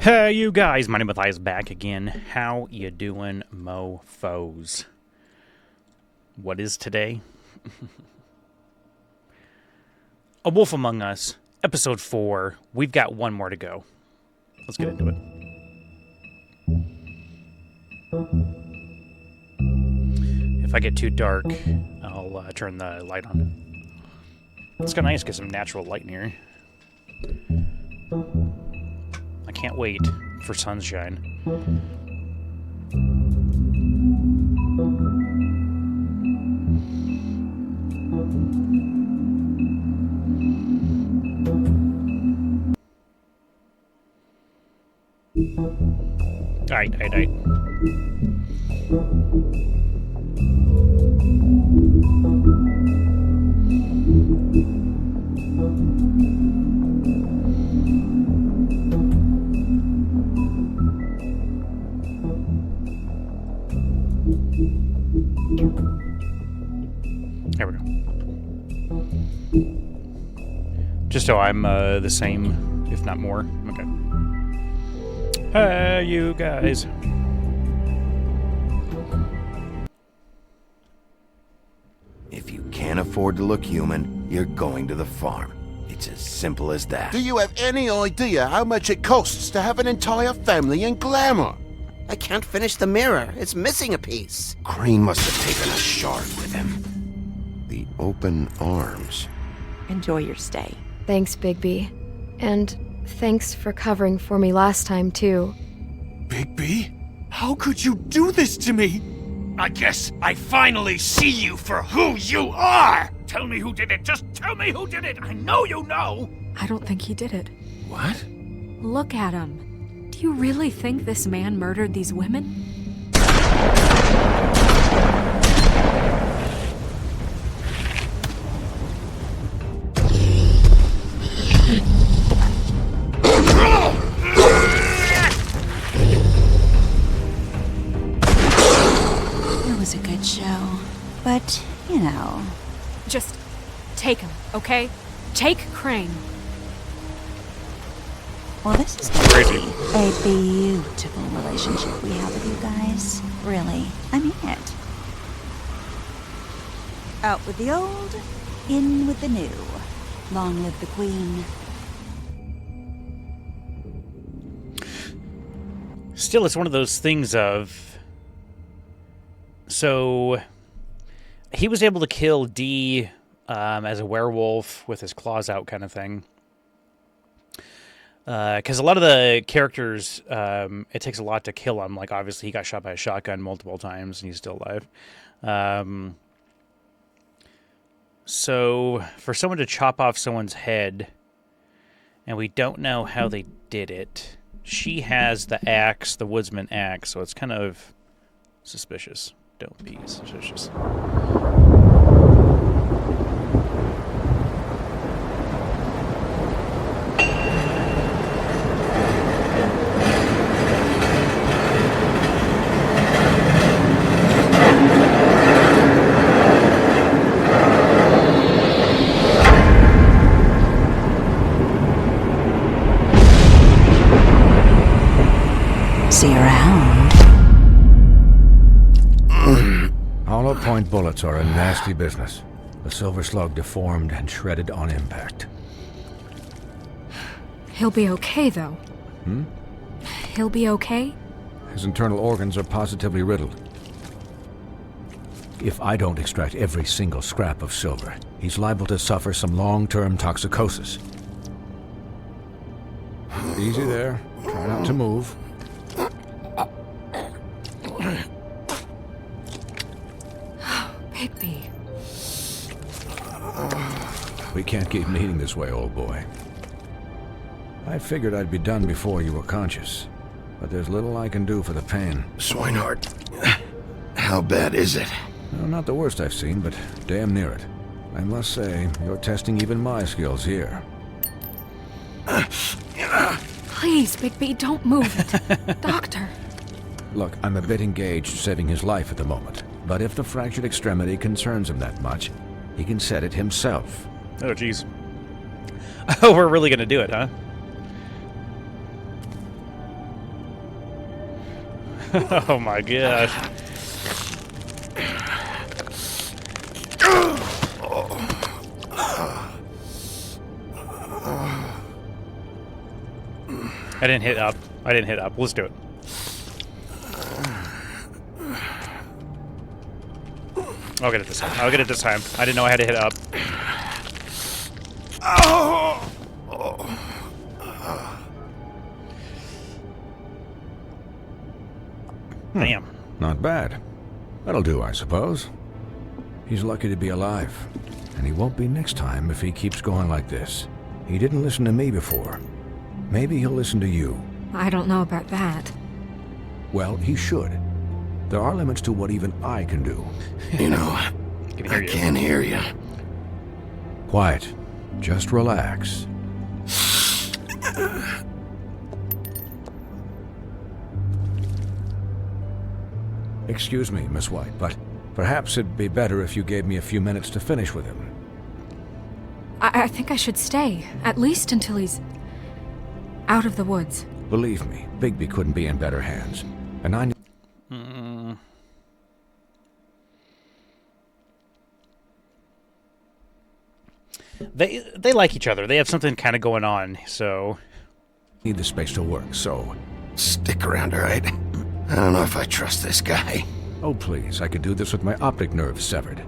Hey, you guys, Mighty Mathius back again. How you doing, mofos? What is today? A Wolf Among Us, episode 4. We've got one more to go. Let's get into it. If I get too dark, I'll turn the light on. It's kind of nice to get some natural light in here. I can't wait for sunshine. Alright. There we go. Just so I'm the same, if not more. Okay. Hey, you guys. If you can't afford to look human, you're going to the farm. It's as simple as that. Do you have any idea how much it costs to have an entire family in glamour? I can't finish the mirror. It's missing a piece. Crane must have taken a shard with him. The open arms. Enjoy your stay. Thanks, Bigby. And thanks for covering for me last time, too. Bigby? How could you do this to me? I guess I finally see you for who you are! Tell me who did it! Just tell me who did it! I know you know! I don't think he did it. What? Look at him. Do you really think this man murdered these women? It was a good show, but, you know... Just take him, okay? Take Crane. Well, this is going to be a beautiful relationship we have with you guys. Really, I mean it. Out with the old, in with the new. Long live the Queen. Still, it's one of those things of... So, he was able to kill Dee as a werewolf with his claws out kind of thing. Because a lot of the characters, it takes a lot to kill them. Like, obviously, he got shot by a shotgun multiple times, and he's still alive. So, for someone to chop off someone's head, and we don't know how they did it, she has the axe, the woodsman axe, so it's kind of suspicious. Don't be suspicious. See you around. Hollow point bullets are a nasty business. The silver slug deformed and shredded on impact. He'll be okay, though. He'll be okay? His internal organs are positively riddled. If I don't extract every single scrap of silver, he's liable to suffer some long-term toxicosis. Easy there. Try not to move. Bigby. We can't keep meeting this way, old boy. I figured I'd be done before you were conscious, but there's little I can do for the pain. Swinehart, how bad is it? No, not the worst I've seen, but damn near it. I must say, you're testing even my skills here. Please, Bigby, don't move it. Doctor. Look, I'm a bit engaged saving his life at the moment, but if the fractured extremity concerns him that much, he can set it himself. Oh, jeez. Oh, we're really gonna do it, huh? Oh my gosh. I didn't hit up. Let's do it. I'll get it this time. I didn't know I had to hit up. Damn. Not bad. That'll do, I suppose. He's lucky to be alive. And he won't be next time if he keeps going like this. He didn't listen to me before. Maybe he'll listen to you. I don't know about that. Well, he should. There are limits to what even I can do. You know, I can't hear you. Quiet. Just relax. Excuse me, Miss White, but perhaps it'd be better if you gave me a few minutes to finish with him. I think I should stay, at least until he's out of the woods. Believe me, Bigby couldn't be in better hands. And I... They like each other. They have something kind of going on, so... need the space to work, so... Stick around, all right? I don't know if I trust this guy. Oh, please, I could do this with my optic nerve severed.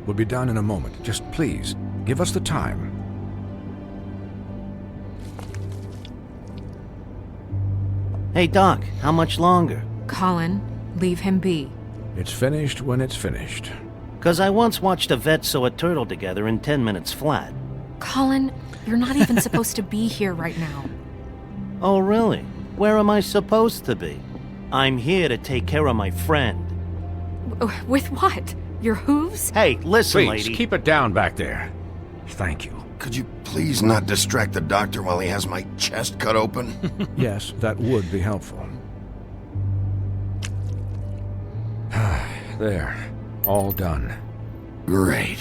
We'll be done in a moment. Just please, give us the time. Hey, Doc, how much longer? Colin, leave him be. It's finished when it's finished. 'Cause I once watched a vet sew a turtle together in 10 minutes flat. Colin, you're not even supposed to be here right now. Oh, really? Where am I supposed to be? I'm here to take care of my friend. With what? Your hooves? Hey, listen, Please, lady. keep it down back there. Thank you. Could you please not distract the doctor while he has my chest cut open? Yes, that would be helpful. There. All done. Great.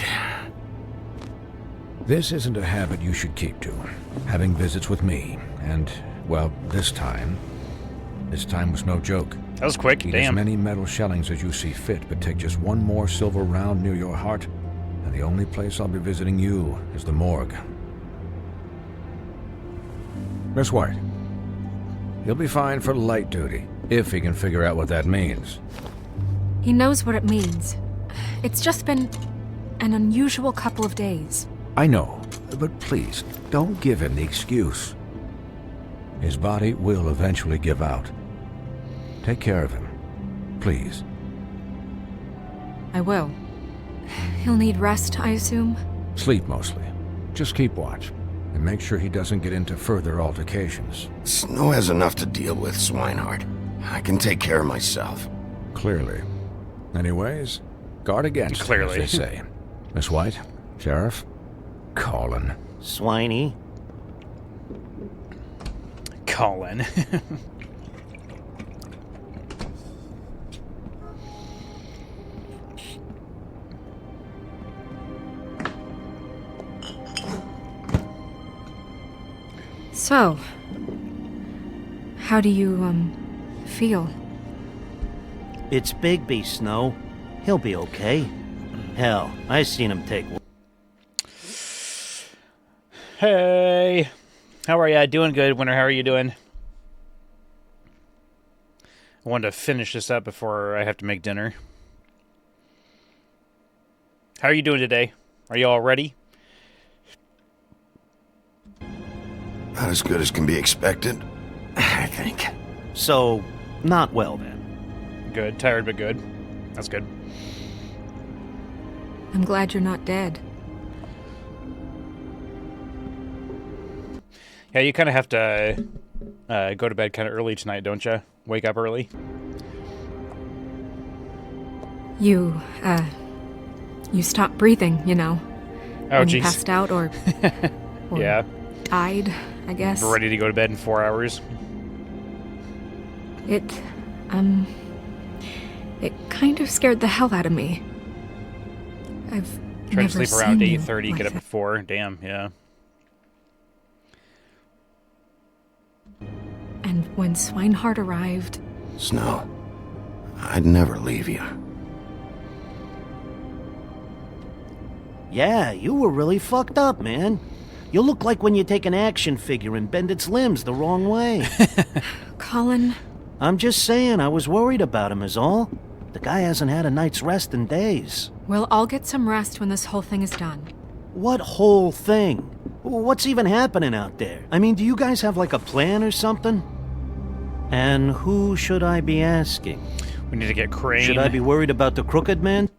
This isn't a habit you should keep to. Having visits with me. And, well, this time was no joke. That was quick, Eat damn. as many metal shellings as you see fit, but take just one more silver round near your heart, and the only place I'll be visiting you is the morgue. Miss White, he'll be fine for light duty, if he can figure out what that means. He knows what it means. It's just been an unusual couple of days. I know, but please, don't give him the excuse. His body will eventually give out. Take care of him, please. I will. He'll need rest, I assume? Sleep mostly. Just keep watch, and make sure he doesn't get into further altercations. Snow has enough to deal with, Swinehart. I can take care of myself. Clearly. Anyways, guard against Clearly. him, as they say. Miss White, Sheriff, Colin. Swiney. Colin. So, how do you, feel? It's Bigby, Snow. He'll be okay. Hell, I seen him take... Hey. How are ya? Doing good, Winter. How are you doing? I wanted to finish this up before I have to make dinner. How are you doing today? Are you all ready? Not as good as can be expected, I think. So, not well then. Good. Tired, but good. That's good. I'm glad you're not dead. Yeah, you kind of have to go to bed kind of early tonight, don't you? Wake up early? You stopped breathing, you know. Oh, when you jeez. passed out or Yeah. died, I guess. We're ready to go to bed in 4 hours. It kind of scared the hell out of me. I've Try to never sleep around seen you 8:30, like get up that. at 4. Damn, yeah. And when Swinehart arrived, Snow, I'd never leave you. Yeah, you were really fucked up, man. You look like when you take an action figure and bend its limbs the wrong way. Colin, I'm just saying, I was worried about him is all. The guy hasn't had a night's rest in days. we'll all get some rest when this whole thing is done. What whole thing? What's even happening out there? I mean, do you guys have like a plan or something? And who should I be asking? We need to get Crane. Should I be worried about the Crooked Man?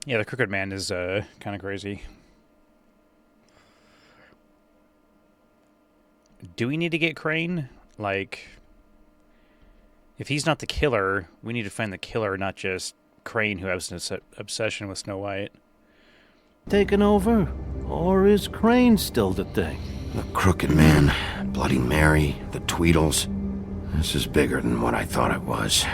Yeah, the Crooked Man is kind of crazy. Do we need to get Crane? Like, if he's not the killer, we need to find the killer, not just Crane, who has an obsession with Snow White. Taken over? Or is Crane still the thing? The Crooked Man, Bloody Mary, the Tweedles. This is bigger than what I thought it was.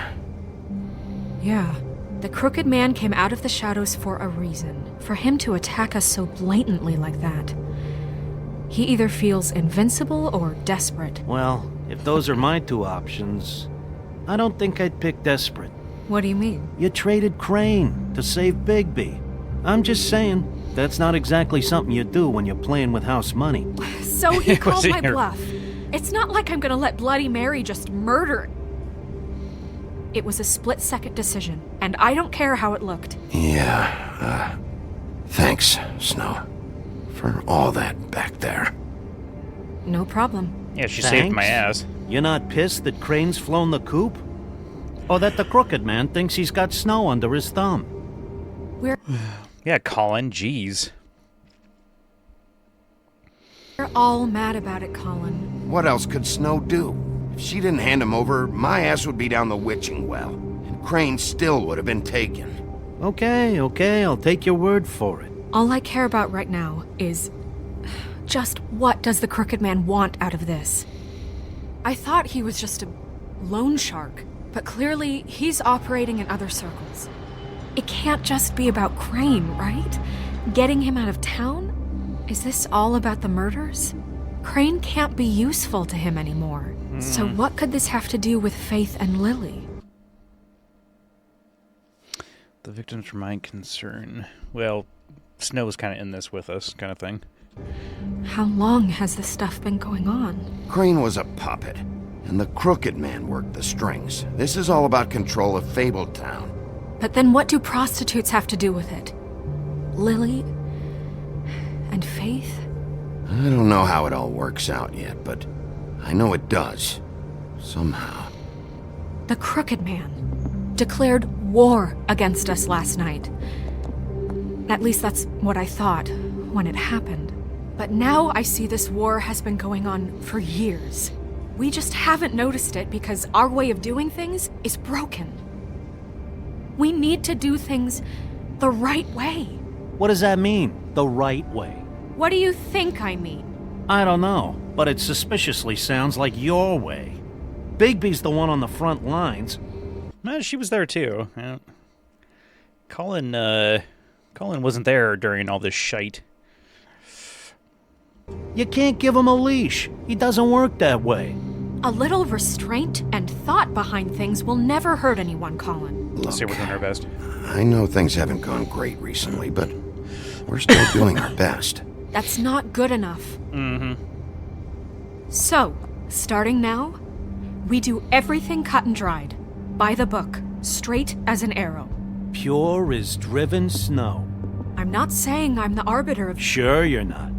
Yeah. The Crooked Man came out of the shadows for a reason. For him to attack us so blatantly like that. He either feels invincible or desperate. Well, if those are my two options, I don't think I'd pick desperate. What do you mean? You traded Crane to save Bigby. I'm just saying, that's not exactly something you do when you're playing with house money. So he Was called he my here? bluff. It's not like I'm gonna let Bloody Mary just murder. It was a split-second decision, and I don't care how it looked. Yeah, thanks, Snow, for all that back there. No problem. Yeah, she saved my Thanks. ass. You're not pissed that Crane's flown the coop? Or that the Crooked Man thinks he's got snow under his thumb? Yeah, Colin, jeez. We're all mad about it, Colin. What else could Snow do? If she didn't hand him over, my ass would be down the witching well, and Crane still would have been taken. Okay, I'll take your word for it. All I care about right now is just what does the Crooked Man want out of this? I thought he was just a loan shark, but clearly he's operating in other circles. It can't just be about Crane, right? Getting him out of town? Is this all about the murders? Crane can't be useful to him anymore. So what could this have to do with Faith and Lily? The victims were my concern. Well, Snow's kind of in this with us, kind of thing. How long has this stuff been going on? Crane was a puppet, and the Crooked Man worked the strings. This is all about control of Fabletown. But then what do prostitutes have to do with it? Lily? And Faith? I don't know how it all works out yet, but I know it does. Somehow. The Crooked Man declared war against us last night. At least that's what I thought when it happened. But now I see this war has been going on for years. We just haven't noticed it because our way of doing things is broken. We need to do things the right way. What does that mean, the right way? What do you think I mean? I don't know, but it suspiciously sounds like your way. Bigby's the one on the front lines. She was there too. Yeah. Colin wasn't there during all this shite. You can't give him a leash. He doesn't work that way. A little restraint and thought behind things will never hurt anyone, Colin. Look, So we're doing our best. I know things haven't gone great recently, but we're still doing our best. That's not good enough. Mm-hmm. So, starting now, we do everything cut and dried. By the book, straight as an arrow. Pure as driven snow. I'm not saying I'm the arbiter of... Sure you're not.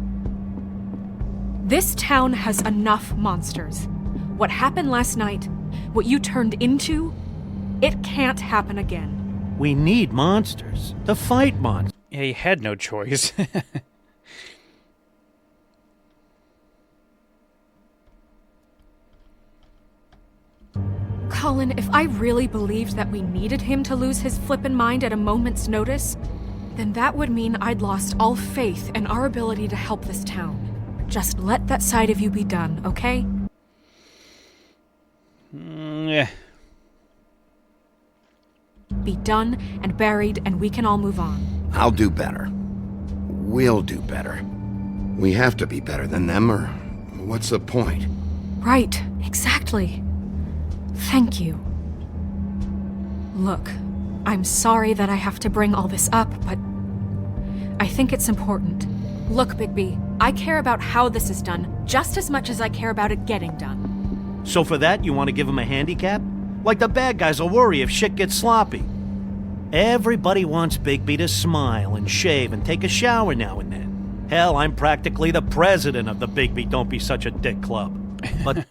This town has enough monsters. What happened last night, what you turned into, it can't happen again. We need monsters to fight monsters. Yeah, he had no choice. Colin, if I really believed that we needed him to lose his flippin' mind at a moment's notice, then that would mean I'd lost all faith in our ability to help this town. Just let that side of you be done, okay? Yeah. Be done and buried, and we can all move on. I'll do better. We'll do better. We have to be better than them, or what's the point? Right, exactly. Thank you. Look, I'm sorry that I have to bring all this up, but I think it's important. Look, Bigby, I care about how this is done just as much as I care about it getting done. So for that, you want to give him a handicap? Like the bad guys will worry if shit gets sloppy. Everybody wants Bigby to smile and shave and take a shower now and then. Hell, I'm practically the president of the Bigby Don't Be Such a Dick Club. But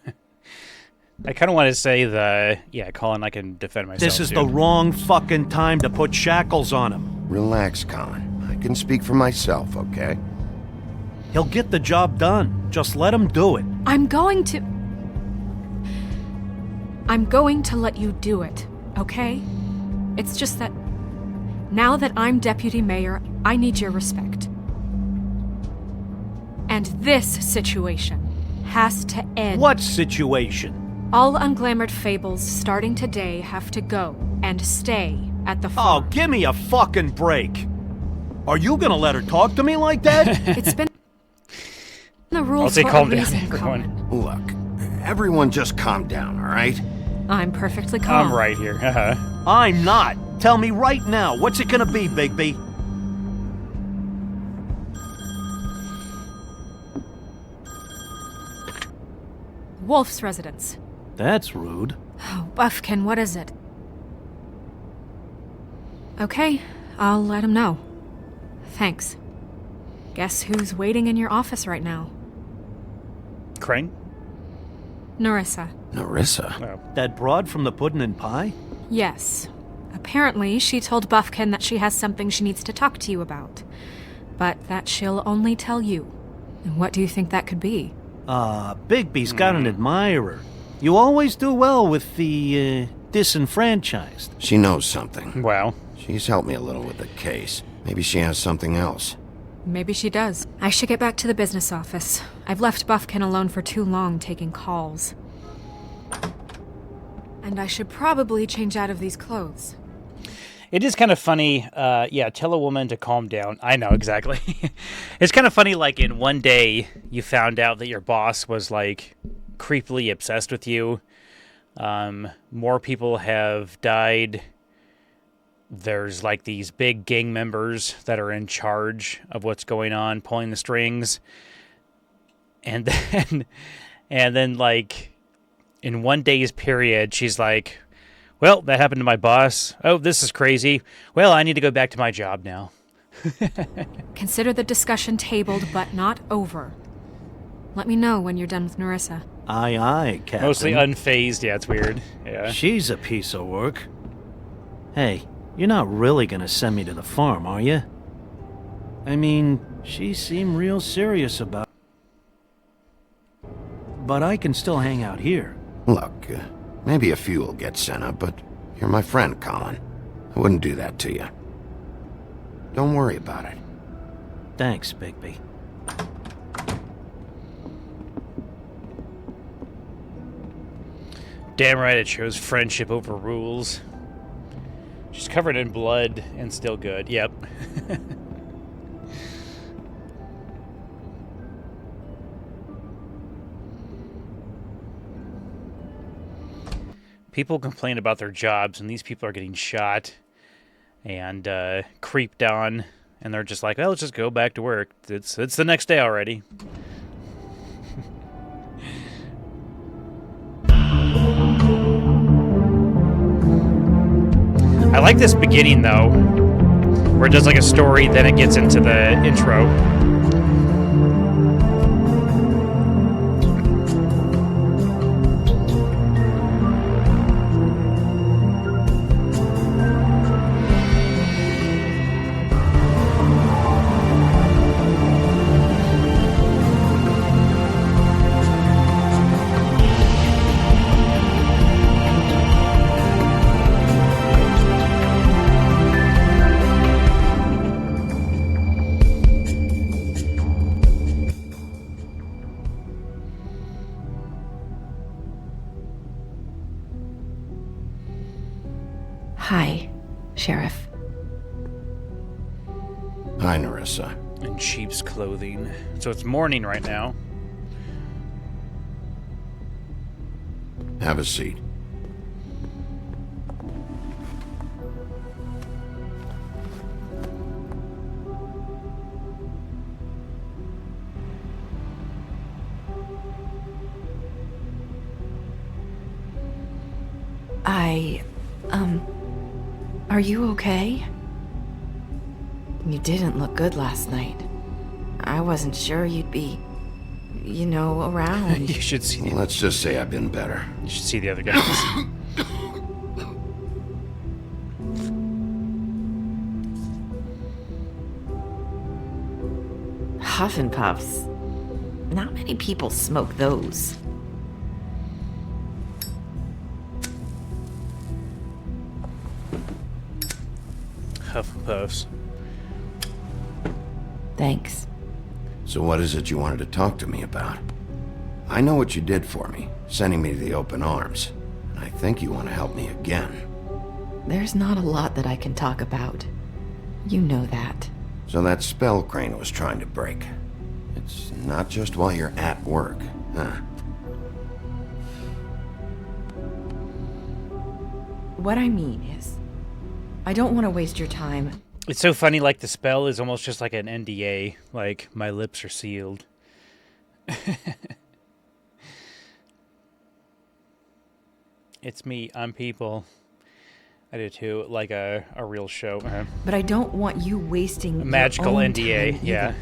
I kind of want to say Colin, I can defend myself. this is the wrong fucking time to put shackles on him. Relax, Colin. I can speak for myself, okay? He'll get the job done. Just let him do it. I'm going to let you do it, okay? It's just that now that I'm deputy mayor, I need your respect. And this situation has to end. What situation? All unglamored fables starting today have to go and stay at the farm. Oh, give me a fucking break. Are you gonna let her talk to me like that? It's been the rules I'll say for calm a down, reason, everyone. Colin. Look, everyone just calm down, all right? I'm perfectly calm. I'm right here. I'm not. Tell me right now, what's it gonna be, Bigby? Wolf's residence. That's rude. Oh, Buffkin, what is it? Okay, I'll let him know. Thanks. Guess who's waiting in your office right now? Crane? Narissa. Narissa? Oh. That broad from the Puddin' and Pie? Yes. Apparently, she told Buffkin that she has something she needs to talk to you about. But that she'll only tell you. And what do you think that could be? Bigby's got an admirer. You always do well with the, disenfranchised. She knows something. Wow. She's helped me a little with the case. Maybe she has something else. Maybe she does. I should get back to the business office. I've left Buffkin alone for too long taking calls. And I should probably change out of these clothes. It is kind of funny. Tell a woman to calm down. I know, exactly. It's kind of funny, like, in one day, you found out that your boss was, like, creepily obsessed with you. More people have died. There's, like, these big gang members that are in charge of what's going on, pulling the strings. And then, like, in one day's period, she's like, well, that happened to my boss. Oh, this is crazy. Well, I need to go back to my job now. Consider the discussion tabled, but not over. Let me know when you're done with Narissa. Aye, aye, Captain. Mostly unfazed. Yeah, it's weird. Yeah. She's a piece of work. Hey, you're not really gonna send me to the farm, are you? I mean, she seemed real serious about it. But I can still hang out here. Look, maybe a few will get sent up, but you're my friend, Colin. I wouldn't do that to you. Don't worry about it. Thanks, Bigby. Damn right it shows friendship over rules. She's covered in blood and still good. Yep. People complain about their jobs, and these people are getting shot and creeped on, and they're just like, well, let's just go back to work. It's the next day already. I like this beginning, though, where it does like a story, then it gets into the intro. Hi, Sheriff. Hi, Narissa. In sheep's clothing. So it's morning right now. Have a seat. Are you okay? You didn't look good last night. I wasn't sure you'd be, around. You should see the, Let's just say I've been better. you should see the other guys. Huff and Puffs. Not many people smoke those. Huff and Puffs. Thanks. So what is it you wanted to talk to me about? I know what you did for me, sending me to the open arms. And I think you want to help me again. There's not a lot that I can talk about. You know that. So that spell Crane was trying to break. It's not just while you're at work, huh? What I mean is, I don't want to waste your time. It's so funny, like the spell is almost just like an NDA, like my lips are sealed. It's me, I'm people. I do too, like a real show. But I don't want you wasting A magical your own NDA, time yeah.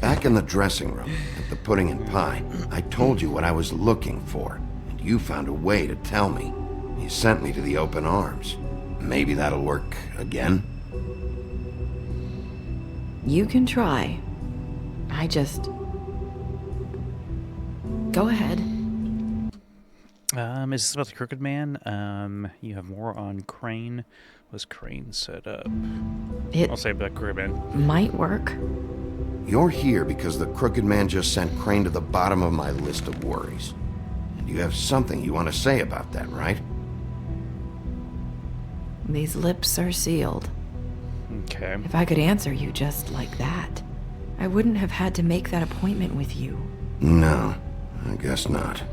Back in the dressing room, at the pudding and pie, I told you what I was looking for, and you found a way to tell me. You sent me to the open arms. Maybe that'll work again? You can try. I just... Go ahead. Is this about the Crooked Man? You have more on Crane. Was Crane set up? I'll say about Crooked Man. Might work. You're here because the Crooked Man just sent Crane to the bottom of my list of worries. And you have something you want to say about that, right? These lips are sealed. Okay. If I could answer you just like that, I wouldn't have had to make that appointment with you. No, I guess not.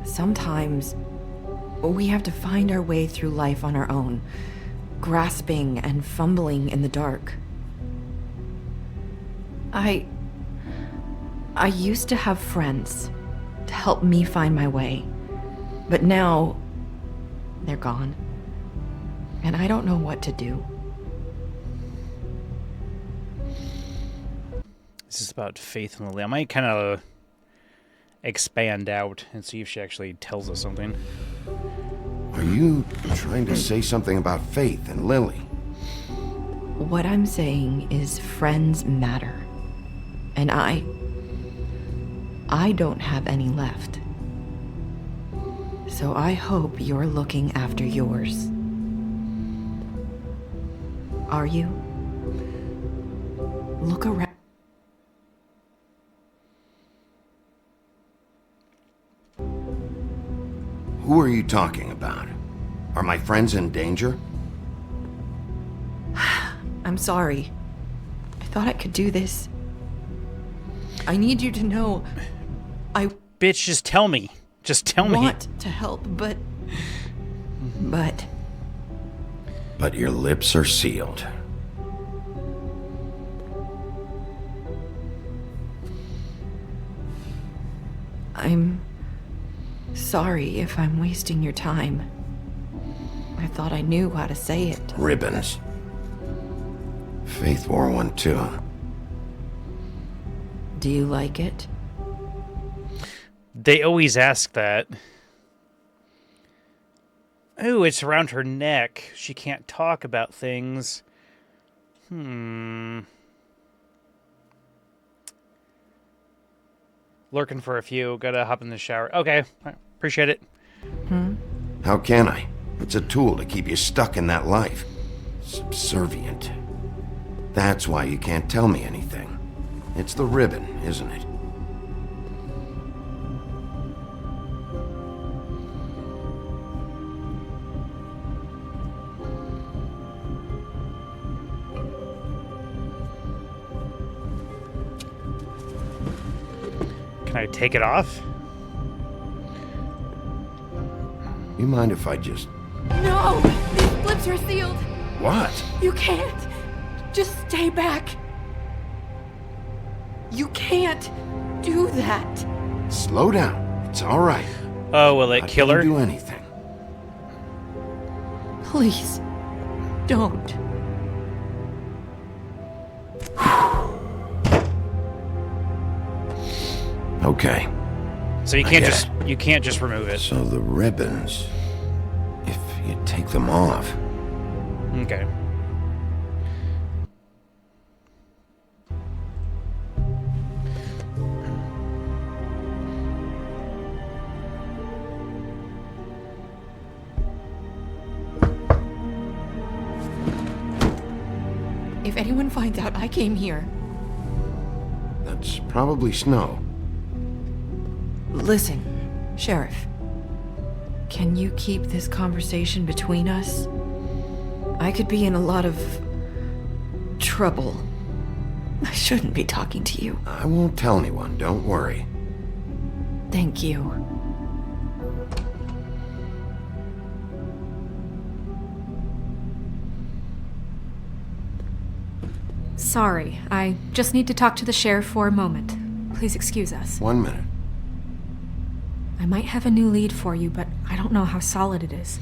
Sometimes we have to find our way through life on our own, grasping and fumbling in the dark. I used to have friends to help me find my way, but now they're gone, and I don't know what to do. This is about Faith in Lily. I might kind of expand out and see if she actually tells us something. Are you trying to say something about Faith and Lily? What I'm saying is friends matter. And I don't have any left. So I hope you're looking after yours. Are you? Look around. Who are you talking about? Are my friends in danger? I'm sorry. I thought I could do this. I need you to know I Bitch, just tell me. Just tell me. want to help, but But your lips are sealed. I'm sorry if I'm wasting your time. I thought I knew how to say it. Ribbons. Faith wore one too. Do you like it? They always ask that. Ooh, it's around her neck. She can't talk about things. Lurking for a few. Gotta hop in the shower. Okay, appreciate it. How can I? It's a tool to keep you stuck in that life. Subservient. That's why you can't tell me anything. It's the ribbon, isn't it? Can I take it off? You mind if I just... No! These lips are sealed! What? You can't! Just stay back! You can't do that! Slow down. It's all right. Oh, will it I kill didn't her? do anything. Please, don't. Okay, So you I can't get just you can't just remove it. so the ribbons, if you take them off, Okay. If anyone finds out I came here, that's probably Snow. listen, Sheriff. Can you keep this conversation between us? I could be in a lot of trouble. I shouldn't be talking to you. I won't tell anyone, don't worry. Thank you. Sorry, I just need to talk to the sheriff for a moment. Please excuse us. 1 minute. I might have a new lead for you, but I don't know how solid it is.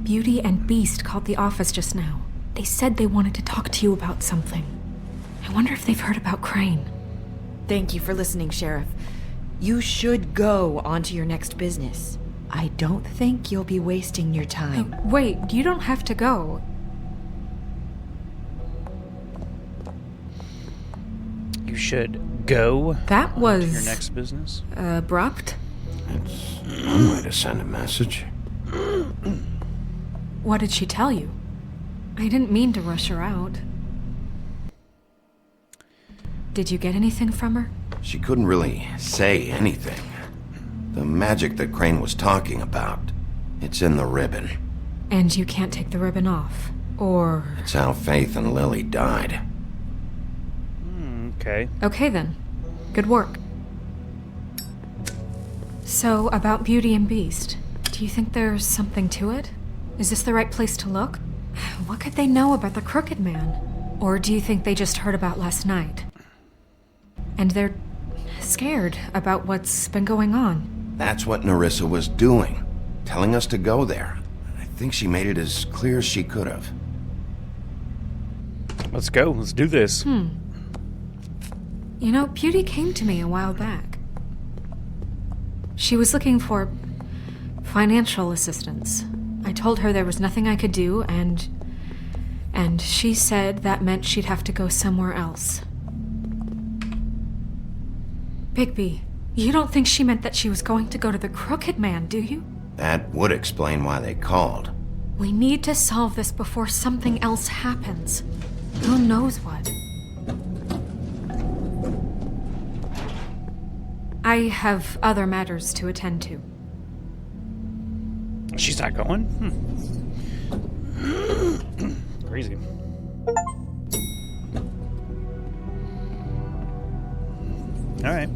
Beauty and Beast called the office just now. They said they wanted to talk to you about something. I wonder if they've heard about Crane. Thank you for listening, Sheriff. You should go on to your next business. I don't think you'll be wasting your time. Wait, you don't have to go. You should go That to was your next business. abrupt. It's one way to send a message. What did she tell you? I didn't mean to rush her out. Did you get anything from her? She couldn't really say anything. The magic that Crane was talking about, it's in the ribbon. And you can't take the ribbon off. Or... It's how Faith and Lily died. Okay. Okay then. Good work. So, about Beauty and Beast, do you think there's something to it? Is this the right place to look? What could they know about the Crooked Man? Or do you think they just heard about last night? And they're scared about what's been going on. That's what Nerissa was doing, telling us to go there. I think she made it as clear as she could have. Let's go. Let's do this. You know, Beauty came to me a while back. She was looking for financial assistance. I told her there was nothing I could do, and she said that meant she'd have to go somewhere else. Bigby, you don't think she meant that she was going to go to the Crooked Man, do you? That would explain why they called. We need to solve this before something else happens. Who knows what? I have other matters to attend to. She's not going? Crazy. Alright.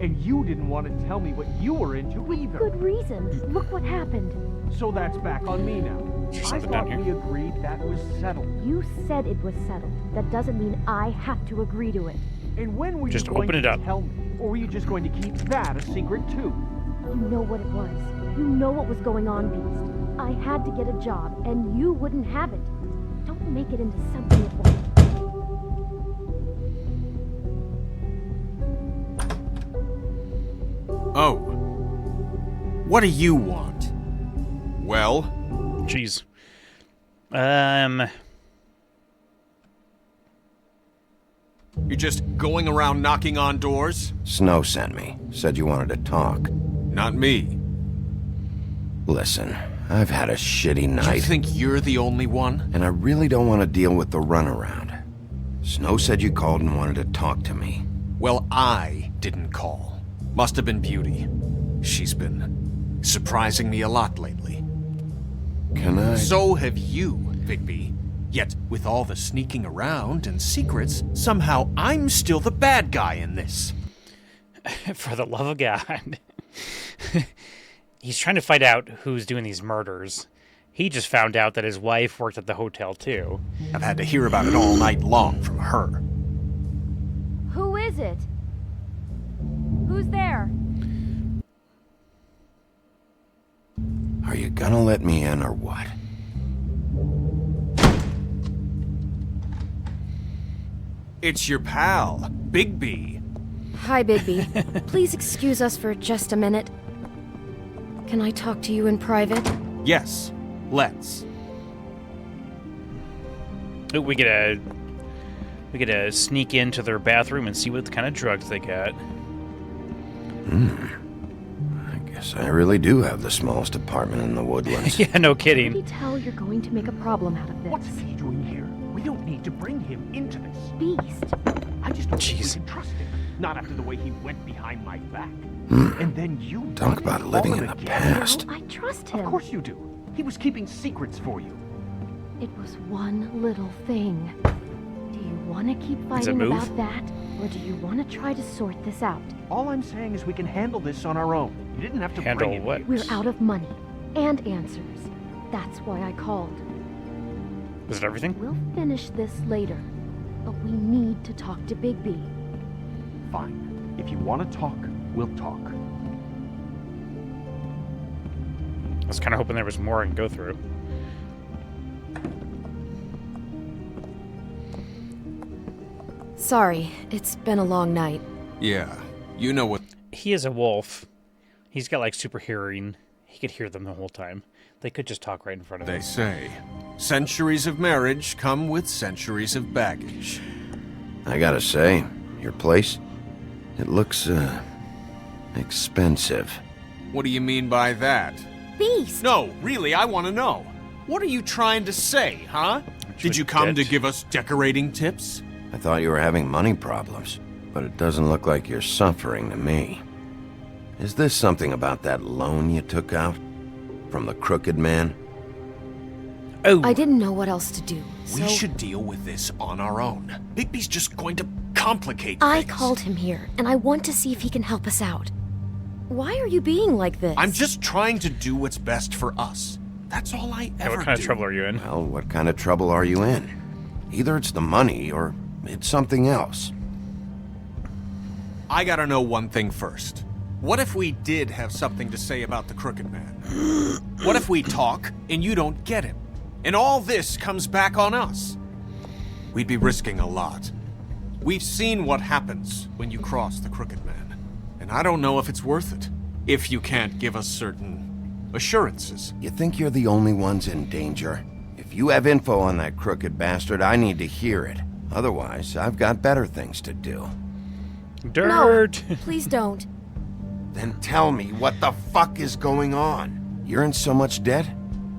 And you didn't want to tell me what you were into either. Good reason. Look what happened. So that's back on me now. There's I something down thought here. we agreed that was settled. You said it was settled. That doesn't mean I have to agree to it. And when were Just you going open it to up. tell me? Or were you just going to keep that a secret too? You know what it was. You know what was going on, Beast. I had to get a job, and you wouldn't have it. Don't make it into something it won't. Oh. What do you want? Well? Jeez. You're just going around knocking on doors? Snow sent me. Said you wanted to talk. Not me. Listen, I've had a shitty You night, think you're the only one? and I really don't want to deal with the runaround. Snow said you called and wanted to talk to me. Well, I didn't call. Must have been Beauty. She's been surprising me a lot lately. Can I? So have you, Bigby. Yet, with all the sneaking around and secrets, somehow I'm still the bad guy in this. For the love of God. He's trying to find out who's doing these murders. He just found out that his wife worked at the hotel, too. I've had to hear about it all night long from her. Who is it? Who's there? gonna let me in or what? It's your pal, Bigby. Hi, Bigby. Please excuse us for just a minute. Can I talk to you in private? Yes, let's. Ooh, we get to sneak into their bathroom and see what kind of drugs they got. I guess I really do have the smallest apartment in the woodlands. Yeah, no How do kidding. you tell you're going to make a problem out of this? What's he doing here? We don't need to bring him into this. Beast? I just don't think we Jeez. can trust him. Not after the way he went behind my back. Hmm. And then you Talk done about it living all in the again. past. No, I trust Of him. course you do. He was keeping secrets for you. It was one little thing. Do you want to keep fighting move? about that? Or do you want to try to sort this out? All I'm saying is we can handle this on our own. You didn't have to Handle bring him what? here. We're out of money. And answers. That's why I called. Was it everything? We'll finish this later. But we need to talk to Bigby. Fine. If you want to talk, we'll talk. I was kind of hoping there was more I can go through. Sorry, it's been a long night. Yeah, you know what. He is a wolf. He's got like super hearing. He could hear them the whole time. They could just talk right in front of They him. say. Centuries of marriage come with centuries of baggage. I gotta say, your place, it looks, expensive. What do you mean by that? Beast! No, really, I want to know. What are you trying to say, huh? Did you come to give us decorating tips? I thought you were having money problems, but it doesn't look like you're suffering to me. Is this something about that loan you took out? From the crooked man? Oh! I didn't know what else to do, so We should deal with this on our own. Bigby's just going to complicate I things. called him here, and I want to see if he can help us out. Why are you being like this? I'm just trying to do what's best for us. That's all I Yeah, ever what kind do. of trouble are you in? Well, what kind of trouble are you in? Either it's the money, or it's something else. I gotta know one thing first. What if we did have something to say about the Crooked Man? What if we talk and you don't get him? And all this comes back on us? We'd be risking a lot. We've seen what happens when you cross the Crooked Man. And I don't know if it's worth it. If you can't give us certain assurances. You think you're the only ones in danger? If you have info on that crooked bastard, I need to hear it. Otherwise, I've got better things to do. Dirt! No, please don't. Then tell me what the fuck is going on? You're in so much debt?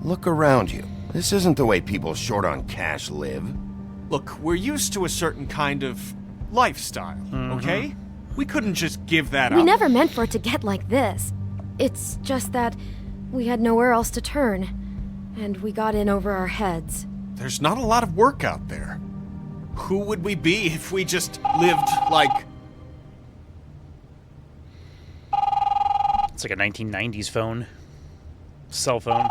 Look around you. This isn't the way people short on cash live. Look, we're used to a certain kind of lifestyle, okay? We couldn't just give that up. We never meant for it to get like this. It's just that we had nowhere else to turn, and we got in over our heads. There's not a lot of work out there. Who would we be if we just lived like... It's like a 1990s phone. Cell phone.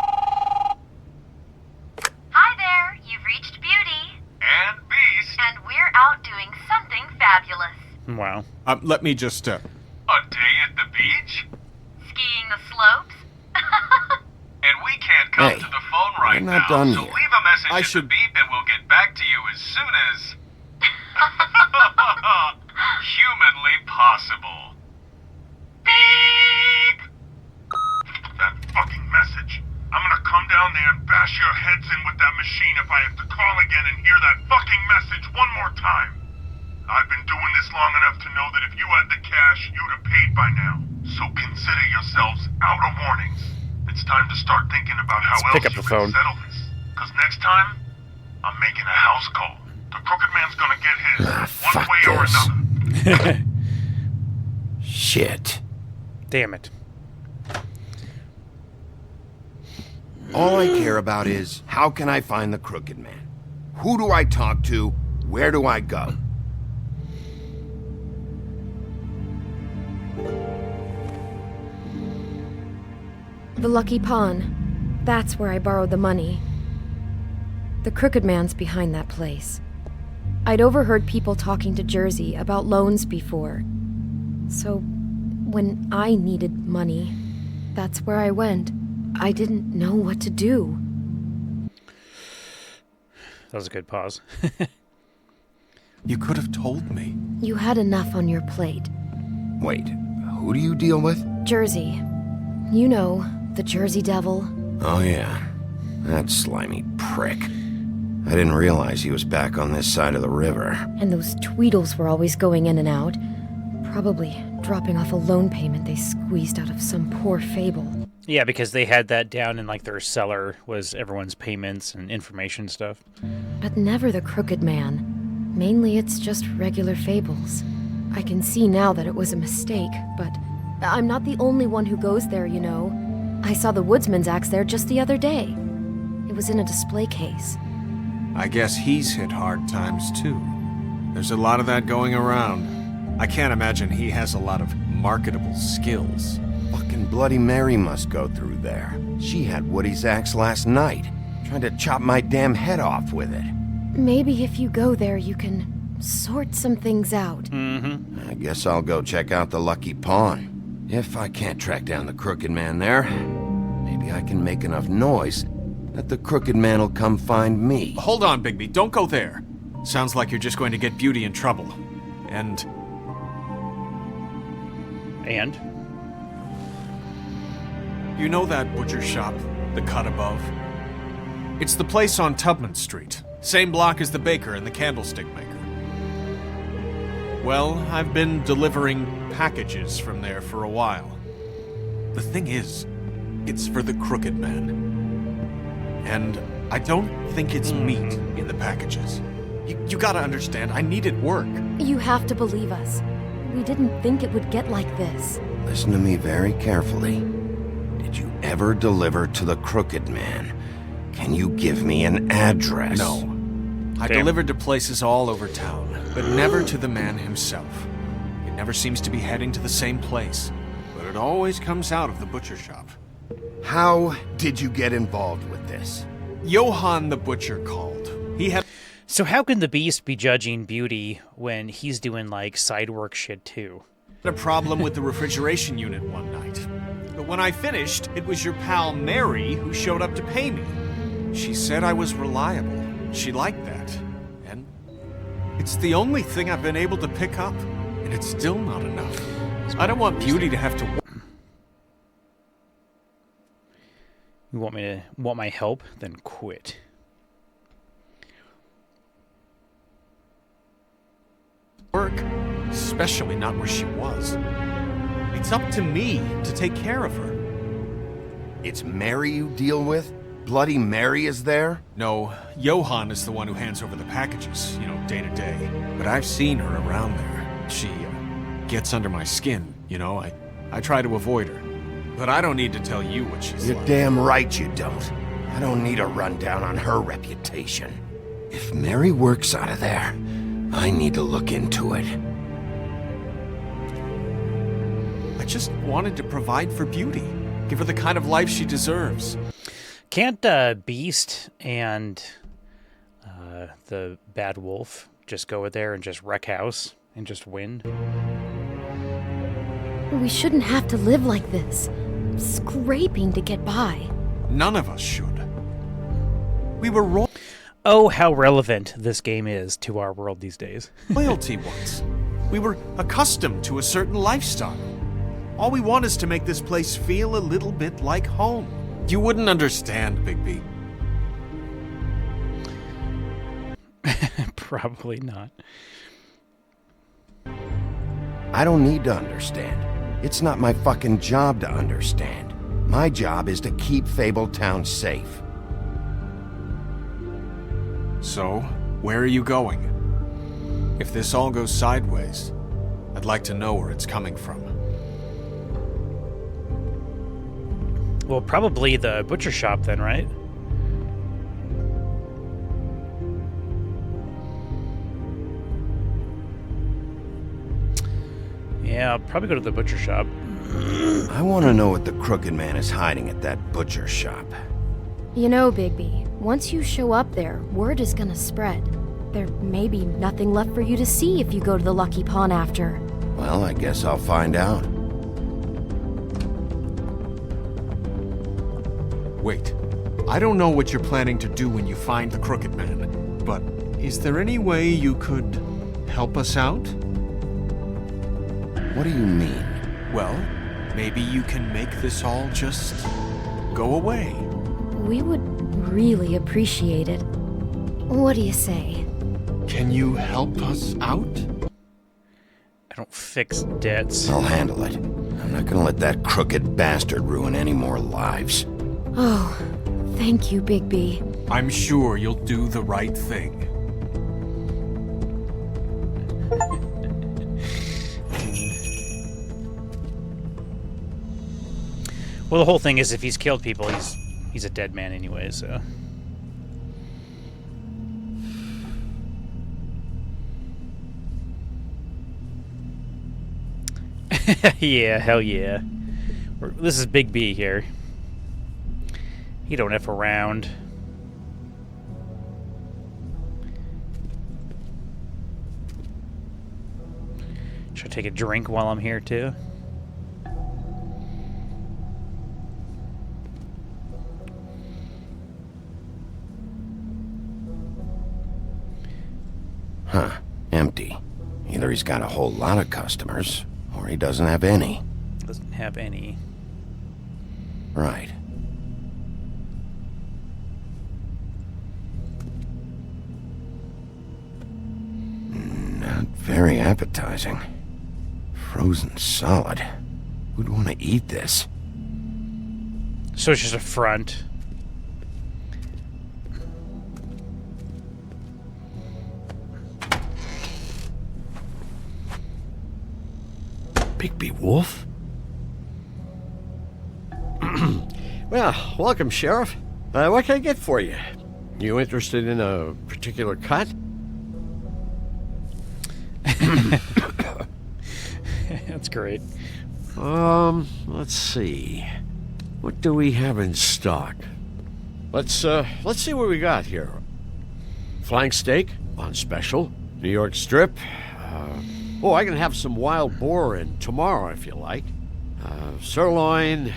Hi there, you've reached Beauty. And Beast. And we're out doing something fabulous. Wow. Let me just, A day at the beach? Skiing the slopes. And we can't come Hey, to the phone right I'm not now, done so yet. leave a message I at should- the beep and we'll get back to you as soon as... humanly possible. Beep! That fucking message. I'm gonna come down there and bash your heads in with that machine if I have to call again and hear that fucking message one more time. I've been doing this long enough to know that if you had the cash, you'd have paid by now. So consider yourselves out of warnings. It's time to start thinking about how Let's else pick up you the can phone. settle this. Because next time, I'm making a house call. The crooked man's gonna get his, one fuck way or this. another. Shit. Damn it. All I care about is, how can I find the crooked man? Who do I talk to? Where do I go? The Lucky Pawn. That's where I borrowed the money. The Crooked Man's behind that place. I'd overheard people talking to Jersey about loans before. So, when I needed money, that's where I went. I didn't know what to do. That was a good pause. You could have told me. You had enough on your plate. Wait, who do you deal with? Jersey. You know, the Jersey Devil. Oh yeah, that slimy prick. I didn't realize he was back on this side of the river. And those Tweedles were always going in and out. Probably dropping off a loan payment they squeezed out of some poor fable. Yeah, because they had that down in like their cellar was everyone's payments and information stuff. But never the Crooked Man. Mainly it's just regular fables. I can see now that it was a mistake, but I'm not the only one who goes there, you know. I saw the woodsman's axe there just the other day. It was in a display case. I guess he's hit hard times too. There's a lot of that going around. I can't imagine he has a lot of marketable skills. Fucking Bloody Mary must go through there. She had Woody's axe last night, trying to chop my damn head off with it. Maybe if you go there, you can sort some things out. Mm-hmm. I guess I'll go check out the Lucky Pawn. If I can't track down the Crooked Man there, maybe I can make enough noise that the Crooked Man will come find me. Hold on, Bigby. Don't go there. Sounds like you're just going to get Beauty in trouble. And? You know that butcher shop, the cut above? It's the place on Tubman Street. Same block as the baker and the candlestick maker. Well, I've been delivering packages from there for a while. The thing is, it's for the Crooked Man. And I don't think it's meat in the packages. You gotta understand, I needed work. You have to believe us. We didn't think it would get like this. Listen to me very carefully. Did you ever deliver to the Crooked Man? Can you give me an address? No. I delivered to places all over town, but never to the man himself. It never seems to be heading to the same place, but it always comes out of the butcher shop. How did you get involved with this? Johann the butcher called. He had... So how can the Beast be judging Beauty when he's doing, like, side work shit, too? A problem with the refrigeration unit one night. But when I finished, it was your pal Mary who showed up to pay me. She said I was reliable. She liked that. And it's the only thing I've been able to pick up. And it's still not enough. I don't want Beauty to have to... You want my help? Then quit. Work, especially not where she was. It's up to me to take care of her. It's Mary you deal with? Bloody Mary is there? No, Johann is the one who hands over the packages, you know, day to day. But I've seen her around there. She gets under my skin, you know. I try to avoid her. But I don't need to tell you what she's You're like. damn right you don't. I don't need a rundown on her reputation. If Mary works out of there, I need to look into it. I just wanted to provide for Beauty. Give her the kind of life she deserves. Can't Beast and the Bad Wolf just go there and just wreck house and just win? We shouldn't have to live like this. Scraping to get by. None of us should. We were Oh, how relevant this game is to our world these days. royalty once. We were accustomed to a certain lifestyle. All we want is to make this place feel a little bit like home. You wouldn't understand, Bigby. Probably not. I don't need to understand. It's not my fucking job to understand. My job is to keep Fabletown safe. So, where are you going? If this all goes sideways, I'd like to know where it's coming from. Well, probably the butcher shop then, right? Yeah, I'll probably go to the butcher shop. I want to know what the Crooked Man is hiding at that butcher shop. You know, Bigby, once you show up there, word is gonna spread. There may be nothing left for you to see if you go to the Lucky Pawn after. Well, I guess I'll find out. Wait. I don't know what you're planning to do when you find the Crooked Man, but is there any way you could help us out? What do you mean? Well, maybe you can make this all just go away. We would really appreciate it. What do you say? Can you help us out? I don't fix debts. I'll handle it. I'm not gonna let that crooked bastard ruin any more lives. Oh, thank you, Bigby. I'm sure you'll do the right thing. Well, the whole thing is if he's killed people, he's a dead man anyway, so... Yeah, hell yeah. This is Big B here. He don't F around. Should I take a drink while I'm here, too? Huh. Empty. Either he's got a whole lot of customers, or he doesn't have any. Doesn't have any. Right. Not very appetizing. Frozen solid. Who'd want to eat this? So it's just a front. Bigby Wolf? Well, welcome, Sheriff. What can I get for you? You interested in a particular cut? That's great. Let's see. What do we have in stock? Let's see what we got here. Flank steak on special. New York strip. I can have some wild boar in tomorrow if you like. Sirloin,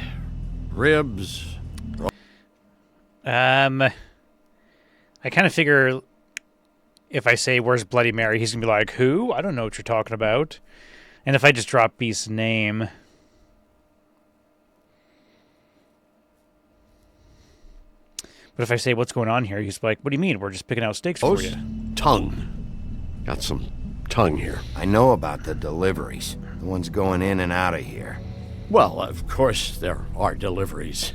ribs. I kind of figure if I say, where's Bloody Mary, he's going to be like, who? I don't know what you're talking about. And if I just drop Beast's name... But if I say, what's going on here, he's like, what do you mean? We're just picking out steaks for you. Tongue. Got some tongue here. I know about the deliveries. The ones going in and out of here. Well, of course there are deliveries.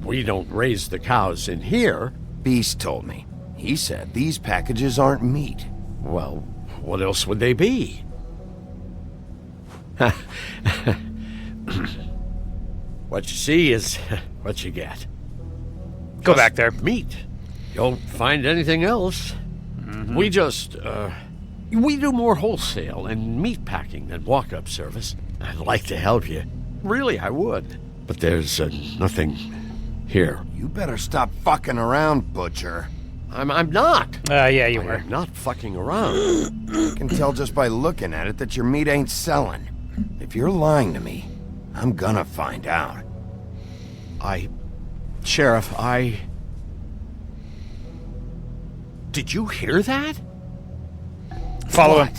We don't raise the cows in here. Beast told me. He said these packages aren't meat. Well, what else would they be? What you see is what you get. Go back there. Meat. You don't find anything else. Mm-hmm. We do more wholesale and meat packing than walk-up service. I'd like to help you. Really, I would. But there's nothing here. You better stop fucking around, Butcher. I'm not. Yeah, you were. I'm not fucking around. I can tell just by looking at it that your meat ain't selling. If you're lying to me, I'm gonna find out. Sheriff, Did you hear that? Follow him.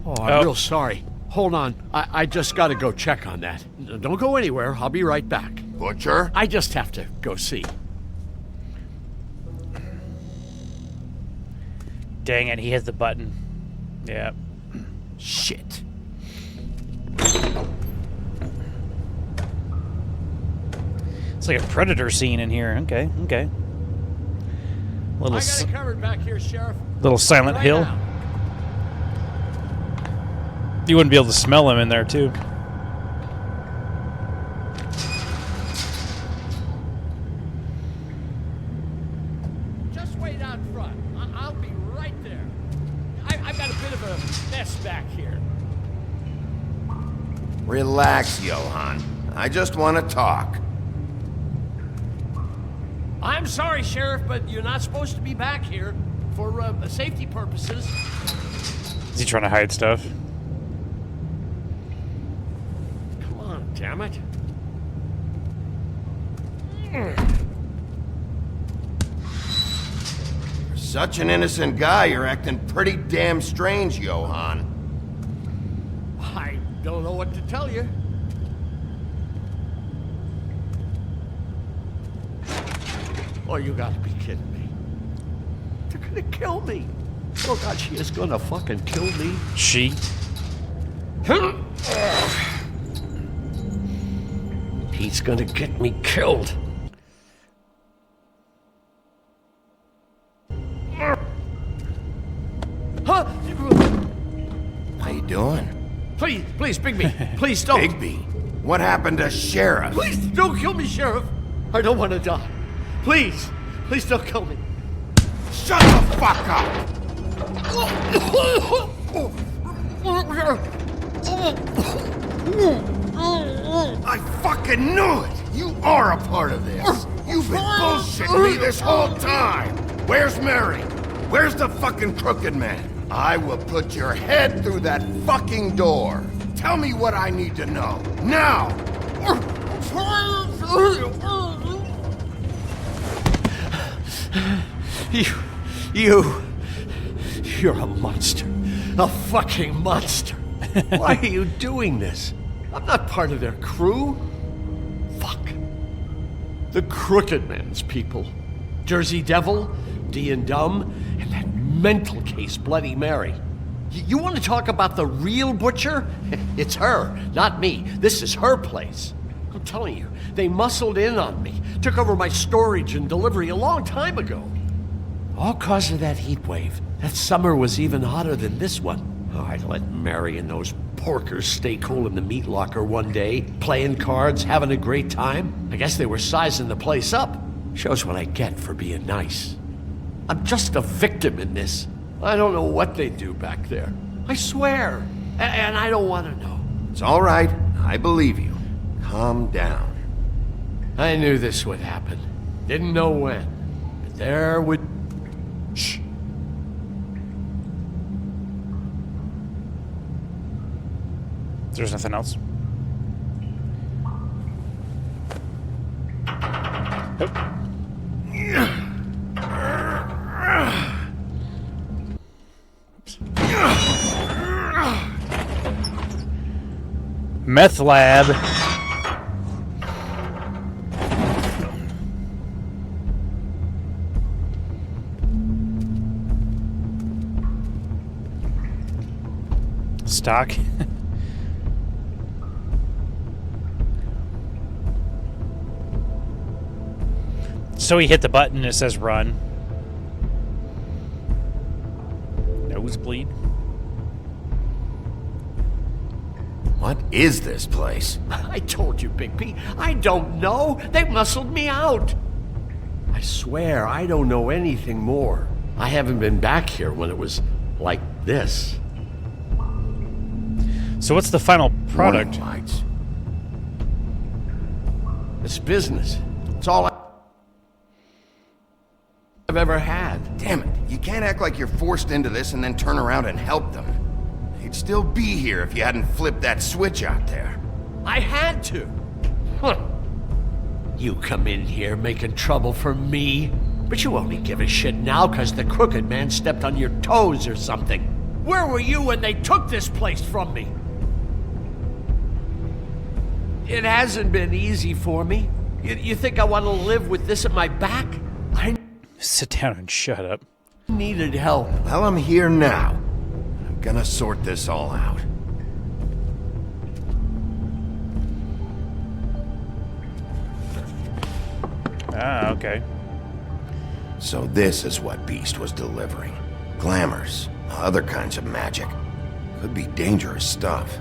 Oh, I'm real sorry. Hold on. I just gotta go check on that. Don't go anywhere. I'll be right back. Butcher? I just have to go see. Dang it, he hit the button. Yeah. Shit. It's like a Predator scene in here. Okay. I got it covered back here, Sheriff. Little Silent Hill. Now. You wouldn't be able to smell him in there, too. Just wait out front. I'll be right there. I've got a bit of a mess back here. Relax, Johann. I just want to talk. I'm sorry, Sheriff, but you're not supposed to be back here for safety purposes. Is he trying to hide stuff? Come on, damn it. Such an innocent guy, you're acting pretty damn strange, Johann. I don't know what to tell you. Oh, you gotta be kidding me. They're gonna kill me. Oh God, she is gonna fucking kill me. She? He's gonna get me killed. Huh? How you doing? Please, Bigby, please don't. Bigby? What happened to Sheriff? Please don't kill me, Sheriff. I don't want to die. Please don't kill me. Shut the fuck up! I fucking knew it! You are a part of this! You've been bullshitting me this whole time! Where's Mary? Where's the fucking crooked man? I will put your head through that fucking door! Tell me what I need to know, now! You're a monster. A fucking monster. Why are you doing this? I'm not part of their crew. Fuck. The Crooked Man's people. Jersey Devil, D and Dumb, and that mental case Bloody Mary. You want to talk about the real butcher? It's her, not me. This is her place. I'm telling you, they muscled in on me, took over my storage and delivery a long time ago. All cause of that heat wave. That summer was even hotter than this one. Oh, I'd let Mary and those porkers stay cool in the meat locker one day, playing cards, having a great time. I guess they were sizing the place up. Shows what I get for being nice. I'm just a victim in this. I don't know what they do back there. I swear. And I don't want to know. It's all right. I believe you. Calm down. I knew this would happen. Didn't know when. But there would... Shh. There's nothing else. Meth lab. Stock. So he hit the button and it says run. Nosebleed. What is this place? I told you, Bigby. I don't know. They muscled me out. I swear, I don't know anything more. I haven't been back here when it was like this. So what's the final product? Lights. It's business. It's all I've ever had. Damn it. You can't act like you're forced into this and then turn around and help them. They'd still be here if you hadn't flipped that switch out there. I had to. Huh. You come in here making trouble for me, but you only give a shit now because the Crooked Man stepped on your toes or something. Where were you when they took this place from me? It hasn't been easy for me. You think I want to live with this at my back? Sit down and shut up. Needed help. Well, I'm here now. I'm gonna sort this all out. Ah, okay. So this is what Beast was delivering. Glamours, other kinds of magic. Could be dangerous stuff.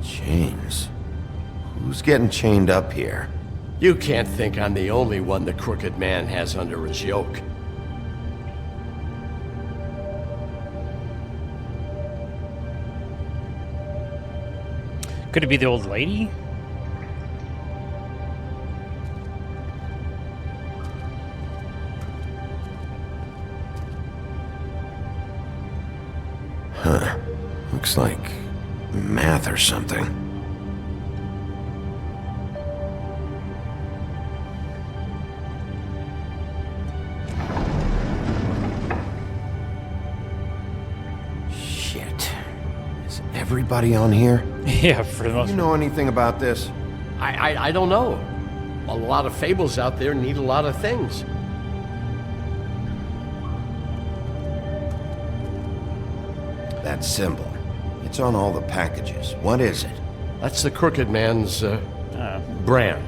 Chains. Who's getting chained up here? You can't think I'm the only one the Crooked Man has under his yoke. Could it be the old lady? Huh. Looks like math or something. everybody on here? Yeah, for the most You know anything about this? I don't know. A lot of fables out there need a lot of things. That symbol. It's on all the packages. What is it? That's the Crooked Man's brand.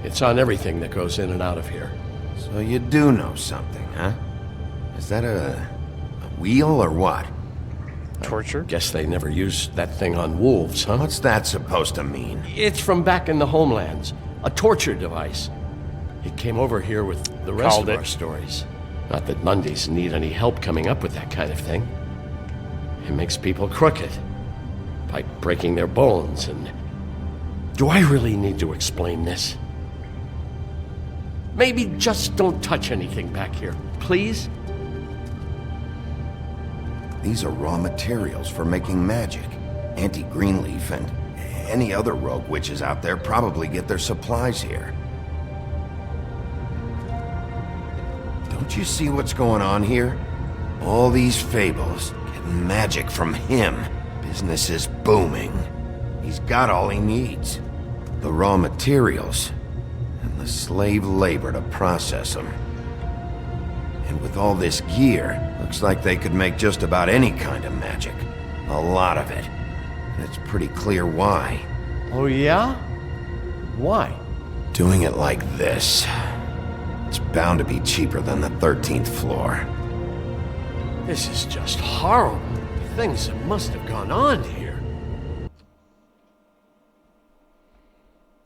It's on everything that goes in and out of here. So you do know something, huh? Is that a wheel or what? torture. Guess they never used that thing on wolves, huh? What's that supposed to mean? It's from back in the homelands. A torture device. It came over here with the rest of our stories. Not that Mundies need any help coming up with that kind of thing. It makes people crooked. By breaking their bones and... Do I really need to explain this? Maybe just don't touch anything back here, please? These are raw materials for making magic. Auntie Greenleaf and any other rogue witches out there probably get their supplies here. Don't you see what's going on here? All these fables getting magic from him. Business is booming. He's got all he needs. The raw materials and the slave labor to process them. And with all this gear, looks like they could make just about any kind of magic. A lot of it. And it's pretty clear why. Oh yeah? Why? Doing it like this. It's bound to be cheaper than the 13th floor. This is just horrible. Things that must have gone on here.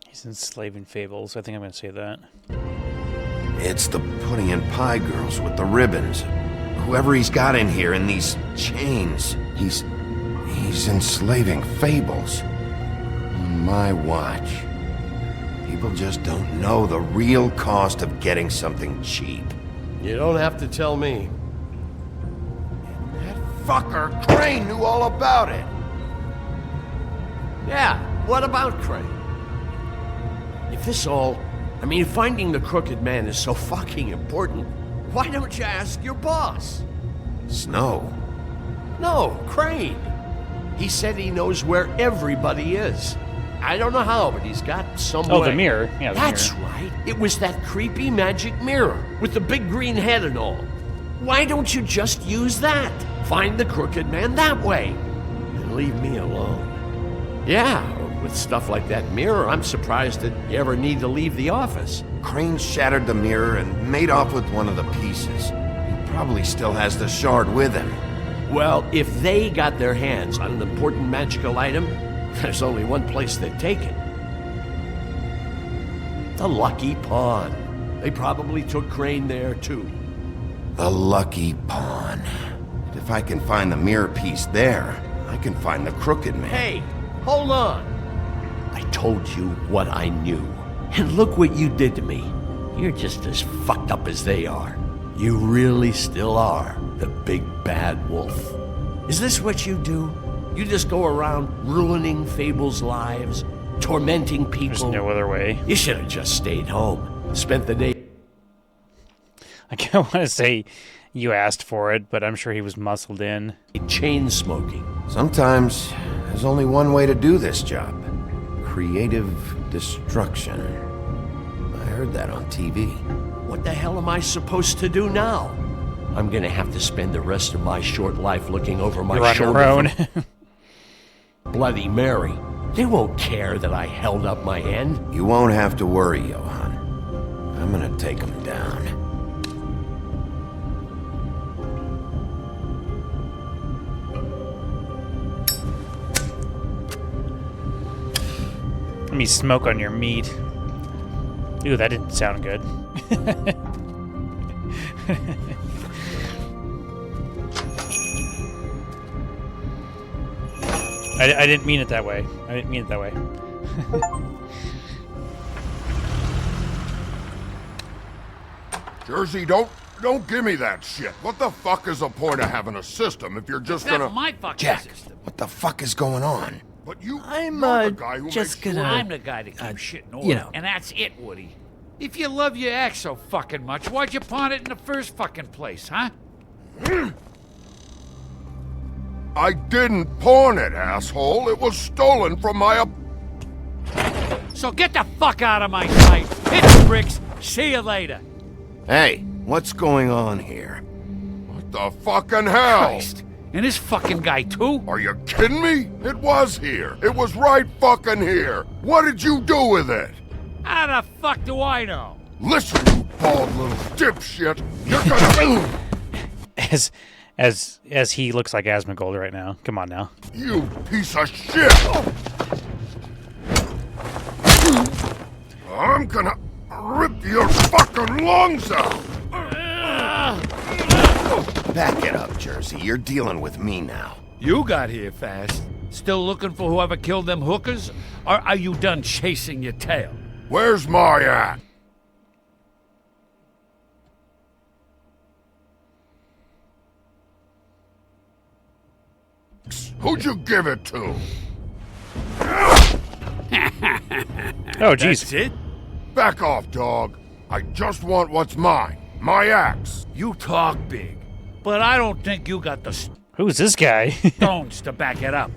He's enslaving fables. I think I'm going to say that. It's the pudding and pie girls with the ribbons. Whoever he's got in here in these chains. He's enslaving fables. On my watch. People just don't know the real cost of getting something cheap. You don't have to tell me. That fucker Crane knew all about it. Yeah, what about Crane? If this all... I mean, finding the Crooked Man is so fucking important, why don't you ask your boss? Snow? No, Crane. He said he knows where everybody is. I don't know how, but he's got some way. Oh, the mirror. Yeah, the That's mirror. right. It was that creepy magic mirror with the big green head and all. Why don't you just use that? Find the Crooked Man that way. And leave me alone. Yeah, with stuff like that mirror, I'm surprised that you ever need to leave the office. Crane shattered the mirror and made off with one of the pieces. He probably still has the shard with him. Well, if they got their hands on an important magical item, there's only one place they'd take it. The Lucky Pawn. They probably took Crane there, too. The Lucky Pawn. If I can find the mirror piece there, I can find the Crooked Man. Hey, hold on. I told you what I knew. And look what you did to me. You're just as fucked up as they are. You really still are the big bad wolf. Is this what you do? You just go around ruining Fable's lives, tormenting people? There's no other way. You should have just stayed home. Spent the day... I kind of want to say you asked for it, but I'm sure he was muscled in. Chain smoking. Sometimes there's only one way to do this job. Creative destruction. I heard that on TV. What the hell am I supposed to do now? I'm gonna have to spend the rest of my short life looking over my You're shoulder. on your own. Bloody Mary. They won't care that I held up my end. You won't have to worry, Johan. I'm gonna take him down. Let me smoke on your meat. Ooh, that didn't sound good. I didn't mean it that way. I didn't mean it that way. Jersey, don't give me that shit. What the fuck is the point of having a system if you're just gonna... That's my fucking Jack, system. what the fuck is going on? But you... I'm, you're the guy who just makes gonna... sure- I'm the guy that keeps shit in order. you know. And that's it, Woody. If you love your axe so fucking much, why'd you pawn it in the first fucking place, huh? I didn't pawn it, asshole. It was stolen from my... So get the fuck out of my sight. Hit the bricks. See you later. Hey, what's going on here? What the fucking hell? Christ. And this fucking guy, too? Are you kidding me? It was here. It was right fucking here. What did you do with it? How the fuck do I know? Listen, you bald little dipshit. You're gonna... As he looks like Asmongold right now. Come on now. You piece of shit! I'm gonna rip your fucking lungs out! Back it up, Jersey. You're dealing with me now. You got here fast. Still looking for whoever killed them hookers? Or are you done chasing your tail? Where's my axe? Who'd you give it to? Oh, jeez. That's it? Back off, dog. I just want what's mine. My axe. You talk big, but I don't think you got the Who's this guy? stones to back it up.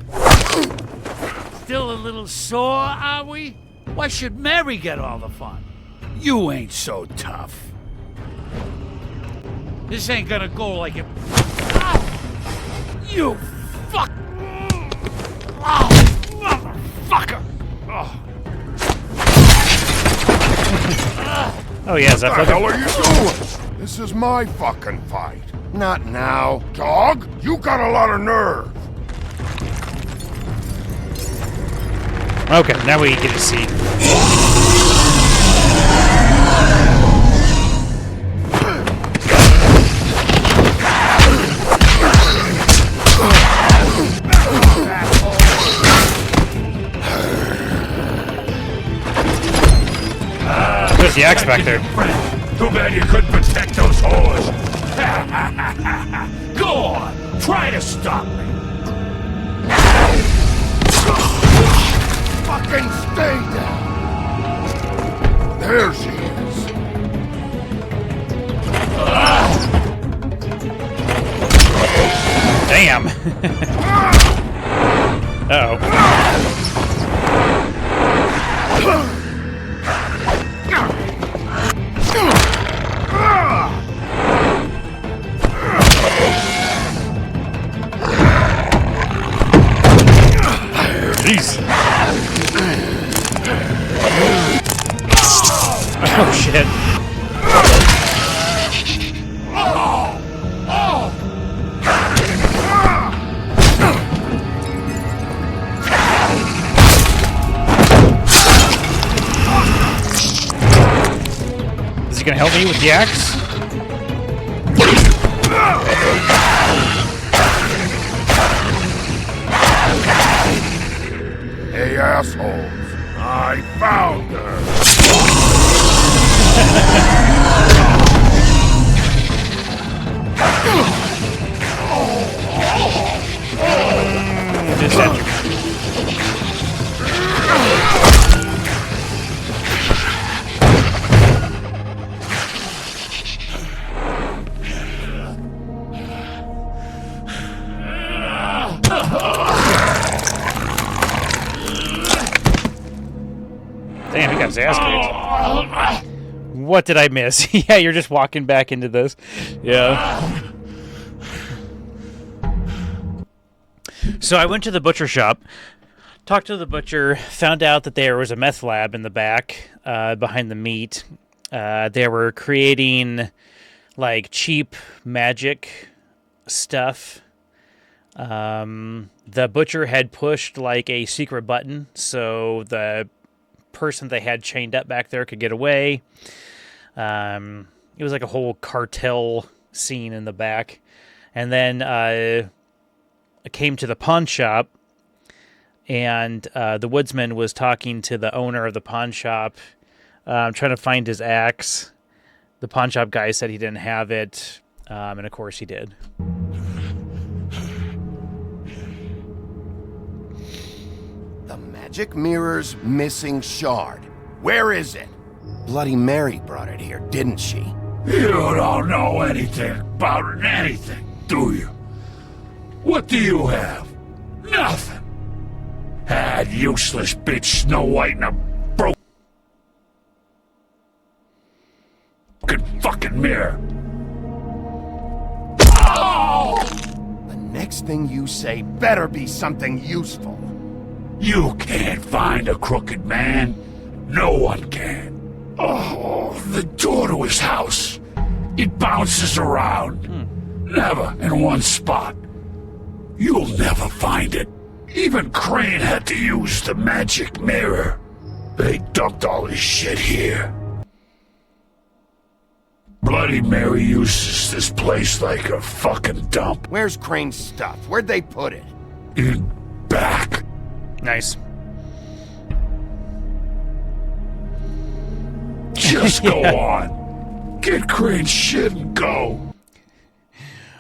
Still a little sore, are we? Why should Mary get all the fun? You ain't so tough. This ain't gonna go like it... Ah! You fuck... Oh, motherfucker! Oh. Oh, yeah, is that What the hell are you doing? This is my fucking fight. Not now. Dog, you got a lot of nerve. Okay, now we get to see. There's the axe back there. Too bad you couldn't protect those whores. Go on, try to stop me. Fucking stay down. There she is. Damn. Uh-oh. Jeez. Oh, shit. Is he gonna help me with the axe? Hey, assholes. I found her. Damn, he got his ass kicked. What did I miss? Yeah, you're just walking back into this. Yeah. So I went to the butcher shop, talked to the butcher, found out that there was a meth lab in the back behind the meat. They were creating like cheap magic stuff. The butcher had pushed like a secret button so the person they had chained up back there could get away. It was like a whole cartel scene in the back. And then I came to the pawn shop, and the woodsman was talking to the owner of the pawn shop, trying to find his axe. The pawn shop guy said he didn't have it, and of course he did. The magic mirror's missing shard. Where is it? Bloody Mary brought it here, didn't she? You don't know anything about anything, do you? What do you have? Nothing. Had useless bitch Snow White in a broken fucking mirror. Oh! The next thing you say better be something useful. You can't find a crooked man. No one can. Oh, the door to his house. It bounces around. Never in one spot. You'll never find it. Even Crane had to use the magic mirror. They dumped all his shit here. Bloody Mary uses this place like a fucking dump. Where's Crane's stuff? Where'd they put it? In back. Nice. Just go on. Get Crane's shit and go.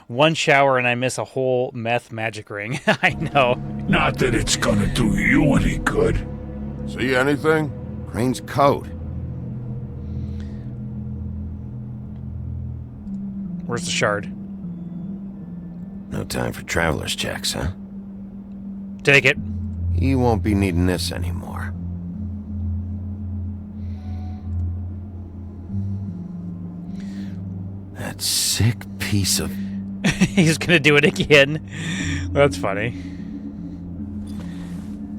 One shower and I miss a whole meth magic ring. I know. Not that it's gonna do you any good. See anything? Crane's coat. Where's the shard? No time for traveler's checks, huh? Take it. You won't be needing this anymore. That sick piece of... He's gonna do it again. That's funny.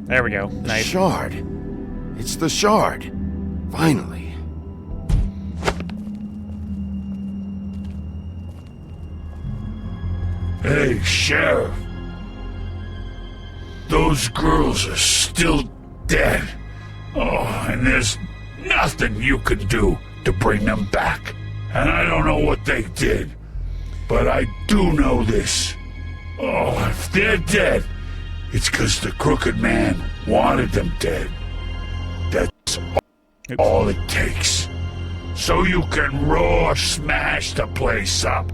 There we go. Nice. Shard. It's the shard. Finally. Hey, Sheriff. Those girls are still dead. Oh, and there's nothing you can do to bring them back. And I don't know what they did, but I do know this. Oh, if they're dead, it's because the Crooked Man wanted them dead. That's all it takes. So you can raw smash the place up.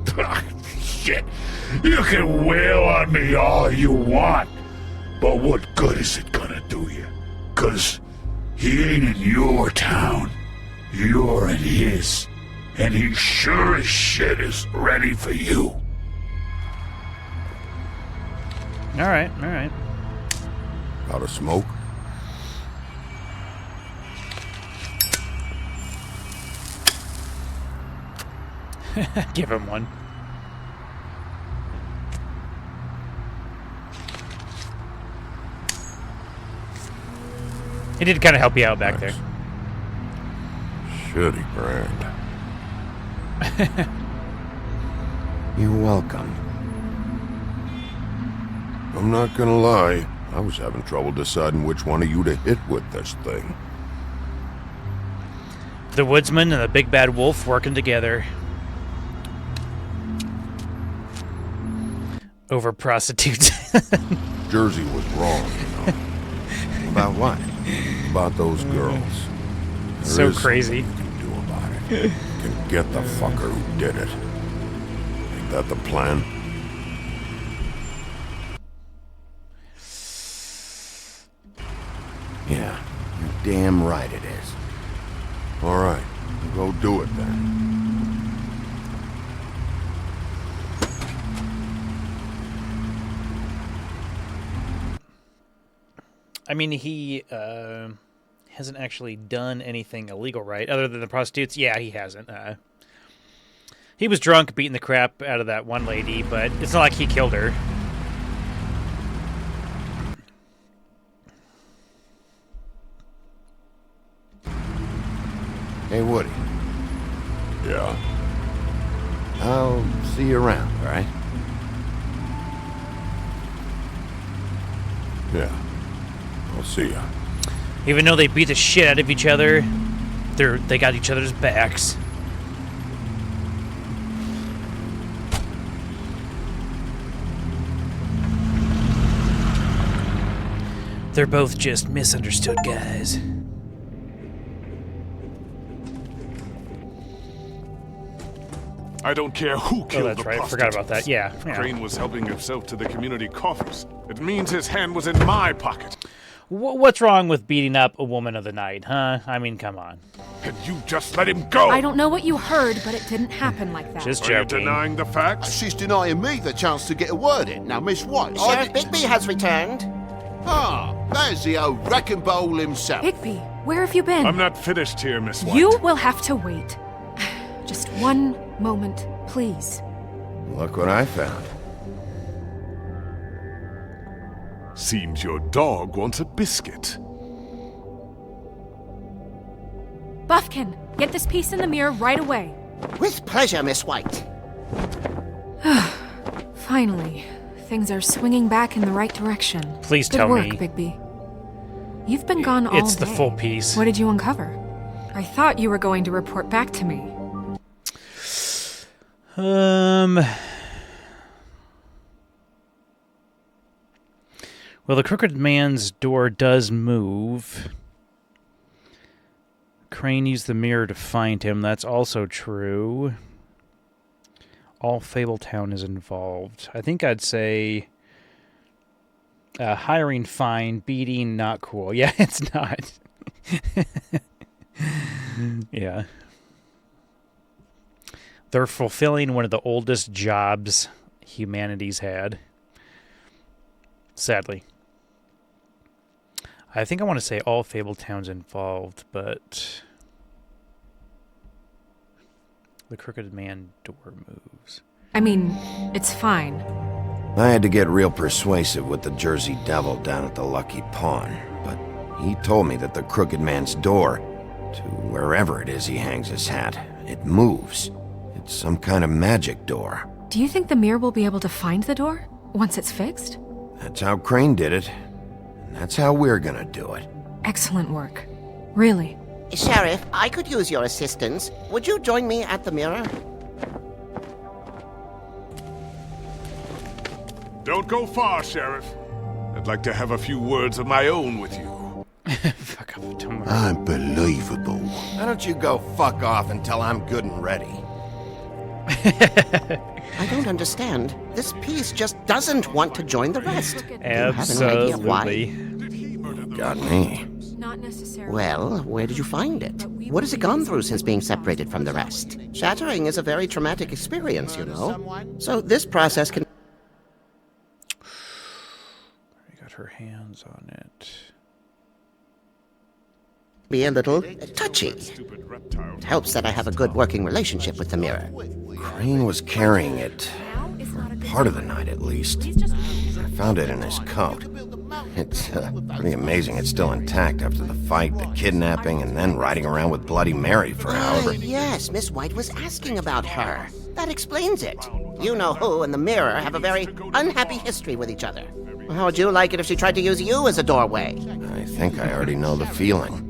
Shit. You can wail on me all you want, but what good is it gonna do you? 'Cause he ain't in your town. You're in his. And he sure as shit is ready for you. Alright, alright. Out of smoke? Give him one. He did kind of help you out back there. Shitty brand. You're welcome. I'm not gonna lie. I was having trouble deciding which one of you to hit with this thing. The woodsman and the big bad wolf working together. Over prostitutes. Jersey was wrong, you know. About what? About those girls. There So is crazy. something you can do about it. You can get the fucker who did it. Ain't that the plan? Yeah, you're damn right it is. All right, go do it then. I mean, he hasn't actually done anything illegal, right? Other than the prostitutes? Yeah, he hasn't. He was drunk, beating the crap out of that one lady, but it's not like he killed her. Hey, Woody. Yeah? I'll see you around, all right? Yeah. I'll see ya. Even though they beat the shit out of each other, they got each other's backs. They're both just misunderstood guys. I don't care who killed that's the right. I forgot about that. Yeah. Crane was helping himself to the community coffers. It means his hand was in my pocket. What's wrong with beating up a woman of the night, huh? I mean, come on. And you just let him go! I don't know what you heard, but it didn't happen like that. Just Are you joking. denying the facts? She's denying me the chance to get a word in. Now, Miss White... Sheriff Bigby has returned. Ah, there's the old wrecking bowl himself. Bigby, where have you been? I'm not finished here, Miss White. You will have to wait. Just one moment, please. Look what I found. Seems your dog wants a biscuit. Buffkin, get this piece in the mirror right away. With pleasure, Miss White. Finally, things are swinging back in the right direction. Please Good tell work, me. Bigby. You've been gone all day. It's the full piece. What did you uncover? I thought you were going to report back to me. Well, the crooked man's door does move. Crane used the mirror to find him. That's also true. All Fabletown is involved. I think I'd say hiring fine, beating not cool. Yeah, it's not. Yeah. They're fulfilling one of the oldest jobs humanity's had. Sadly. I think I want to say all Fabletown's involved, but the crooked man door moves. I mean, it's fine. I had to get real persuasive with the Jersey Devil down at the Lucky Pawn, but he told me that the crooked man's door, to wherever it is he hangs his hat, it moves. It's some kind of magic door. Do you think the mirror will be able to find the door once it's fixed? That's how Crane did it. And that's how we're gonna do it. Excellent work. Really. Sheriff, I could use your assistance. Would you join me at the mirror? Don't go far, Sheriff. I'd like to have a few words of my own with you. Fuck off, don't worry. Unbelievable. Why don't you go fuck off until I'm good and ready? I don't understand. This piece just doesn't want to join the rest. Do you have any idea why? Got me. Not necessarily. Well, where did you find it? What has it gone through since being separated from the rest? Shattering is a very traumatic experience, you know. So this process can... We got her hands on it. be a little touchy. It helps that I have a good working relationship with the mirror. Crane was carrying it, for part of the night at least. I found it in his coat. It's pretty amazing it's still intact after the fight, the kidnapping, and then riding around with Bloody Mary for however... Yes, Miss White was asking about her. That explains it. You know who and the mirror have a very unhappy history with each other. How would you like it if she tried to use you as a doorway? I think I already know the feeling.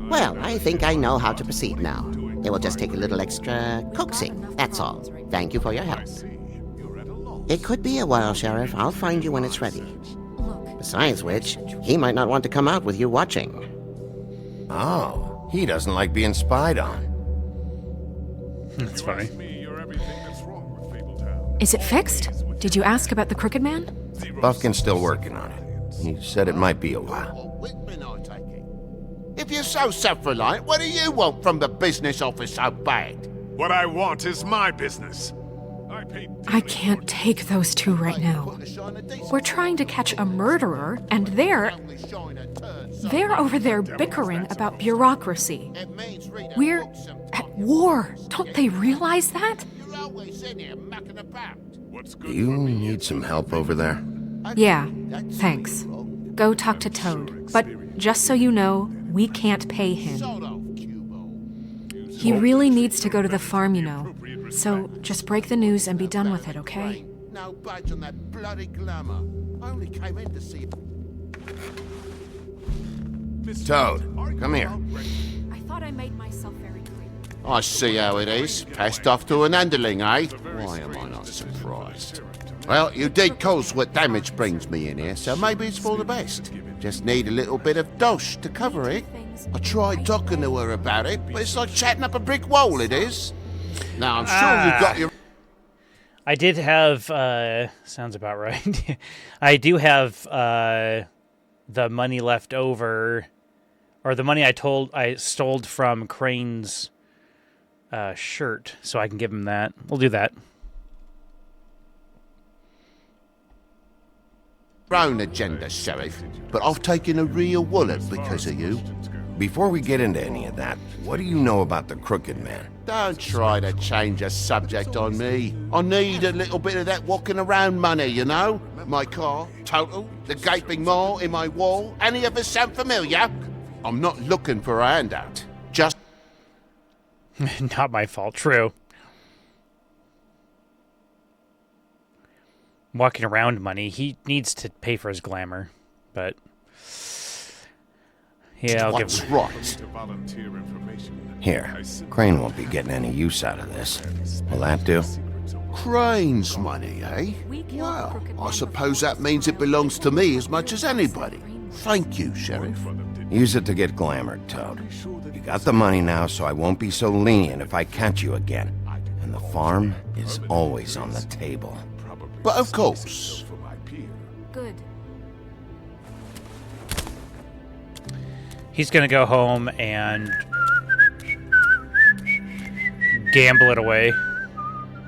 Well, I think I know how to proceed now. It will just take a little extra coaxing, that's all. Thank you for your help. It could be a while, Sheriff. I'll find you when it's ready. Besides which, he might not want to come out with you watching. Oh, he doesn't like being spied on. That's funny. Is it fixed? Did you ask about the Crooked Man? Buffkin's still working on it. He said it might be a while. If you're so self-reliant, what do you want from the business office so bad? What I want is my business. I can't take those two right now. We're trying to catch a murderer, and they're over there bickering about bureaucracy. We're at war. Don't they realize that? Do you need some help over there? Yeah, thanks. Go talk to Toad. But just so you know, we can't pay him. He really needs to go to the farm, you know. So just break the news and be done with it, okay? No budge on that bloody glamour. I only came in to see... Toad, come here. I thought I made myself very clear. I see how it is. Passed off to an underling, eh? Why am I not surprised? Well, you did cause what damage brings me in here, so maybe it's for the best. Just need a little bit of dosh to cover it. I tried talking to her about it, but it's like chatting up a brick wall, it is. Now, I'm sure you've got your... I did have, sounds about right. I do have the money left over, or the money I stole from Crane's shirt, so I can give him that. We'll do that. Own agenda, Sheriff, but I've taken a real wallet because of you. Before we get into any of that, what do you know about the Crooked Man? Don't try to change a subject on me. I need a little bit of that walking around money, you know? My car, total, the gaping maw in my wall. Any of us sound familiar? I'm not looking for a handout. Just... Not my fault, true. Walking around money, he needs to pay for his glamour, but... Yeah, I'll What's give him... right? Here, Crane won't be getting any use out of this. Will that do? Crane's money, eh? Well, I suppose that means it belongs to me as much as anybody. Thank you, Sheriff. Use it to get glamored, Toad. You got the money now, so I won't be so lenient if I catch you again. And the farm is always on the table. But of course. Good. He's gonna go home and gamble it away.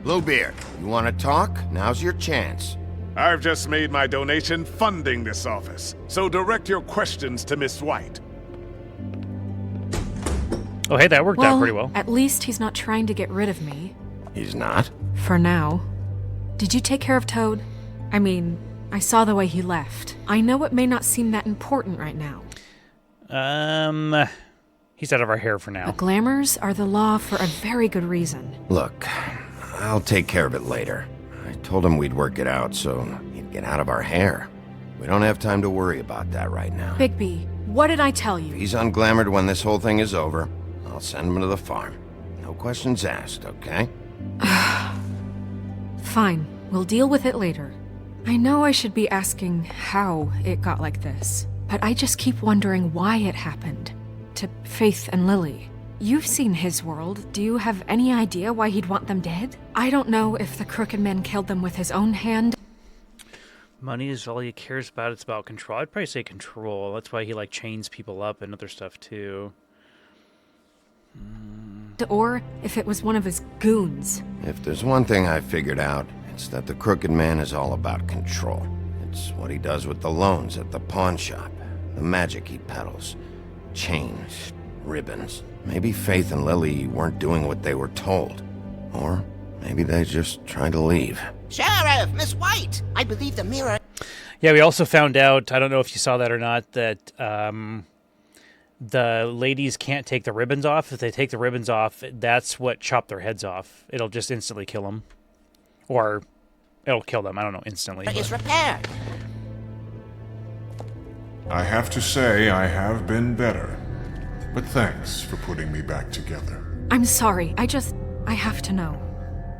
Bluebeard, you want to talk? Now's your chance. I've just made my donation funding this office, so direct your questions to Miss White. Oh, hey, that worked out pretty well. At least he's not trying to get rid of me. He's not? For now. Did you take care of Toad? I mean, I saw the way he left. I know it may not seem that important right now. He's out of our hair for now. The glamours are the law for a very good reason. Look, I'll take care of it later. I told him we'd work it out so he'd get out of our hair. We don't have time to worry about that right now. Bigby, what did I tell you? If he's unglamored when this whole thing is over, I'll send him to the farm. No questions asked, okay? Fine, we'll deal with it later. I know I should be asking how it got like this, but I just keep wondering why it happened. To Faith and Lily. You've seen his world. Do you have any idea why he'd want them dead? I don't know if the Crooked Man killed them with his own hand. Money is all he cares about. It's about control. I'd probably say control. That's why he, like, chains people up and other stuff, too. Or if it was one of his goons. If there's one thing I figured out, it's that the Crooked Man is all about control. It's what he does with the loans at the pawn shop, the magic he peddles, chains, ribbons. Maybe Faith and Lily weren't doing what they were told. Or maybe they just tried to leave. Sheriff, Miss White! I believe the mirror... Yeah, we also found out, I don't know if you saw that or not, that the ladies can't take the ribbons off. If they take the ribbons off, that's what chopped their heads off. It'll just instantly kill them. Or it'll kill them, I don't know, instantly. It's repaired. I have to say I have been better. But thanks for putting me back together. I'm sorry, I have to know.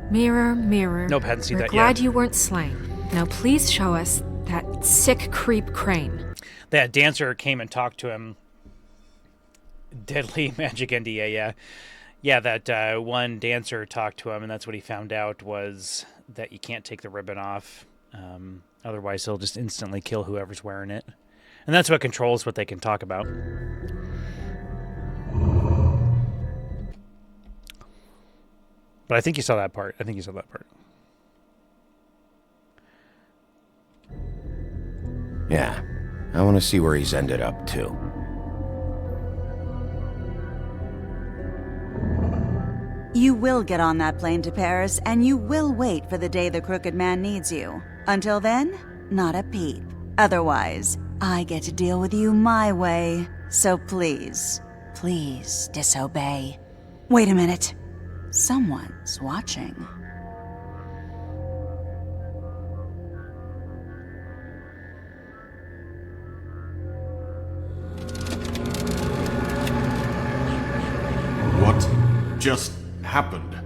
Mirror, mirror. Nope, hadn't seen we're that glad yet. you weren't slain. Now please show us that sick creep Crane. That dancer came and talked to him. Deadly Magic NDA, yeah. Yeah, that one dancer talked to him, and that's what he found out was that you can't take the ribbon off. Otherwise, he'll just instantly kill whoever's wearing it. And that's what controls what they can talk about. But I think you saw that part. Yeah, I want to see where he's ended up, too. You will get on that plane to Paris, and you will wait for the day the Crooked Man needs you. Until then, not a peep. Otherwise, I get to deal with you my way. So please, please disobey. Wait a minute. Someone's watching. What just happened?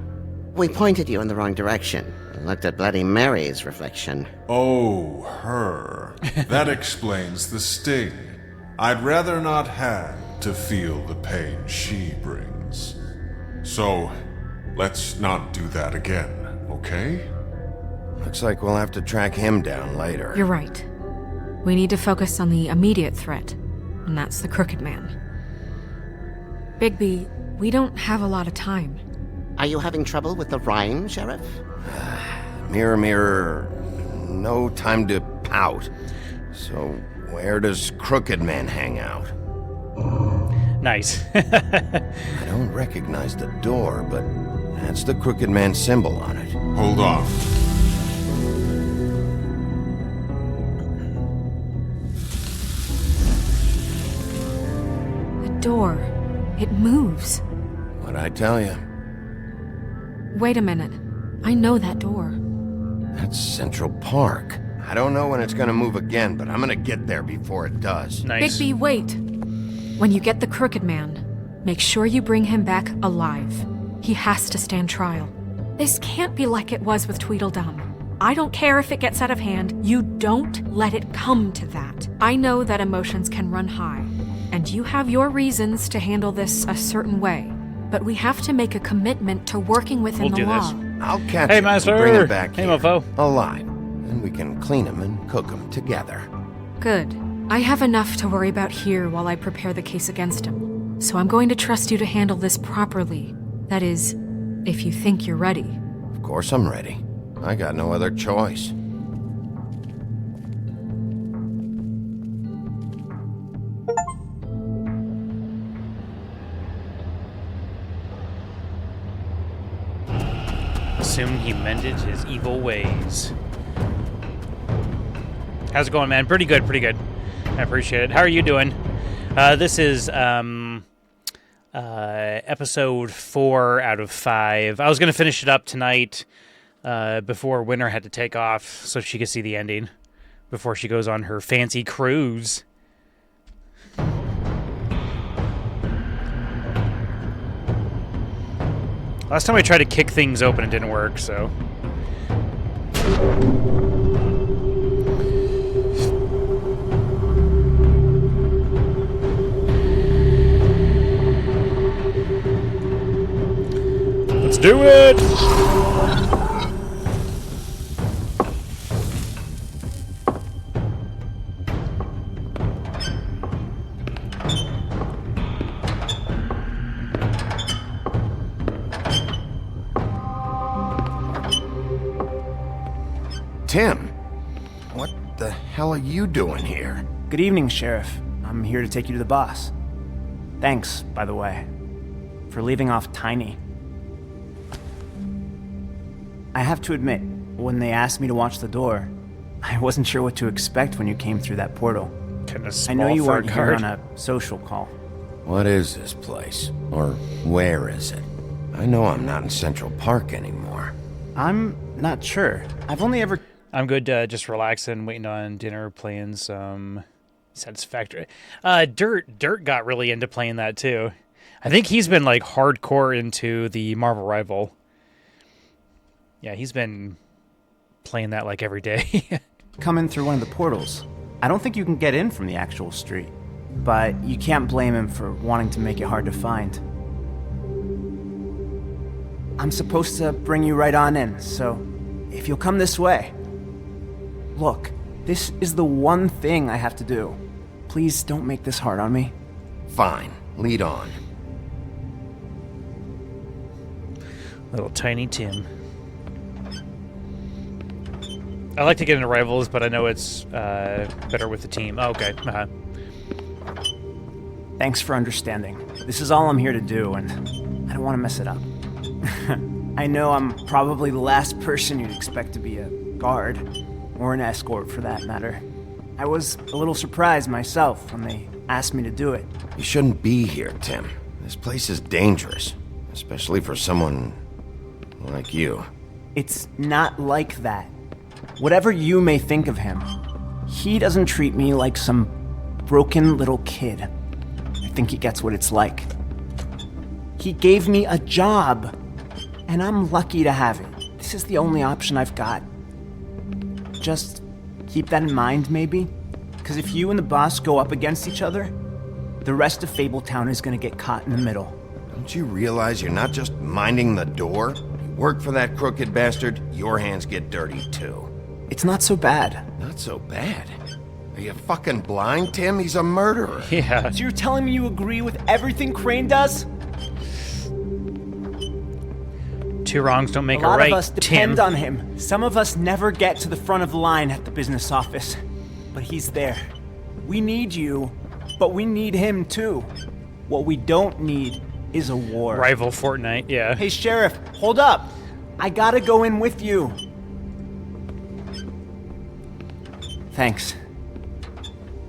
We pointed you in the wrong direction and looked at Bloody Mary's reflection. Oh, her. That explains the sting. I'd rather not have to feel the pain she brings. So, let's not do that again, okay? Looks like we'll have to track him down later. You're right. We need to focus on the immediate threat, and that's the Crooked Man. Bigby, we don't have a lot of time. Are you having trouble with the rhyme, Sheriff? Mirror, mirror, no time to pout. So, where does Crooked Man hang out? Nice. I don't recognize the door, but that's the Crooked Man symbol on it. Hold on. The door. It moves. What'd I tell you? Wait a minute. I know that door. That's Central Park. I don't know when it's gonna move again, but I'm gonna get there before it does. Nice. Bigby, wait. When you get the Crooked Man, make sure you bring him back alive. He has to stand trial. This can't be like it was with Tweedledum. I don't care if it gets out of hand. You don't let it come to that. I know that emotions can run high, and you have your reasons to handle this a certain way. But we have to make a commitment to working within the law. I'll catch Hey, him Master. and bring him back Hey, here, mofo. alive. And we can clean him and cook him together. Good. I have enough to worry about here while I prepare the case against him. So I'm going to trust you to handle this properly. That is, if you think you're ready. Of course I'm ready. I got no other choice. Assume he mended his evil ways. How's it going, man? Pretty good, pretty good. I appreciate it. How are you doing? This is episode 4 out of 5. I was going to finish it up tonight before Winter had to take off so she could see the ending before she goes on her fancy cruise. Last time I tried to kick things open, it didn't work, so... Let's do it! Tim, what the hell are you doing here? Good evening, Sheriff. I'm here to take you to the boss. Thanks, by the way, for leaving off Tiny. I have to admit, when they asked me to watch the door, I wasn't sure what to expect when you came through that portal. I know you weren't here on a social call. What is this place? Or where is it? I know I'm not in Central Park anymore. I'm not sure. I've only ever... I'm good, just relaxing, waiting on dinner, playing some Satisfactory. Dirt got really into playing that too. I think he's been like hardcore into the Marvel Rival. Yeah, he's been playing that like every day. Come in through one of the portals. I don't think you can get in from the actual street, but you can't blame him for wanting to make it hard to find. I'm supposed to bring you right on in, so if you'll come this way. Look, this is the one thing I have to do. Please don't make this hard on me. Fine, lead on. Little tiny Tim. I like to get into Rivals, but I know it's better with the team. Oh, okay. Thanks for understanding. This is all I'm here to do, and I don't want to mess it up. I know I'm probably the last person you'd expect to be a guard, or an escort for that matter. I was a little surprised myself when they asked me to do it. You shouldn't be here, Tim. This place is dangerous, especially for someone like you. It's not like that. Whatever you may think of him, he doesn't treat me like some broken little kid. I think he gets what it's like. He gave me a job, and I'm lucky to have it. This is the only option I've got. Just keep that in mind, maybe? Because if you and the boss go up against each other, the rest of Fabletown is going to get caught in the middle. Don't you realize you're not just minding the door? You work for that crooked bastard, your hands get dirty too. It's not so bad. Not so bad? Are you fucking blind, Tim? He's a murderer. Yeah. So you're telling me you agree with everything Crane does? Two wrongs don't make A lot right, of us depend Tim. on him. Some of us never get to the front of the line at the business office. But he's there. We need you, but we need him too. What we don't need is a war. Rival Fortnite, yeah. Hey, Sheriff, hold up. I gotta go in with you. Thanks.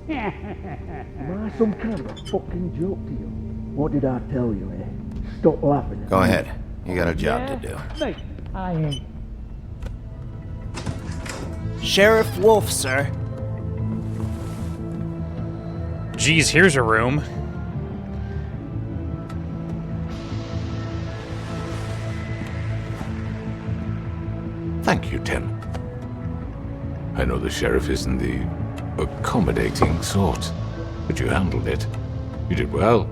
Am I some kind of a fucking joke to you? What did I tell you, eh? Stop laughing at Go me. ahead. You got a job to do. Mate, I ain't. Sheriff Wolf, sir. Geez, here's a room. Thank you, Tim. I know the sheriff isn't the accommodating sort, but you handled it. You did well.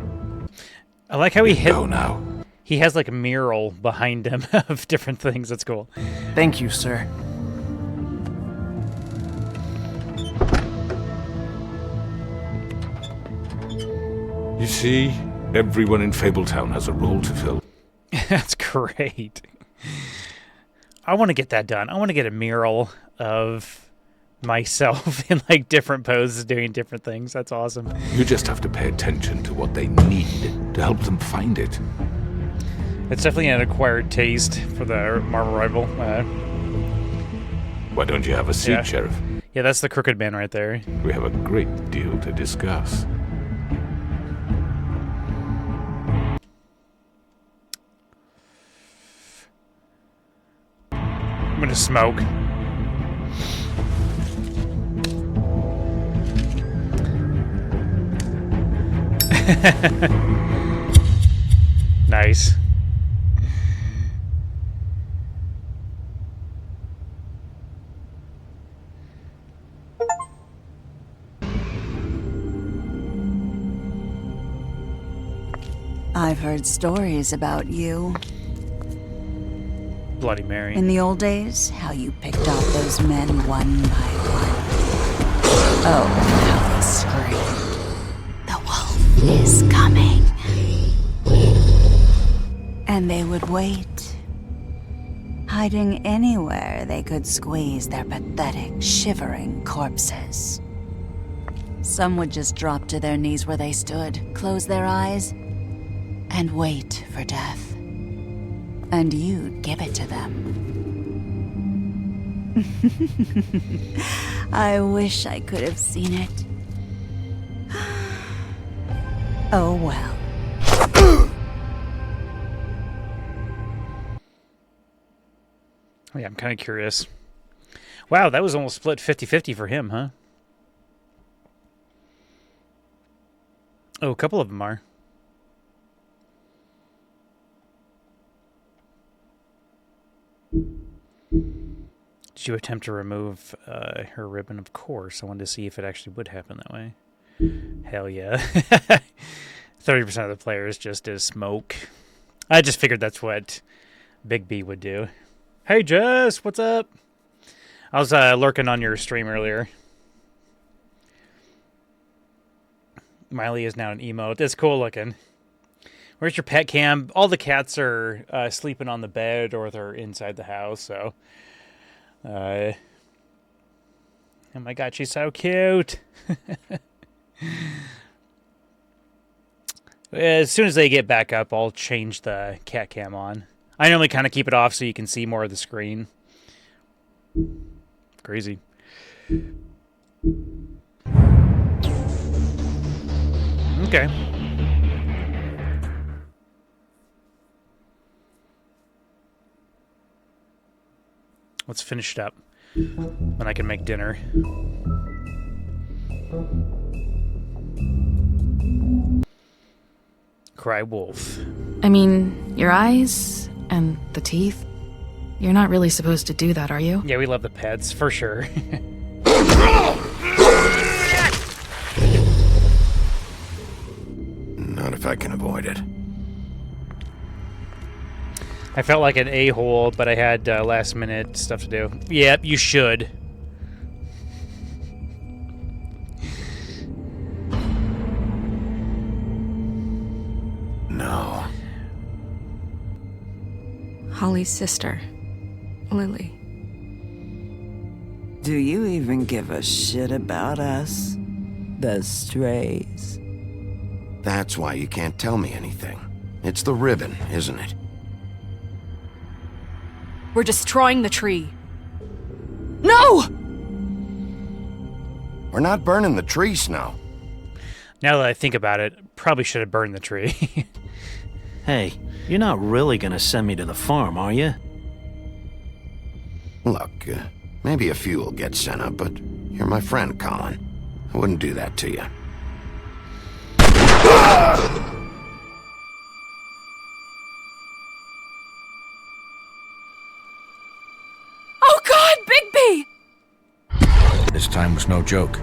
I like how he hit. Go now. He has like a mural behind him of different things. That's cool. Thank you, sir. You see, everyone in Fabletown has a role to fill. That's great. I want to get that done. I want to get a mural of myself in like different poses doing different things. That's awesome. You just have to pay attention to what they need to help them find it. It's definitely an acquired taste for the Marvel Rival. Why don't you have a seat, Yeah. Sheriff? Yeah, that's the Crooked Man right there. We have a great deal to discuss. I'm gonna smoke. Nice. I've heard stories about you. Bloody Mary. In the old days, how you picked off those men one by one. Oh, how they screamed. The wolf is coming. And they would wait, hiding anywhere they could squeeze their pathetic, shivering corpses. Some would just drop to their knees where they stood, close their eyes, and wait for death. And you'd give it to them. I wish I could have seen it. Oh well. Yeah, I'm kind of curious. Wow, that was almost split 50-50 for him, huh? Oh, a couple of them are. Did you attempt to remove her ribbon? Of course. I wanted to see if it actually would happen that way. Hell yeah. 30% of the players just is smoke. I just figured that's what Big B would do. Hey, Jess, what's up? I was lurking on your stream earlier. Miley is now an emote. It's cool looking. Where's your pet cam? All the cats are sleeping on the bed or they're inside the house, so... oh my god, she's so cute! As soon as they get back up, I'll change the cat cam on. I normally kind of keep it off so you can see more of the screen. Crazy. Okay. Let's finish it up. Then I can make dinner. Cry wolf. I mean, your eyes and the teeth. You're not really supposed to do that, are you? Yeah, we love the pets, for sure. Not if I can avoid it. I felt like an a-hole, but I had last-minute stuff to do. Yep, you should. no. Holly's sister, Lily. Do you even give a shit about us? The strays. That's why you can't tell me anything. It's the ribbon, isn't it? We're destroying the tree. No! We're not burning the tree, Snow. Now that I think about it, probably should have burned the tree. Hey, you're not really gonna send me to the farm, are you? Look, maybe a few will get sent up, but you're my friend, Colin. I wouldn't do that to you. Oh God, Bigby! This time was no joke.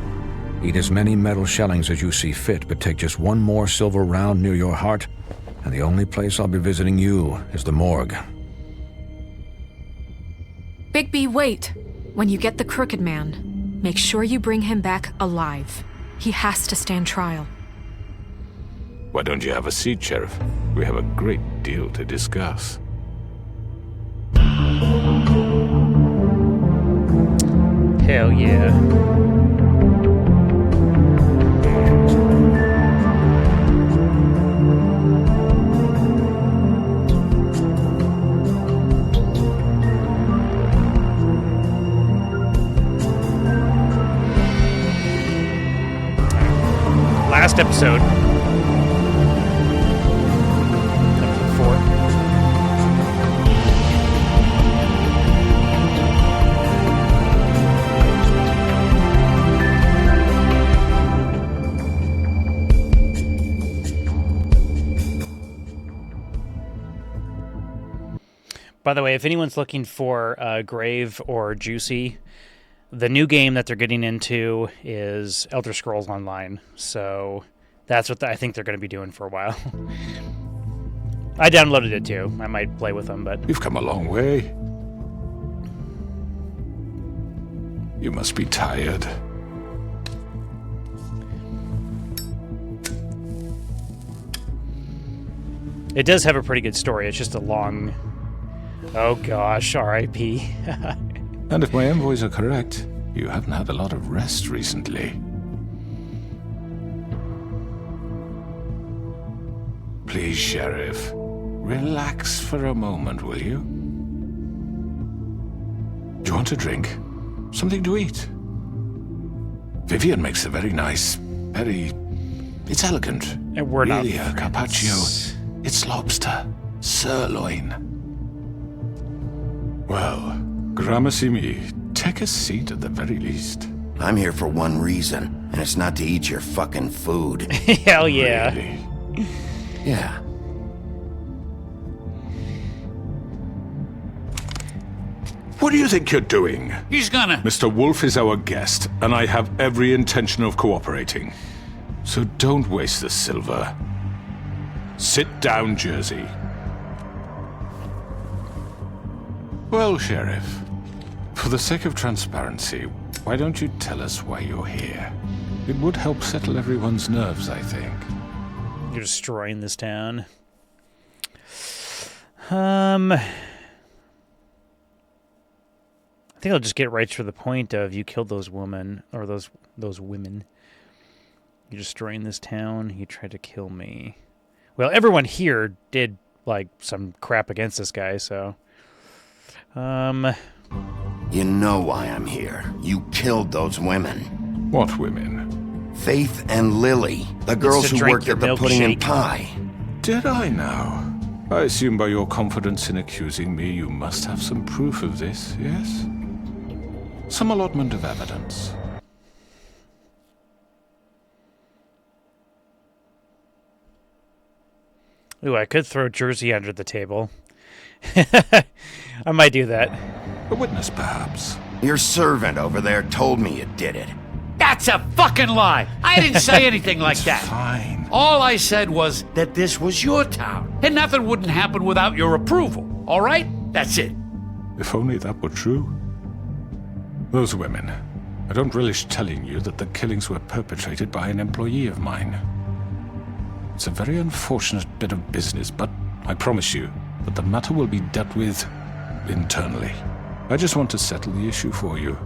Eat as many metal shellings as you see fit, but take just one more silver round near your heart, and the only place I'll be visiting you is the morgue. Bigby, wait. When you get the Crooked Man, make sure you bring him back alive. He has to stand trial. Why don't you have a seat, Sheriff? We have a great deal to discuss. Hell yeah. Last episode. Episode 4. By the way, if anyone's looking for Grave or Juicy, the new game that they're getting into is Elder Scrolls Online. So that's what I think they're going to be doing for a while. I downloaded it too. I might play with them, but... You've come a long way. You must be tired. It does have a pretty good story. It's just a long... Oh gosh, R.I.P. And if my envoys are correct, you haven't had a lot of rest recently. Please, Sheriff, relax for a moment, will you? Do you want a drink? Something to eat? Vivian makes a very nice, it's elegant. And we're not really a carpaccio. It's lobster, sirloin. Well, gramercy me. Take a seat at the very least. I'm here for one reason, and it's not to eat your fucking food. Hell yeah. Really? Yeah. What do you think you're doing? He's gonna... Mr. Wolf is our guest, and I have every intention of cooperating. So don't waste the silver. Sit down, Jersey. Well, Sheriff, for the sake of transparency, why don't you tell us why you're here? It would help settle everyone's nerves, I think. You're destroying this town. I think I'll just get right to the point of you killed those women, or those women. You're destroying this town. You tried to kill me. Well, everyone here did, like, some crap against this guy, so... You know why I'm here. You killed those women. What women? Faith and Lily, the girls who worked at the pudding and pie. Did I now? I assume by your confidence in accusing me, you must have some proof of this, yes? Some allotment of evidence. Ooh, I could throw Jersey under the table. I might do that. A witness, perhaps. Your servant over there told me you did it. That's a fucking lie. I didn't say anything like that. Fine. All I said was that this was your town, and nothing wouldn't happen without your approval. All right? That's it. If only that were true. Those women. I don't relish telling you that the killings were perpetrated by an employee of mine. It's a very unfortunate bit of business, but I promise you that the matter will be dealt with internally. I just want to settle the issue for you,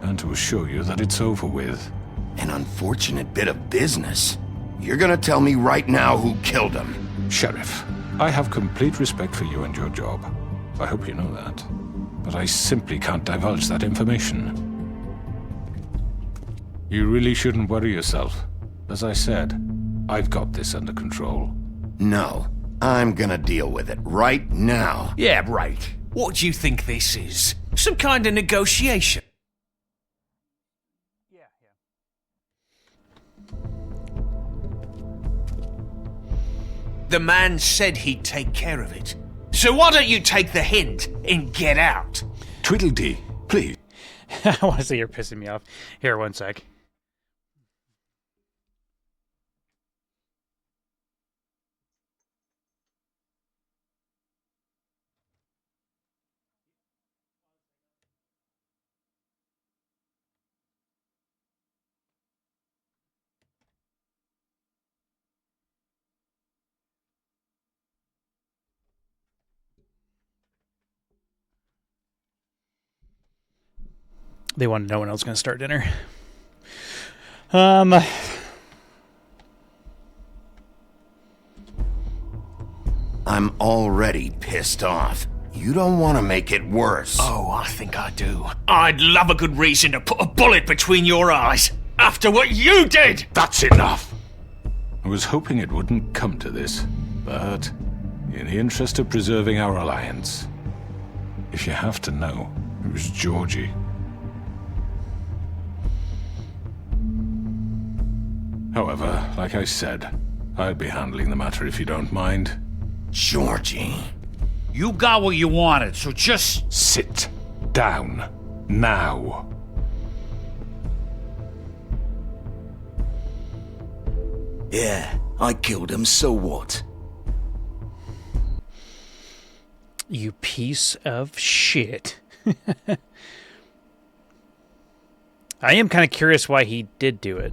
and to assure you that it's over with. An unfortunate bit of business? You're gonna tell me right now who killed him? Sheriff, I have complete respect for you and your job. I hope you know that. But I simply can't divulge that information. You really shouldn't worry yourself. As I said, I've got this under control. No, I'm gonna deal with it right now. Yeah, right. What do you think this is? Some kind of negotiation? The man said he'd take care of it. So why don't you take the hint and get out? Tweedledee, please. I want to say you're pissing me off. Here, one sec. They wanted to know when I was going to start dinner. I'm already pissed off. You don't want to make it worse. Oh, I think I do. I'd love a good reason to put a bullet between your eyes after what you did! That's enough! I was hoping it wouldn't come to this, but in the interest of preserving our alliance, if you have to know, it was Georgie. However, like I said, I'll be handling the matter if you don't mind. Georgie. You got what you wanted, so just... Sit down. Now. Yeah, I killed him, so what? You piece of shit. I am kind of curious why he did do it.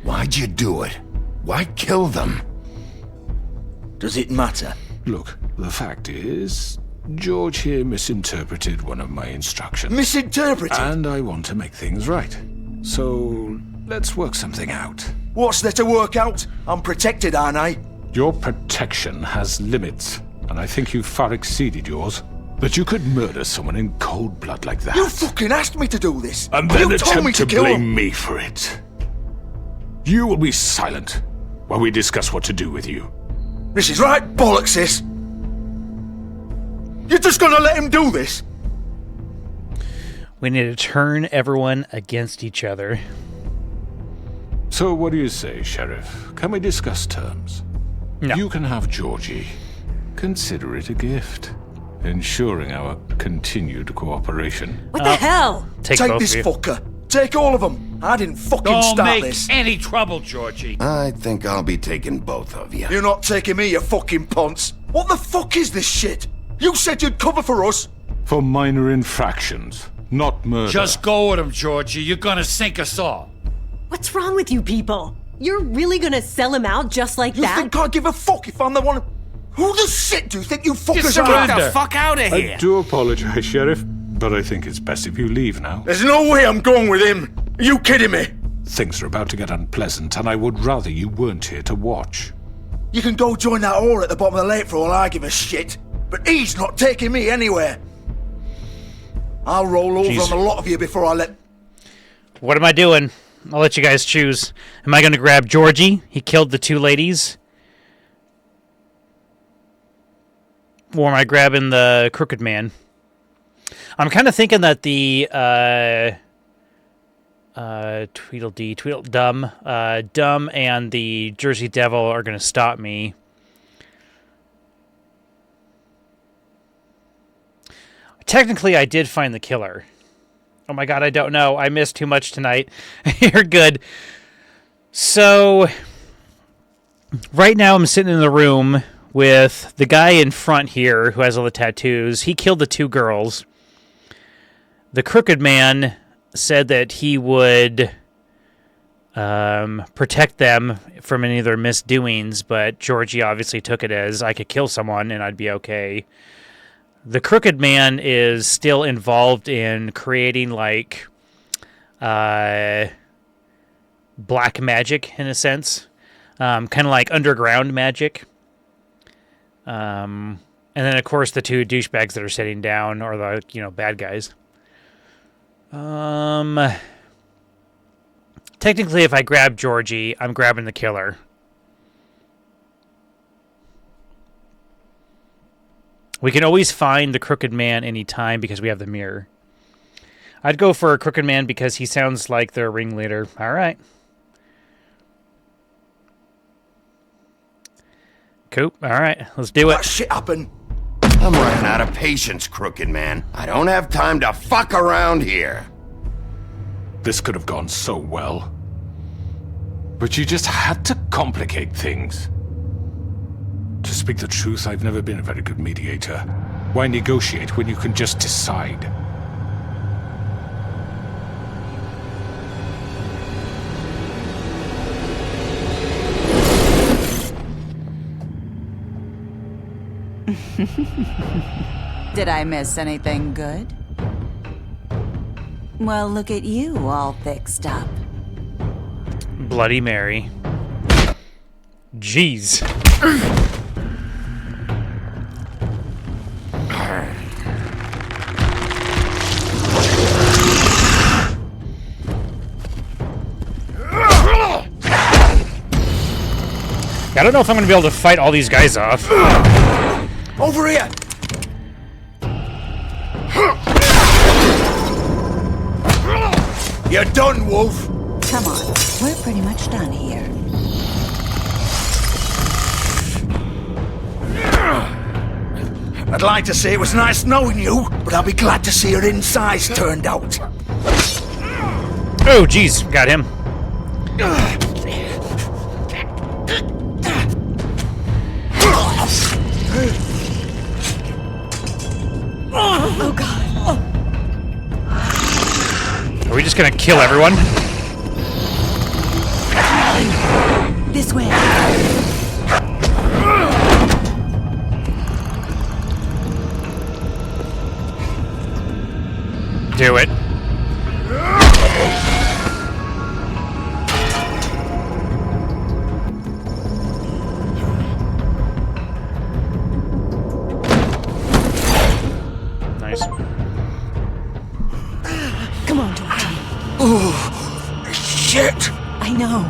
Why'd you do it? Why kill them? Does it matter? Look, the fact is, George here misinterpreted one of my instructions. Misinterpreted? And I want to make things right. So, let's work something out. What's there to work out? I'm protected, aren't I? Your protection has limits, and I think you've far exceeded yours. But you could murder someone in cold blood like that. You fucking asked me to do this! And then you told me attempt to kill blame him. me for it. You will be silent while we discuss what to do with you. This is right bollocks, sis. You're just gonna let him do this? We need to turn everyone against each other. So what do you say, Sheriff? Can we discuss terms? No. You can have Georgie. Consider it a gift, ensuring our continued cooperation. What the hell? Take this fucker. Take all of them. I didn't fucking Don't start make this. any trouble, Georgie. I think I'll be taking both of you. You're not taking me, you fucking ponce. What the fuck is this shit? You said you'd cover for us. For minor infractions, not murder. Just go with him, Georgie. You're gonna sink us all. What's wrong with you people? You're really gonna sell him out just like You that? think I give a fuck if I'm the one? Who the shit do you think you fuckers Get are? the fuck out of here! I do apologize, Sheriff, but I think it's best if you leave now. There's no way I'm going with him. Are you kidding me? Things are about to get unpleasant, and I would rather you weren't here to watch. You can go join that whore at the bottom of the lake for all I give a shit. But he's not taking me anywhere. I'll roll over on a lot of you before I let... What am I doing? I'll let you guys choose. Am I going to grab Georgie? He killed the two ladies. Or am I grabbing the crooked man? I'm kind of thinking that the Dumb and the Jersey Devil are going to stop me. Technically, I did find the killer. Oh my god, I don't know. I missed too much tonight. You're good. So, right now I'm sitting in the room with the guy in front here who has all the tattoos. He killed the two girls. The crooked man said that he would protect them from any of their misdoings, but Georgie obviously took it as I could kill someone and I'd be okay. The Crooked Man is still involved in creating, like, black magic, in a sense. Kind of like underground magic. And then, of course, the two douchebags that are sitting down are the, bad guys. Technically, if I grab Georgie, I'm grabbing the killer. We can always find the Crooked Man anytime because we have the mirror. I'd go for a Crooked Man because he sounds like their ringleader. All right. Cool. All right. Let's do it. That shit happened. I'm running out of patience, Crooked Man. I don't have time to fuck around here. This could have gone so well. But you just had to complicate things. To speak the truth, I've never been a very good mediator. Why negotiate when you can just decide? Did I miss anything good? Well, look at you, all fixed up. Bloody Mary. Jeez. I don't know if I'm going to be able to fight all these guys off. Over here! You're done, Wolf! Come on, we're pretty much done here. I'd like to say it was nice knowing you, but I'll be glad to see your insides turned out. Oh, jeez. Got him. Oh, God. Are we just gonna kill everyone? This way. Do it. Nice. Come on, Georgie. Oh, shit! I know.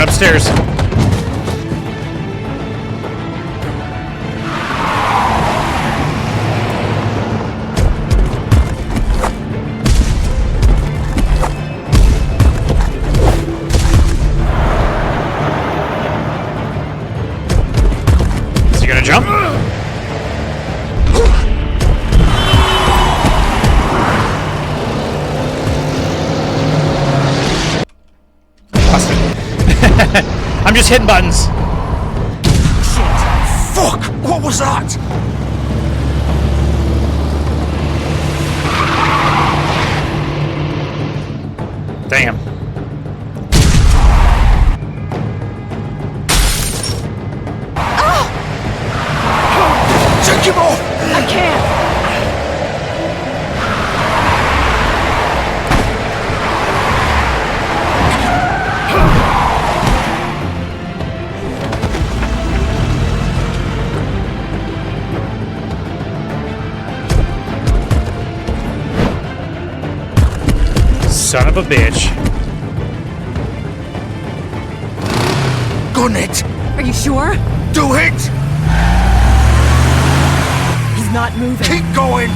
Upstairs. Is he gonna jump? Lost it. I'm just hitting buttons. Shit! Fuck! What was that? Damn. Take him off! I can't. of a bitch. Gun it! Are you sure? Do it! He's not moving. Keep going!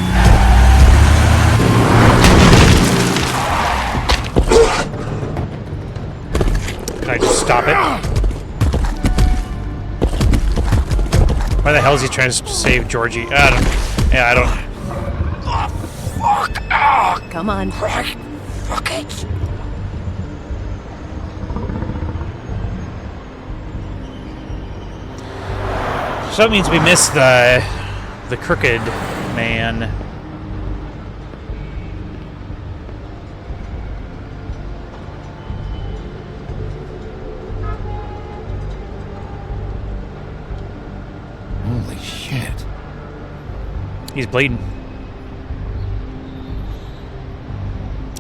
Can I just stop it? Why the hell is he trying to save Georgie? I don't. Oh, fuck! Oh, come on. Right. Fuck it! So that means we missed the crooked man. Holy shit. He's bleeding.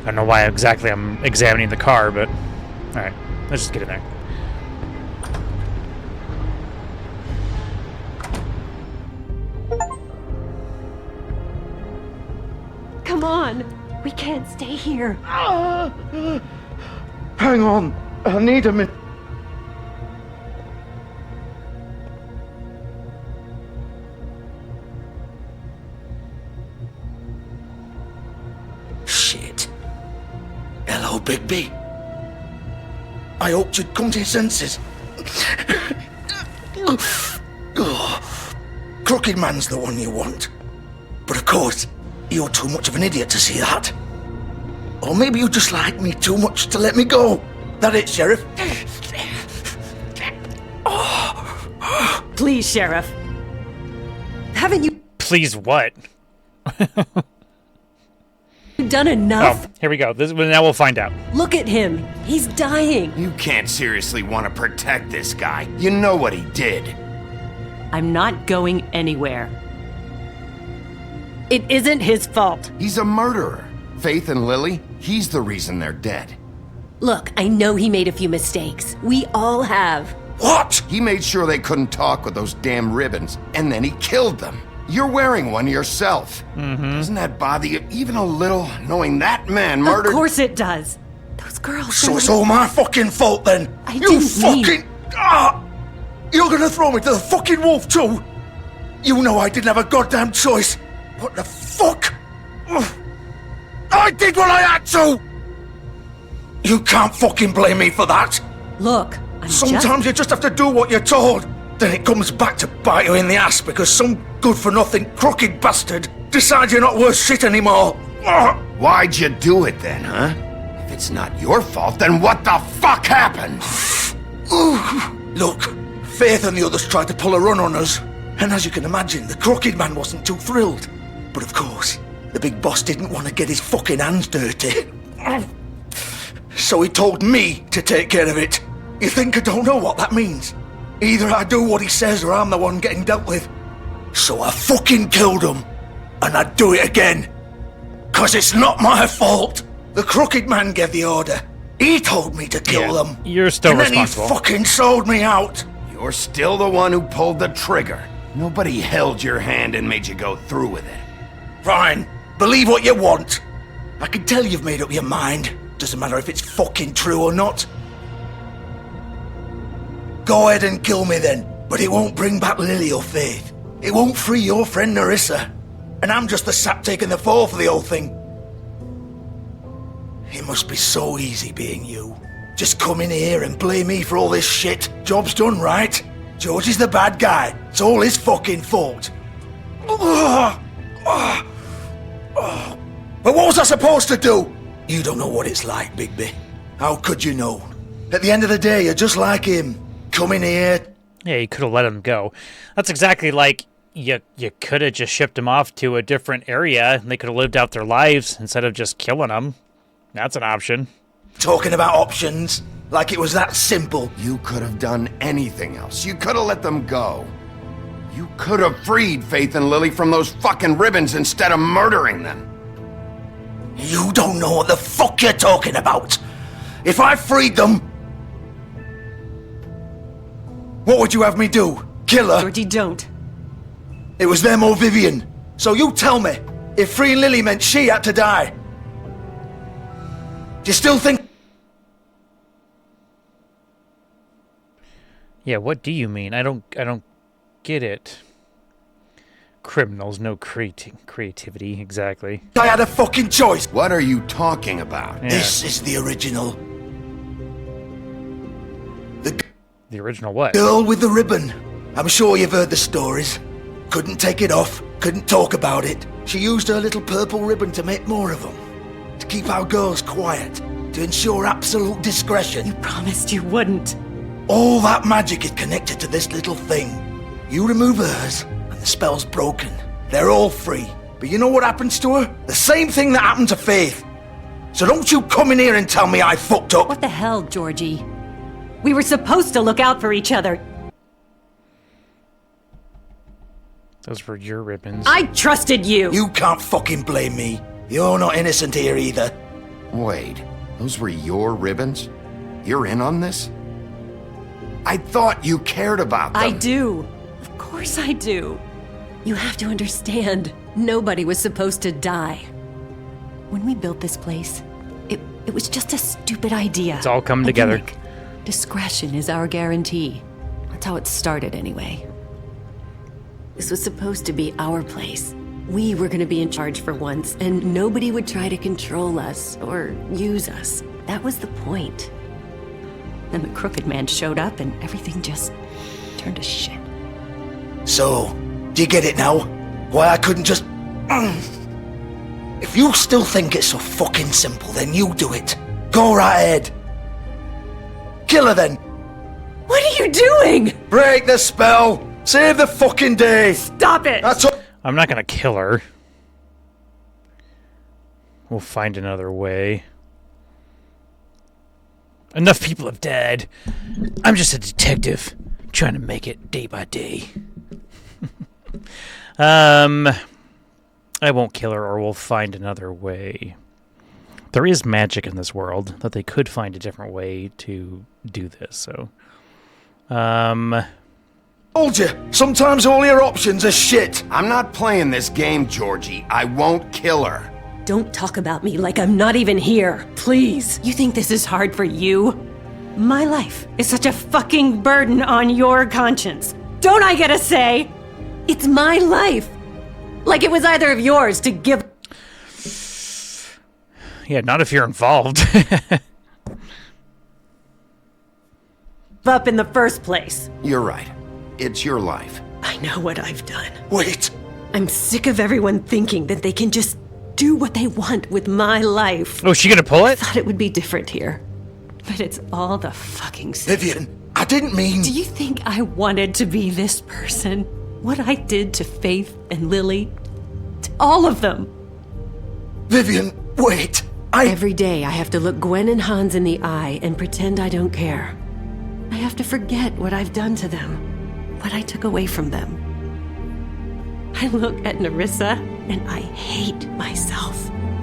I don't know why exactly I'm examining the car, but alright, let's just get in there. Come on. We can't stay here. Hang on. I need a minute. Shit. Hello, Bigby. I hoped you'd come to your senses. Crooked Man's the one you want. But of course, you're too much of an idiot to see that. Or maybe you just like me too much to let me go. That it, Sheriff? Please, Sheriff. Haven't you Please what? done enough? Oh, here we go. Now we'll find out. Look at him. He's dying. You can't seriously want to protect this guy. You know what he did. I'm not going anywhere. It isn't his fault. He's a murderer. Faith and Lily, he's the reason they're dead. Look, I know he made a few mistakes. We all have. What? He made sure they couldn't talk with those damn ribbons, and then he killed them. You're wearing one yourself. Doesn't that bother you even a little, knowing that man murdered... Of course it does. Those girls... So it's all my fucking fault then? I You didn't fucking... mean- Ah! You're gonna throw me to the fucking wolf too? You know I didn't have a goddamn choice. What the fuck? Ugh. I did what I had to! You can't fucking blame me for that. Look, Sometimes you just have to do what you're told. Then it comes back to bite you in the ass because some good-for-nothing crooked bastard decides you're not worth shit anymore. Ugh. Why'd you do it then, huh? If it's not your fault, then what the fuck happened? Look, Faith and the others tried to pull a run on us. And as you can imagine, the Crooked Man wasn't too thrilled. But of course, the big boss didn't want to get his fucking hands dirty. So he told me to take care of it. You think I don't know what that means? Either I do what he says or I'm the one getting dealt with. So I fucking killed him. And I'd do it again. 'Cause it's not my fault. The Crooked Man gave the order. He told me to kill them. You're still responsible. And then he fucking sold me out. You're still the one who pulled the trigger. Nobody held your hand and made you go through with it. Fine. Believe what you want. I can tell you've made up your mind. Doesn't matter if it's fucking true or not. Go ahead and kill me then. But it won't bring back Lily or Faith. It won't free your friend Nerissa. And I'm just the sap taking the fall for the whole thing. It must be so easy being you. Just come in here and blame me for all this shit. Job's done, right? George is the bad guy. It's all his fucking fault. But what was I supposed to do? You don't know what it's like, Bigby. How could you know? At the end of the day, you're just like him. Come in here. Yeah, you could have let him go. That's exactly like you could have just shipped him off to a different area and they could have lived out their lives instead of just killing him. That's an option. Talking about options, like it was that simple. You could have done anything else. You could have let them go. You could have freed Faith and Lily from those fucking ribbons instead of murdering them. You don't know what the fuck you're talking about. If I freed them... What would you have me do? Kill her? Georgie, don't. It was them or Vivian. So you tell me, if freeing Lily meant she had to die. Do you still think... Yeah, what do you mean? I don't get it. Criminals, no creativity, exactly. I had a fucking choice? What are you talking about? Yeah. This is the original. The original what? Girl with the ribbon. I'm sure you've heard the stories. Couldn't take it off, couldn't talk about it. She used her little purple ribbon to make more of them. To keep our girls quiet. To ensure absolute discretion. You promised you wouldn't. All that magic is connected to this little thing. You remove hers, and the spell's broken. They're all free. But you know what happens to her? The same thing that happened to Faith. So don't you come in here and tell me I fucked up. What the hell, Georgie? We were supposed to look out for each other. Those were your ribbons. I trusted you! You can't fucking blame me. You're not innocent here either. Wait, those were your ribbons? You're in on this? I thought you cared about them. I do. Of course I do. You have to understand, nobody was supposed to die. When we built this place, it was just a stupid idea. It's all come together. Gimmick. Discretion is our guarantee. That's how it started anyway. This was supposed to be our place. We were gonna be in charge for once, and nobody would try to control us or use us. That was the point. Then the Crooked Man showed up and everything just turned to shit. So, do you get it now? Why I couldn't just... If you still think it's so fucking simple, then you do it. Go right ahead. Kill her then. What are you doing? Break the spell. Save the fucking day. Stop it. That's all. I'm not gonna kill her. We'll find another way. Enough people have died. I'm just a detective, trying to make it day by day. I won't kill her, or we'll find another way. There is magic in this world that they could find a different way to do this. So, Told you. Sometimes all your options are shit. I'm not playing this game, Georgie. I won't kill her. Don't talk about me like I'm not even here, please. You think this is hard for you? My life is such a fucking burden on your conscience. Don't I get a say? It's my life. Like it was either of yours to give... Yeah, not if you're involved. up in the first place. You're right. It's your life. I know what I've done. Wait. I'm sick of everyone thinking that they can just do what they want with my life. Oh, is she gonna pull it? I thought it would be different here. But it's all the fucking same. Vivian, I didn't mean... Do you think I wanted to be this person? What I did to Faith and Lily? To all of them? Vivian, wait. Every day I have to look Gwen and Hans in the eye and pretend I don't care. I have to forget what I've done to them. What I took away from them. I look at Nerissa and I hate myself.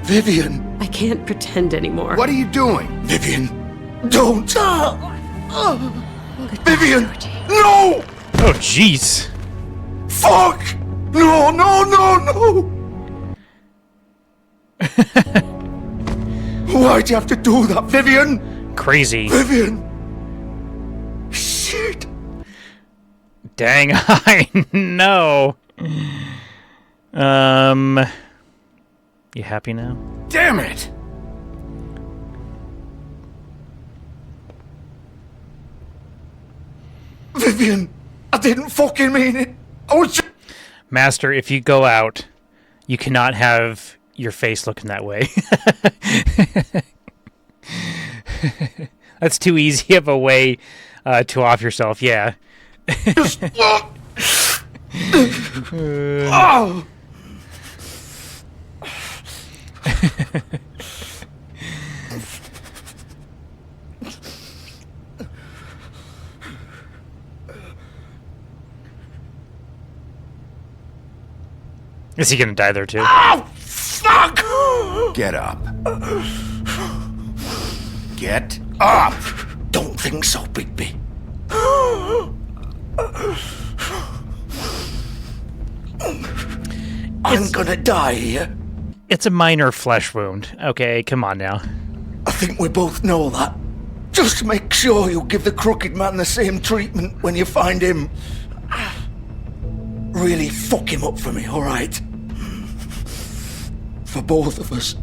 Vivian. I can't pretend anymore. What are you doing? Vivian, don't. Vivian, no! Oh, jeez. Fuck! No, no, no, no! Why'd you have to do that, Vivian? Crazy. Vivian! Shit! Dang, I know. You happy now? Damn it! Vivian, I didn't fucking mean it. I was just... Master, if you go out, you cannot have your face looking that way. That's too easy of a way to off yourself, yeah. Oh! Is he gonna die there too? Oh, fuck! Get up. Get up! Don't think so, Bigby. I'm gonna die here. It's a minor flesh wound. Okay, come on now. I think we both know that. Just make sure you give the Crooked Man the same treatment when you find him. Really fuck him up for me, alright? For both of us.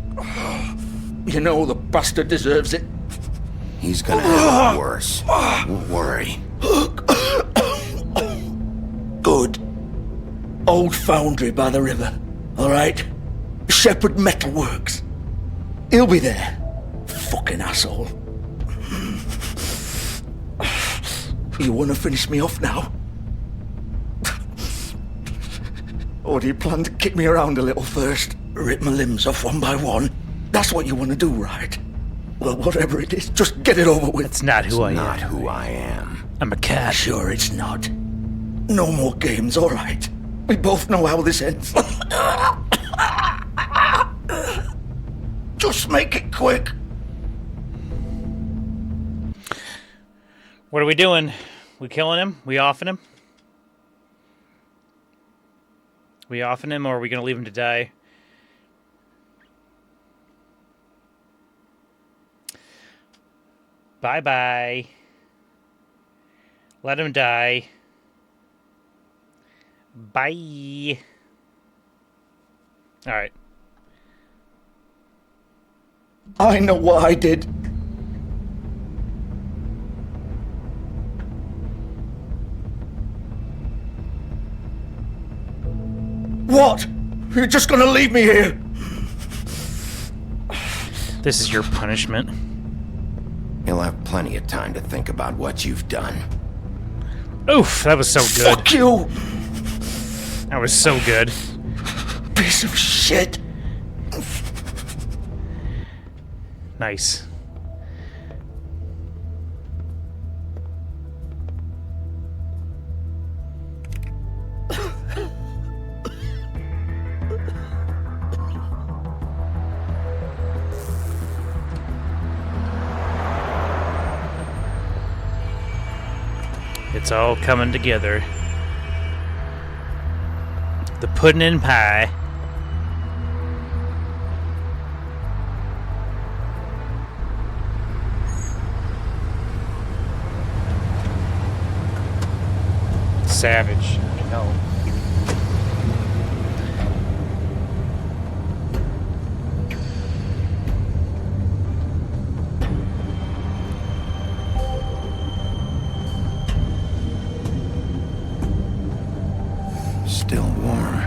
You know the bastard deserves it. He's gonna have it worse. Don't worry. Good. Old foundry by the river, alright? Shepherd Metalworks. He'll be there. Fucking asshole. You wanna finish me off now? Or do you plan to kick me around a little first? Rip my limbs off one by one? That's what you wanna do, right? Well, whatever it is, just get it over with. It's not who I am. Not who I am. I'm a cat. Sure it's not. No more games, alright? We both know how this ends. Just make it quick. What are we doing? We killing him? We offing him? We offing him, or are we going to leave him to die? Bye-bye. Let him die. Bye. All right. I know what I did. What? You're just gonna leave me here? This is your punishment. You'll have plenty of time to think about what you've done. Oof, that was so good. Fuck you! That was so good. Piece of shit! Nice. It's all coming together. The pudding and pie. Savage, I know. Still warm.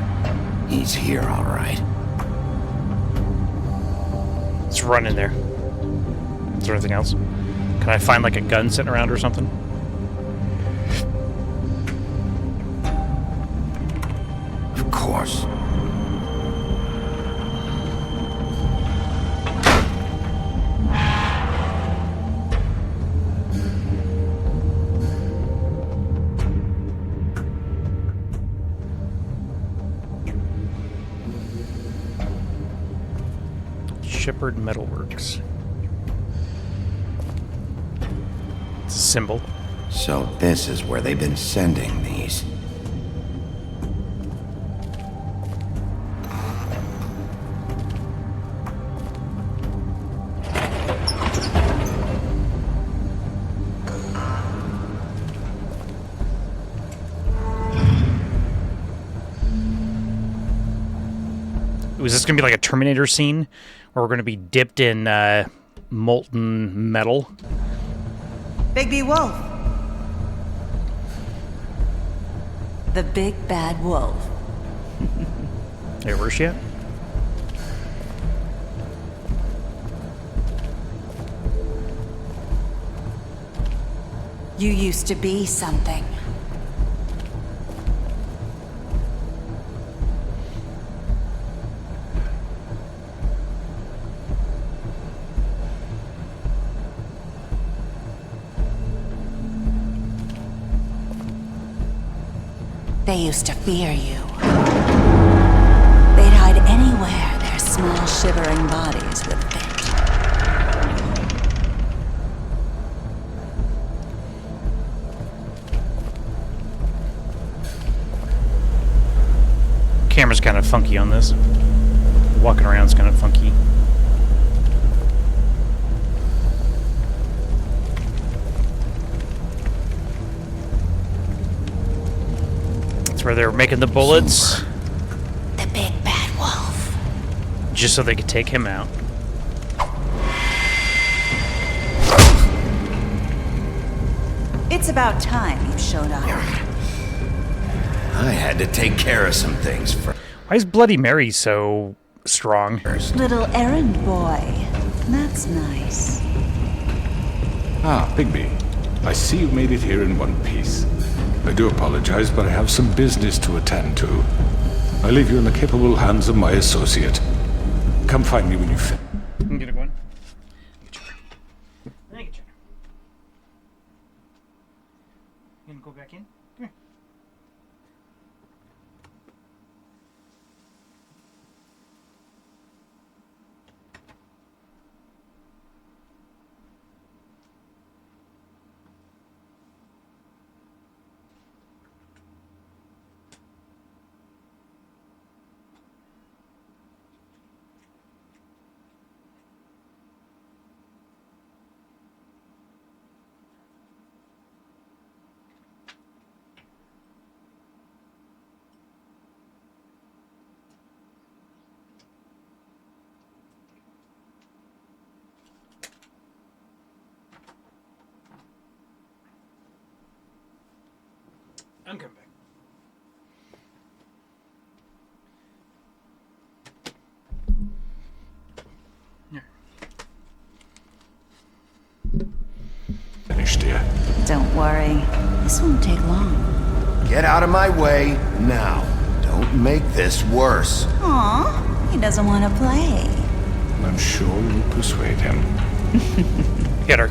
He's here, all right. Let's run in there. Is there anything else? Can I find like a gun sitting around or something? Of course. Shepherd Metalworks. It's a symbol. So this is where they've been sending these. Is this going to be like a Terminator scene where we're going to be dipped in molten metal? Bigby Wolf. The big bad wolf. Hey, where's she at? You used to be something. They used to fear you. They'd hide anywhere their small shivering bodies would fit. Camera's kind of funky on this. Walking around's kind of funky. That's where they're making the bullets. The big bad wolf. Just so they could take him out. It's about time you showed up. I had to take care of some things first. Why is Bloody Mary so strong? Little errand boy. That's nice. Ah, Bigby. I see you made it here in one piece. I do apologize, but I have some business to attend to. I leave you in the capable hands of my associate. Come find me when you finish. Get it going. You gonna go back in? Come here. I'm coming back. Here. Finished, dear. Don't worry. This won't take long. Get out of my way now. Don't make this worse. Aw, he doesn't want to play. I'm sure you'll persuade him. Get her.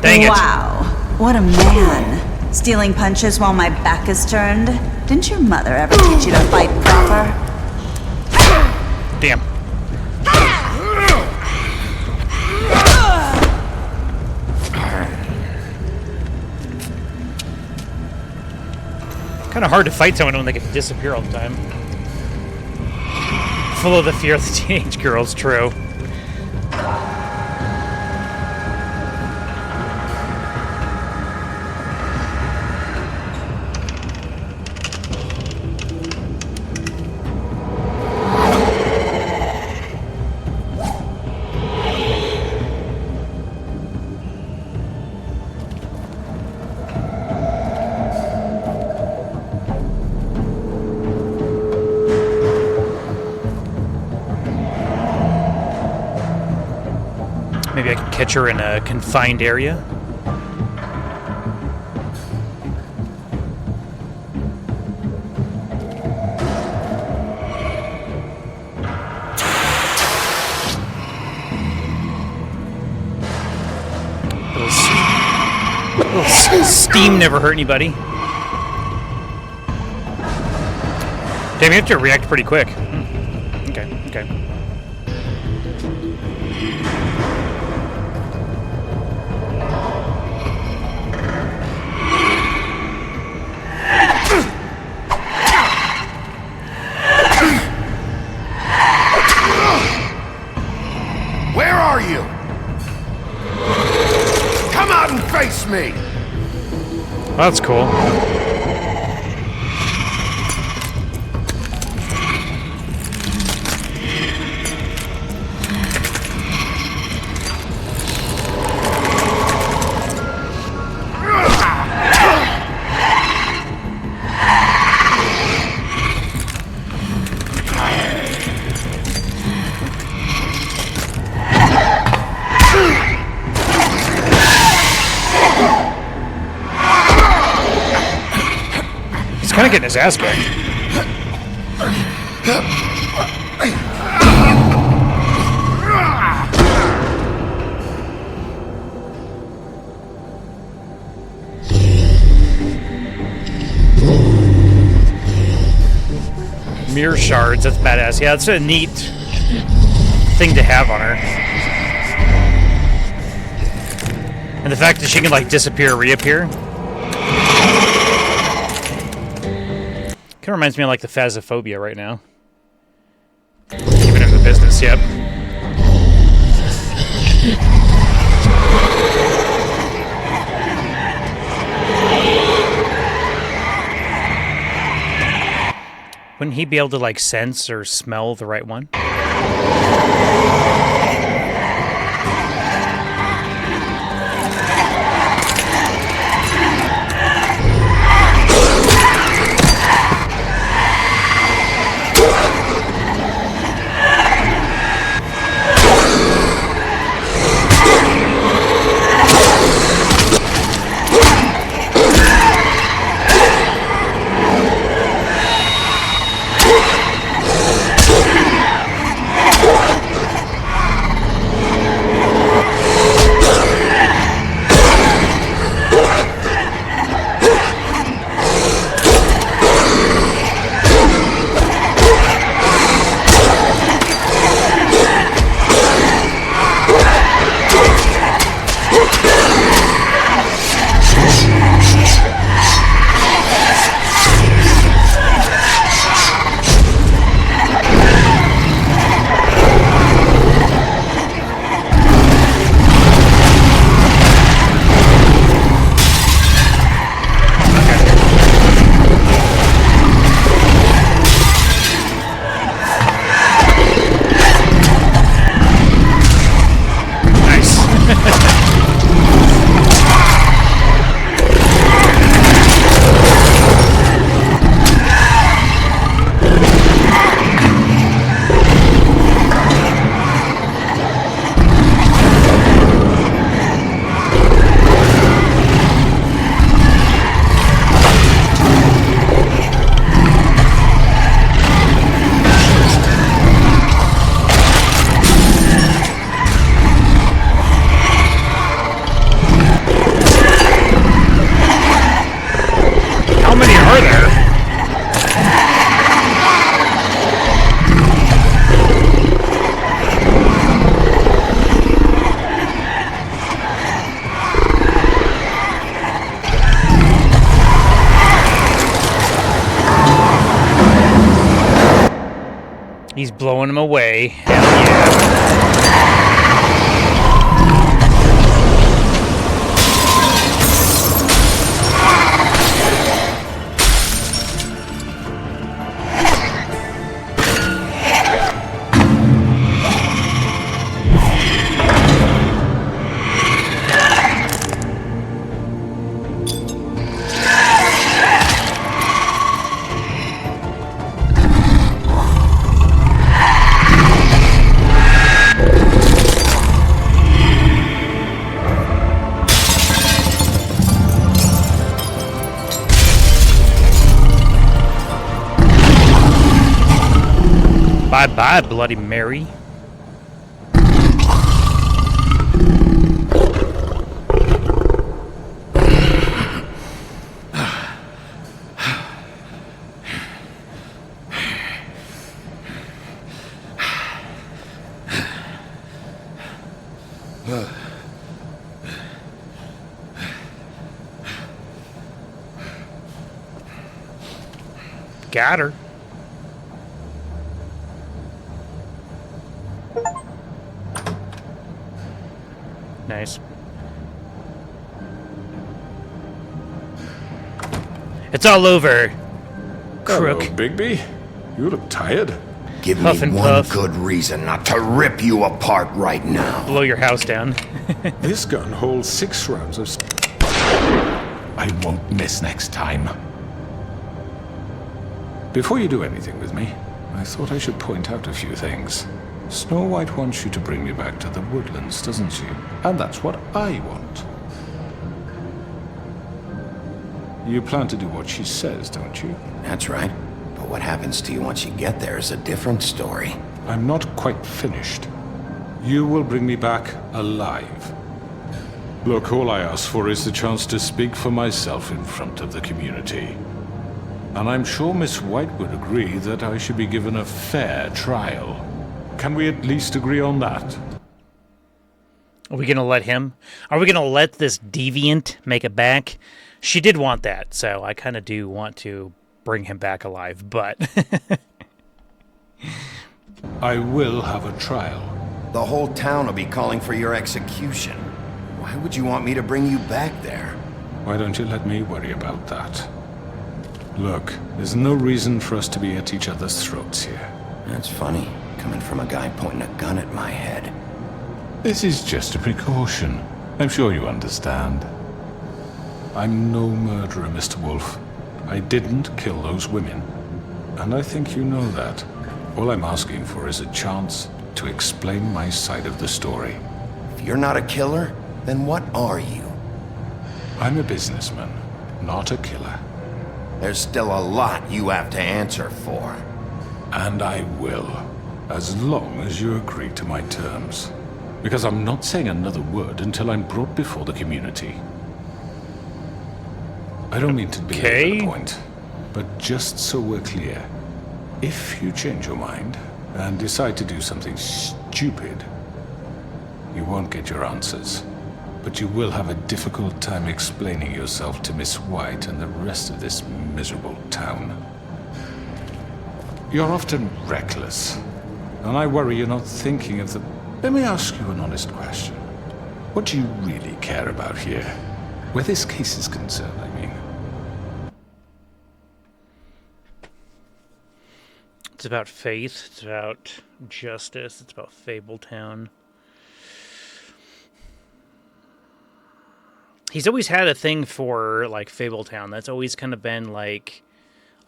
Dang it. Wow, what a man. Stealing punches while my back is turned? Didn't your mother ever teach you to fight proper? Damn. Kind of hard to fight someone when they can disappear all the time. Full of the fear of the teenage girls, true. Maybe I can catch her in a confined area. Little steam never hurt anybody. Damn, you have to react pretty quick. Okay, okay. Where are you? Come out and face me! That's cool. Kind of getting his ass kicked. Mirror shards, that's badass. Yeah, that's a neat thing to have on her. And the fact that she can like disappear, reappear. Kind of reminds me of like the Phasmophobia right now. Keeping in the business, yep. Wouldn't he be able to, like, sense or smell the right one? He's blowing him away. Hell yeah. Bye-bye, Bloody Mary. Got her. Nice. It's all over, crook. Hello, Bigby. You look tired. Give Puff me and one puff. good reason not to rip you apart right now. Blow your house down. This gun holds 6 rounds of... I won't miss next time. Before you do anything with me, I thought I should point out a few things. Snow White wants you to bring me back to the woodlands, doesn't she? And that's what I want. You plan to do what she says, don't you? That's right. But what happens to you once you get there is a different story. I'm not quite finished. You will bring me back alive. Look, all I ask for is the chance to speak for myself in front of the community. And I'm sure Miss White would agree that I should be given a fair trial. Can we at least agree on that? Are we gonna let him? Are we gonna let this deviant make it back? She did want that, so I kind of do want to bring him back alive, but... I will have a trial. The whole town will be calling for your execution. Why would you want me to bring you back there? Why don't you let me worry about that? Look, there's no reason for us to be at each other's throats here. That's funny, coming from a guy pointing a gun at my head. This is just a precaution. I'm sure you understand. I'm no murderer, Mr. Wolf. I didn't kill those women. And I think you know that. All I'm asking for is a chance to explain my side of the story. If you're not a killer, then what are you? I'm a businessman, not a killer. There's still a lot you have to answer for. And I will, as long as you agree to my terms. Because I'm not saying another word until I'm brought before the community. I don't mean to belabor the point, but just so we're clear, if you change your mind and decide to do something stupid, you won't get your answers. But you will have a difficult time explaining yourself to Miss White and the rest of this miserable town. You're often reckless, and I worry you're not thinking of the... Let me ask you an honest question. What do you really care about here? Where this case is concerned, I mean. It's about faith, it's about justice, it's about Fabletown. He's always had a thing for, like, Fabletown. That's always kind of been, like,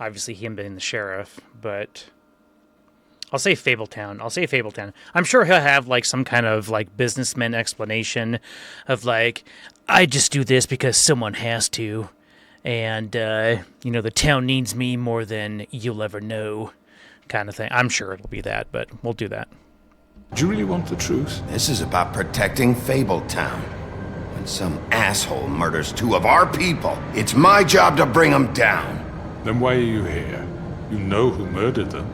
obviously him being the sheriff, but I'll say Fabletown. I'm sure he'll have, like, some kind of, like, businessman explanation of, like, I just do this because someone has to, and, you know, the town needs me more than you'll ever know, kind of thing. I'm sure it'll be that, but we'll do that. Do you really want the truth? This is about protecting Fabletown. When some asshole murders two of our people, it's my job to bring them down. Then why are you here? You know who murdered them.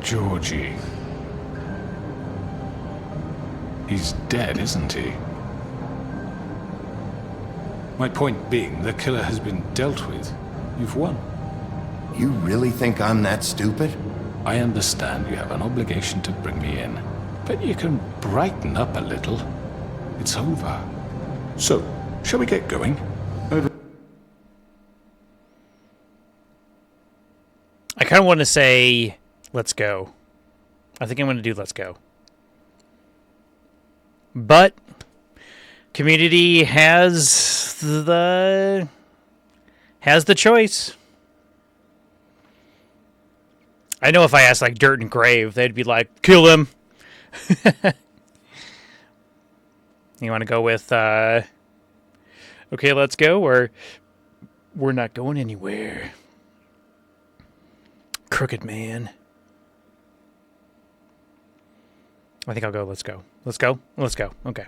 Georgie. He's dead, isn't he? My point being, the killer has been dealt with. You've won. You really think I'm that stupid? I understand you have an obligation to bring me in, but you can brighten up a little. It's over. So, shall we get going? I kind of want to say, let's go. I think I'm going to do let's go. But community has the choice. I know if I asked like Dirt and Grave, they'd be like, kill him. You want to go with, okay, let's go, or we're not going anywhere? Crooked Man. I think I'll go, let's go. Let's go? Let's go. Okay.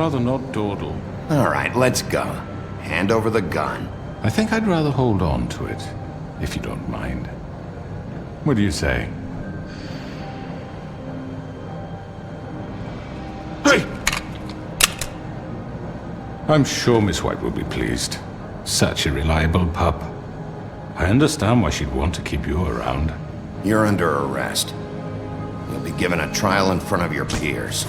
Rather not dawdle. All right, let's go. Hand over the gun. I think I'd rather hold on to it, if you don't mind. What do you say? Hey! I'm sure Miss White will be pleased. Such a reliable pup. I understand why she'd want to keep you around. You're under arrest. You'll be given a trial in front of your peers.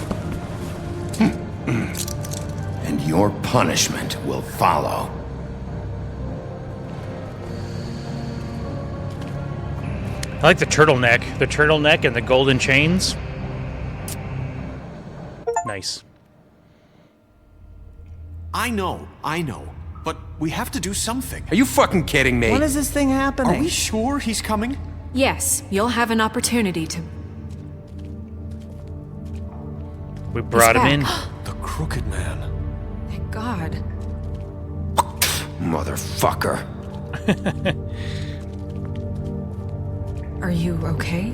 And your punishment will follow. I like the turtleneck. The turtleneck and the golden chains. Nice. I know. But we have to do something. Are you fucking kidding me? When is this thing happening? Are we sure he's coming? Yes, you'll have an opportunity to... We brought him in. The Crooked Man. Thank God. Motherfucker. Are you okay?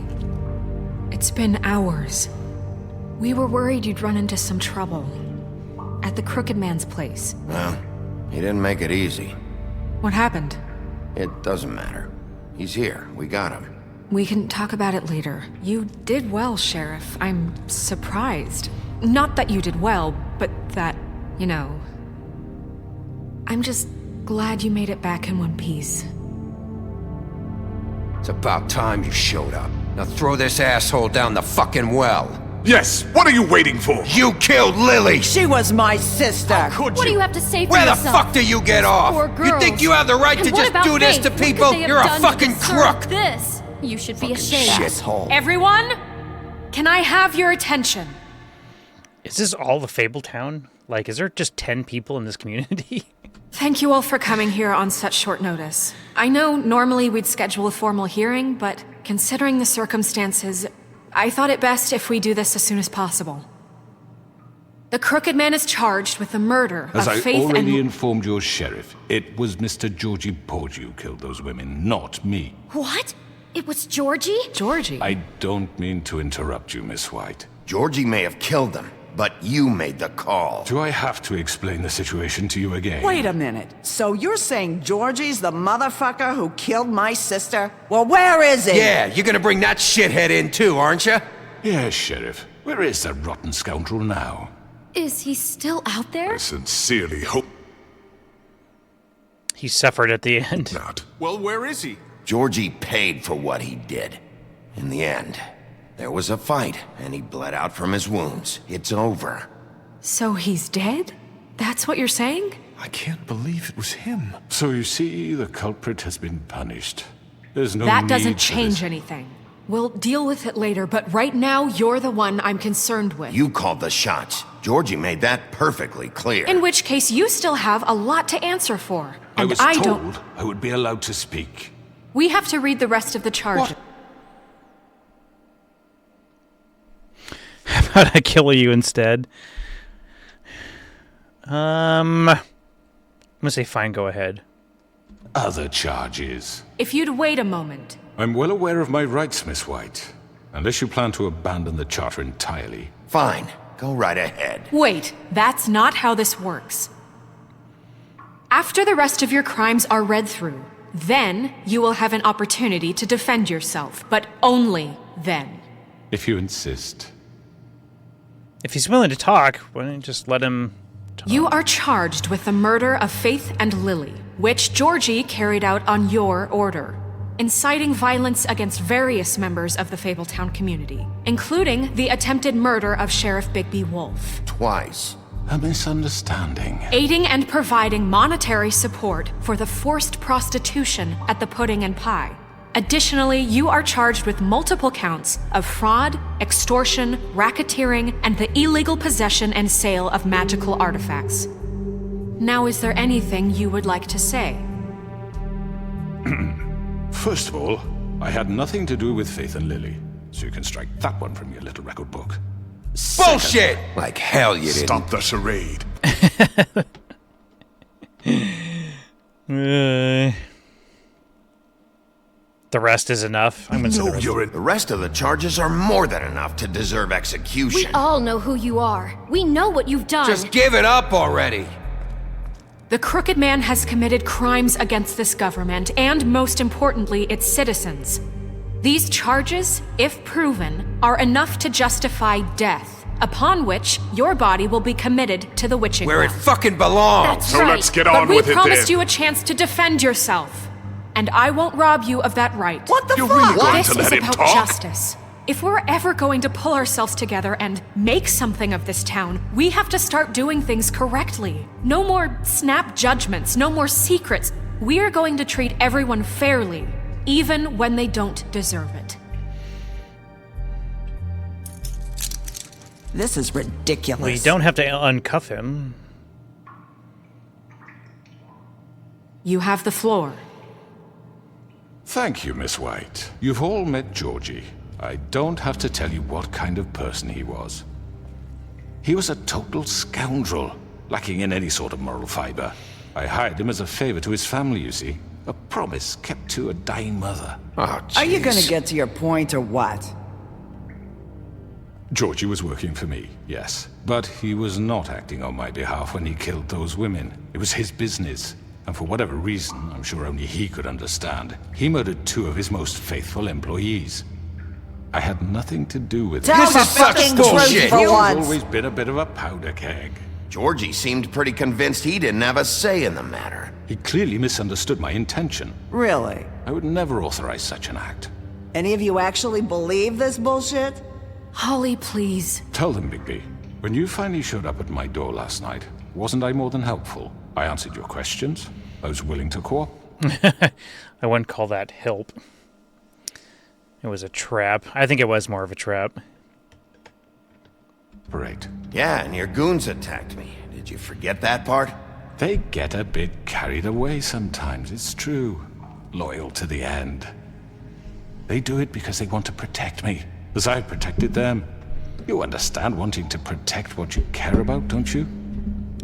It's been hours. We were worried you'd run into some trouble. At the Crooked Man's place. Well, he didn't make it easy. What happened? It doesn't matter. He's here. We got him. We can talk about it later. You did well, Sheriff. I'm surprised. Not that you did well, but that, you know... I'm just glad you made it back in one piece. It's about time you showed up. Now throw this asshole down the fucking well. Yes, what are you waiting for? You killed Lily! She was my sister! Could What do you? you have to say for Where the yourself? fuck do you get off? Poor You think girls. you have the right And to what just about do this Faith? to What could people? they have You're a done to fucking deserve crook! This. You should be ashamed. Shithole. Everyone, can I have your attention? Is this all the Fabletown? Like, is there just 10 people in this community? Thank you all for coming here on such short notice. I know normally we'd schedule a formal hearing, but considering the circumstances, I thought it best if we do this as soon as possible. The Crooked Man is charged with the murder As of I Faith already and... informed your sheriff, it was Mr. Georgie Porgy who killed those women, not me. What? It was Georgie? Georgie? I don't mean to interrupt you, Miss White. Georgie may have killed them, but you made the call. Do I have to explain the situation to you again? Wait a minute. So you're saying Georgie's the motherfucker who killed my sister? Well, where is he? Yeah, you're gonna bring that shithead in too, aren't you? Yes, Sheriff. Where is that rotten scoundrel now? Is he still out there? I sincerely hope He suffered at the end. not. Well, where is he? Georgie paid for what he did. In the end, there was a fight, and he bled out from his wounds. It's over. So he's dead? That's what you're saying? I can't believe it was him. So you see, the culprit has been punished. There's no That need doesn't for change this. anything. We'll deal with it later, but right now, you're the one I'm concerned with. You called the shots. Georgie made that perfectly clear. In which case, you still have a lot to answer for. I And was I told don't... I would be allowed to speak. We have to read the rest of the charge. How about I kill you instead? I'm gonna say fine, go ahead. Other charges. If you'd wait a moment. I'm well aware of my rights, Miss White. Unless you plan to abandon the charter entirely. Fine. Go right ahead. Wait, that's not how this works. After the rest of your crimes are read through, then you will have an opportunity to defend yourself, but only then. If you insist. If he's willing to talk, why don't you just let him talk? You are charged with the murder of Faith and Lily, which Georgie carried out on your order, inciting violence against various members of the Fabletown community, including the attempted murder of Sheriff Bigby Wolf. Twice. A misunderstanding. Aiding and providing monetary support for the forced prostitution at the Pudding and Pie. Additionally, you are charged with multiple counts of fraud, extortion, racketeering, and the illegal possession and sale of magical artifacts. Now, is there anything you would like to say? First of all, I had nothing to do with Faith and Lily, so you can strike that one from your little record book. Bullshit! Like hell you didn't. Stop the charade. The rest is enough. I'm gonna say the rest. The rest of the charges are more than enough to deserve execution. We all know who you are. We know what you've done. Just give it up already. The Crooked Man has committed crimes against this government and, most importantly, its citizens. These charges, if proven, are enough to justify death, upon which your body will be committed to the witching Where it well. fucking belongs. That's So right. let's get but on we with it promised then. you a chance to defend yourself, and I won't rob you of that right. What the You're fuck? really going This to let is him about talk? justice. If we're ever going to pull ourselves together and make something of this town, we have to start doing things correctly. No more snap judgments, no more secrets. We're going to treat everyone fairly, even when they don't deserve it. This is ridiculous. We don't have to uncuff him. You have the floor. Thank you, Miss White. You've all met Georgie. I don't have to tell you what kind of person he was. He was a total scoundrel, lacking in any sort of moral fiber. I hired him as a favor to his family, you see. A promise kept to a dying mother. Oh, Are you gonna jeez. get to your point or what? Georgie was working for me, yes. But he was not acting on my behalf when he killed those women. It was his business. And for whatever reason, I'm sure only he could understand, he murdered 2 of his most faithful employees. I had nothing to do with it. Tell the fucking truth for He's once. always been a bit of a powder keg. Georgie seemed pretty convinced he didn't have a say in the matter. He clearly misunderstood my intention. Really? I would never authorize such an act. Any of you actually believe this bullshit? Holly, please. Tell them, Bigby. When you finally showed up at my door last night, wasn't I more than helpful? I answered your questions. I was willing to cooperate. I wouldn't call that help. It was a trap. I think it was more of a trap. Great. Yeah, and your goons attacked me. Did you forget that part? They get a bit carried away sometimes, it's true. Loyal to the end. They do it because they want to protect me, as I protected them. You understand wanting to protect what you care about, don't you?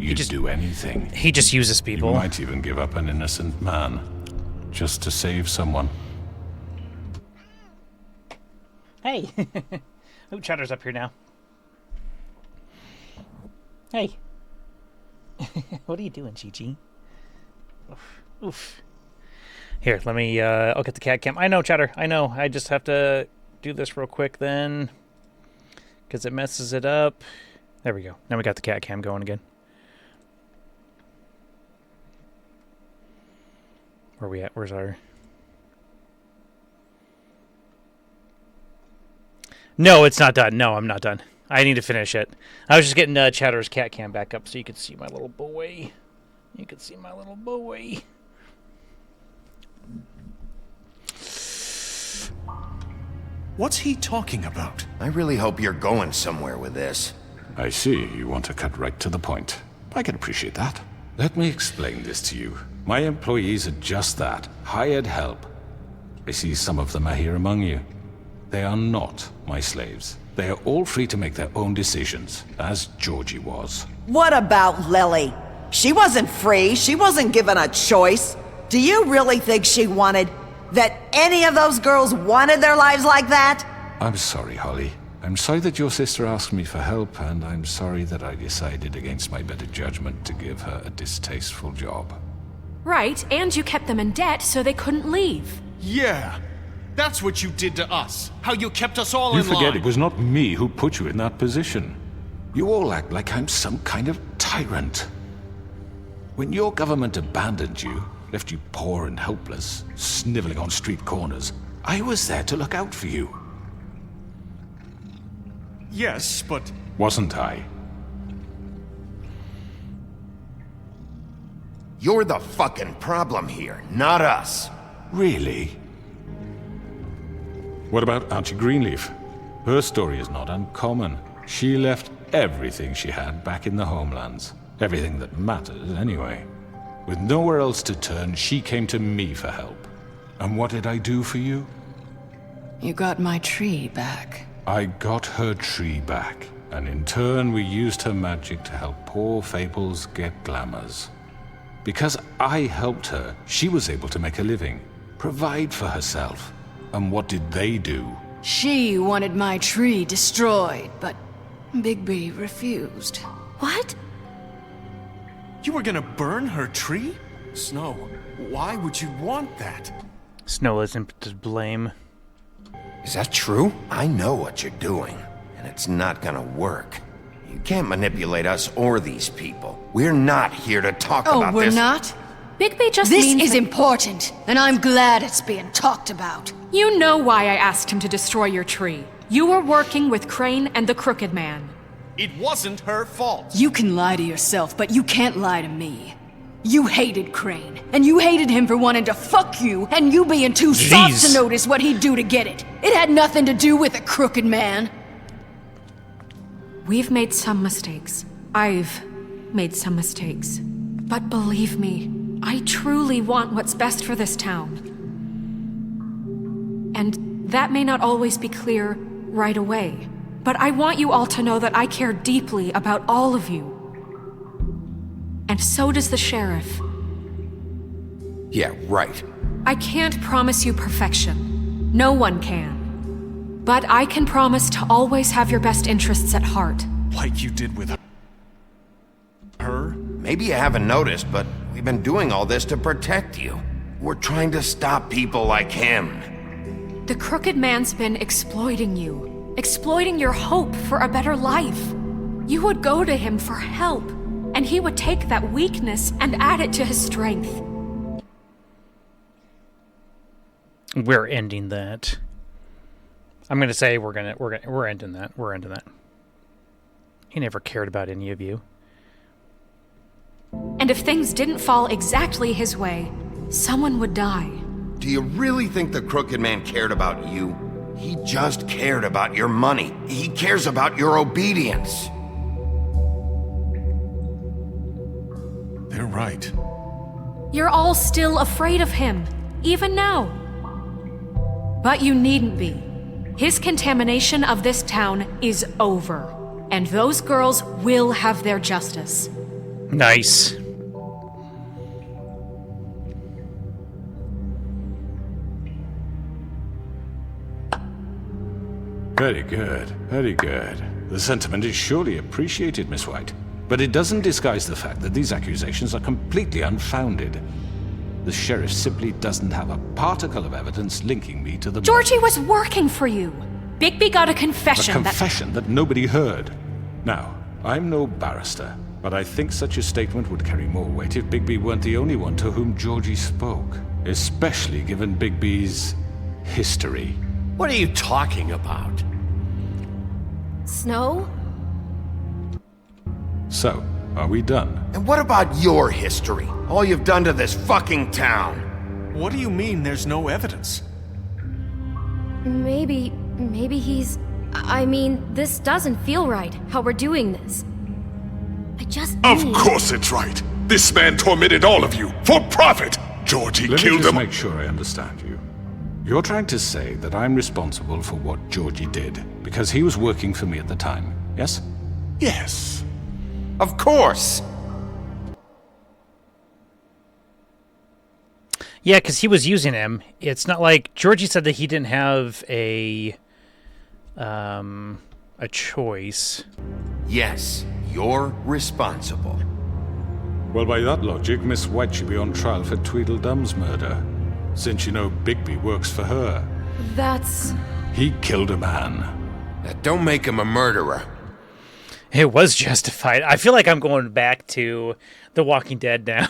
You'd just do anything. He just uses people. You might even give up an innocent man, just to save someone. Hey! Who Cheddar's up here now? Hey! What are you doing, Chi-Chi? Oof. Oof. Here, let me, I'll get the cat cam. I know, Cheddar, I know. I just have to do this real quick then, because it messes it up. There we go. Now we got the cat cam going again. Where are we at? Where's our... No, it's not done. No, I'm not done. I need to finish it. I was just getting Cheddar's cat cam back up so you could see my little boy. You could see my little boy. What's he talking about? I really hope you're going somewhere with this. I see. You want to cut right to the point. I can appreciate that. Let me explain this to you. My employees are just that. Hired help. I see some of them are here among you. They are not my slaves. They are all free to make their own decisions, as Georgie was. What about Lily? She wasn't free. She wasn't given a choice. Do you really think she wanted... that any of those girls wanted their lives like that? I'm sorry, Holly. I'm sorry that your sister asked me for help, and I'm sorry that I decided against my better judgment to give her a distasteful job. Right, and you kept them in debt so they couldn't leave. Yeah, that's what you did to us. How you kept us all You in line. forget it was not me who put you in that position. You all act like I'm some kind of tyrant. When your government abandoned you, left you poor and helpless, sniveling on street corners, I was there to look out for you. Yes, but... Wasn't I? You're the fucking problem here, not us. Really? What about Auntie Greenleaf? Her story is not uncommon. She left everything she had back in the homelands. Everything that mattered, anyway. With nowhere else to turn, she came to me for help. And what did I do for you? You got my tree back. I got her tree back, and in turn we used her magic to help poor Fables get glamours. Because I helped her, she was able to make a living, provide for herself. And what did they do? She wanted my tree destroyed, but Bigby refused. What? You were gonna burn her tree? Snow, why would you want that? Snow isn't to blame. Is that true? I know what you're doing, and it's not gonna work. You can't manipulate us or these people. We're not here to talk about this. Oh, we're not? Bigby just This means is that... important, and I'm glad it's being talked about. You know why I asked him to destroy your tree. You were working with Crane and the Crooked Man. It wasn't her fault. You can lie to yourself, but you can't lie to me. You hated Crane, and you hated him for wanting to fuck you, and you being too soft to notice what he'd do to get it. It had nothing to do with the Crooked Man. We've made some mistakes. I've made some mistakes. But believe me, I truly want what's best for this town. And that may not always be clear right away. But I want you all to know that I care deeply about all of you. And so does the sheriff. Yeah, right. I can't promise you perfection. No one can. But I can promise to always have your best interests at heart. Like you did with her? Maybe you haven't noticed, but we've been doing all this to protect you. We're trying to stop people like him. The Crooked Man's been exploiting you. Exploiting your hope for a better life. You would go to him for help, and he would take that weakness and add it to his strength. We're ending that. I'm gonna say we're ending that. We're ending that. He never cared about any of you. And if things didn't fall exactly his way, someone would die. Do you really think the Crooked Man cared about you? He just cared about your money. He cares about your obedience. They're right. You're all still afraid of him, even now. But you needn't be. His contamination of this town is over, and those girls will have their justice. Nice. Very good, very good. The sentiment is surely appreciated, Miss White. But it doesn't disguise the fact that these accusations are completely unfounded. The sheriff simply doesn't have a particle of evidence linking me to the... Georgie was working for you. Bigby got a confession. A confession that nobody heard. Now, I'm no barrister, but I think such a statement would carry more weight if Bigby weren't the only one to whom Georgie spoke. Especially given Bigby's history. What are you talking about? Snow? So, are we done? And what about your history? All you've done to this fucking town? What do you mean there's no evidence? Maybe he's... I mean, this doesn't feel right, how we're doing this. I just Of need... course it's right. This man tormented all of you, for profit! Georgie Let killed me just him... make sure I understand you. You're trying to say that I'm responsible for what Georgie did, because he was working for me at the time, yes? Yes. Of course! Yeah, because he was using him. It's not like... Georgie said that he didn't have a choice. Yes, you're responsible. Well, by that logic, Miss White should be on trial for Tweedledum's murder, since you know Bigby works for her. That's... He killed a man. Now, don't make him a murderer. It was justified. I feel like I'm going back to The Walking Dead now.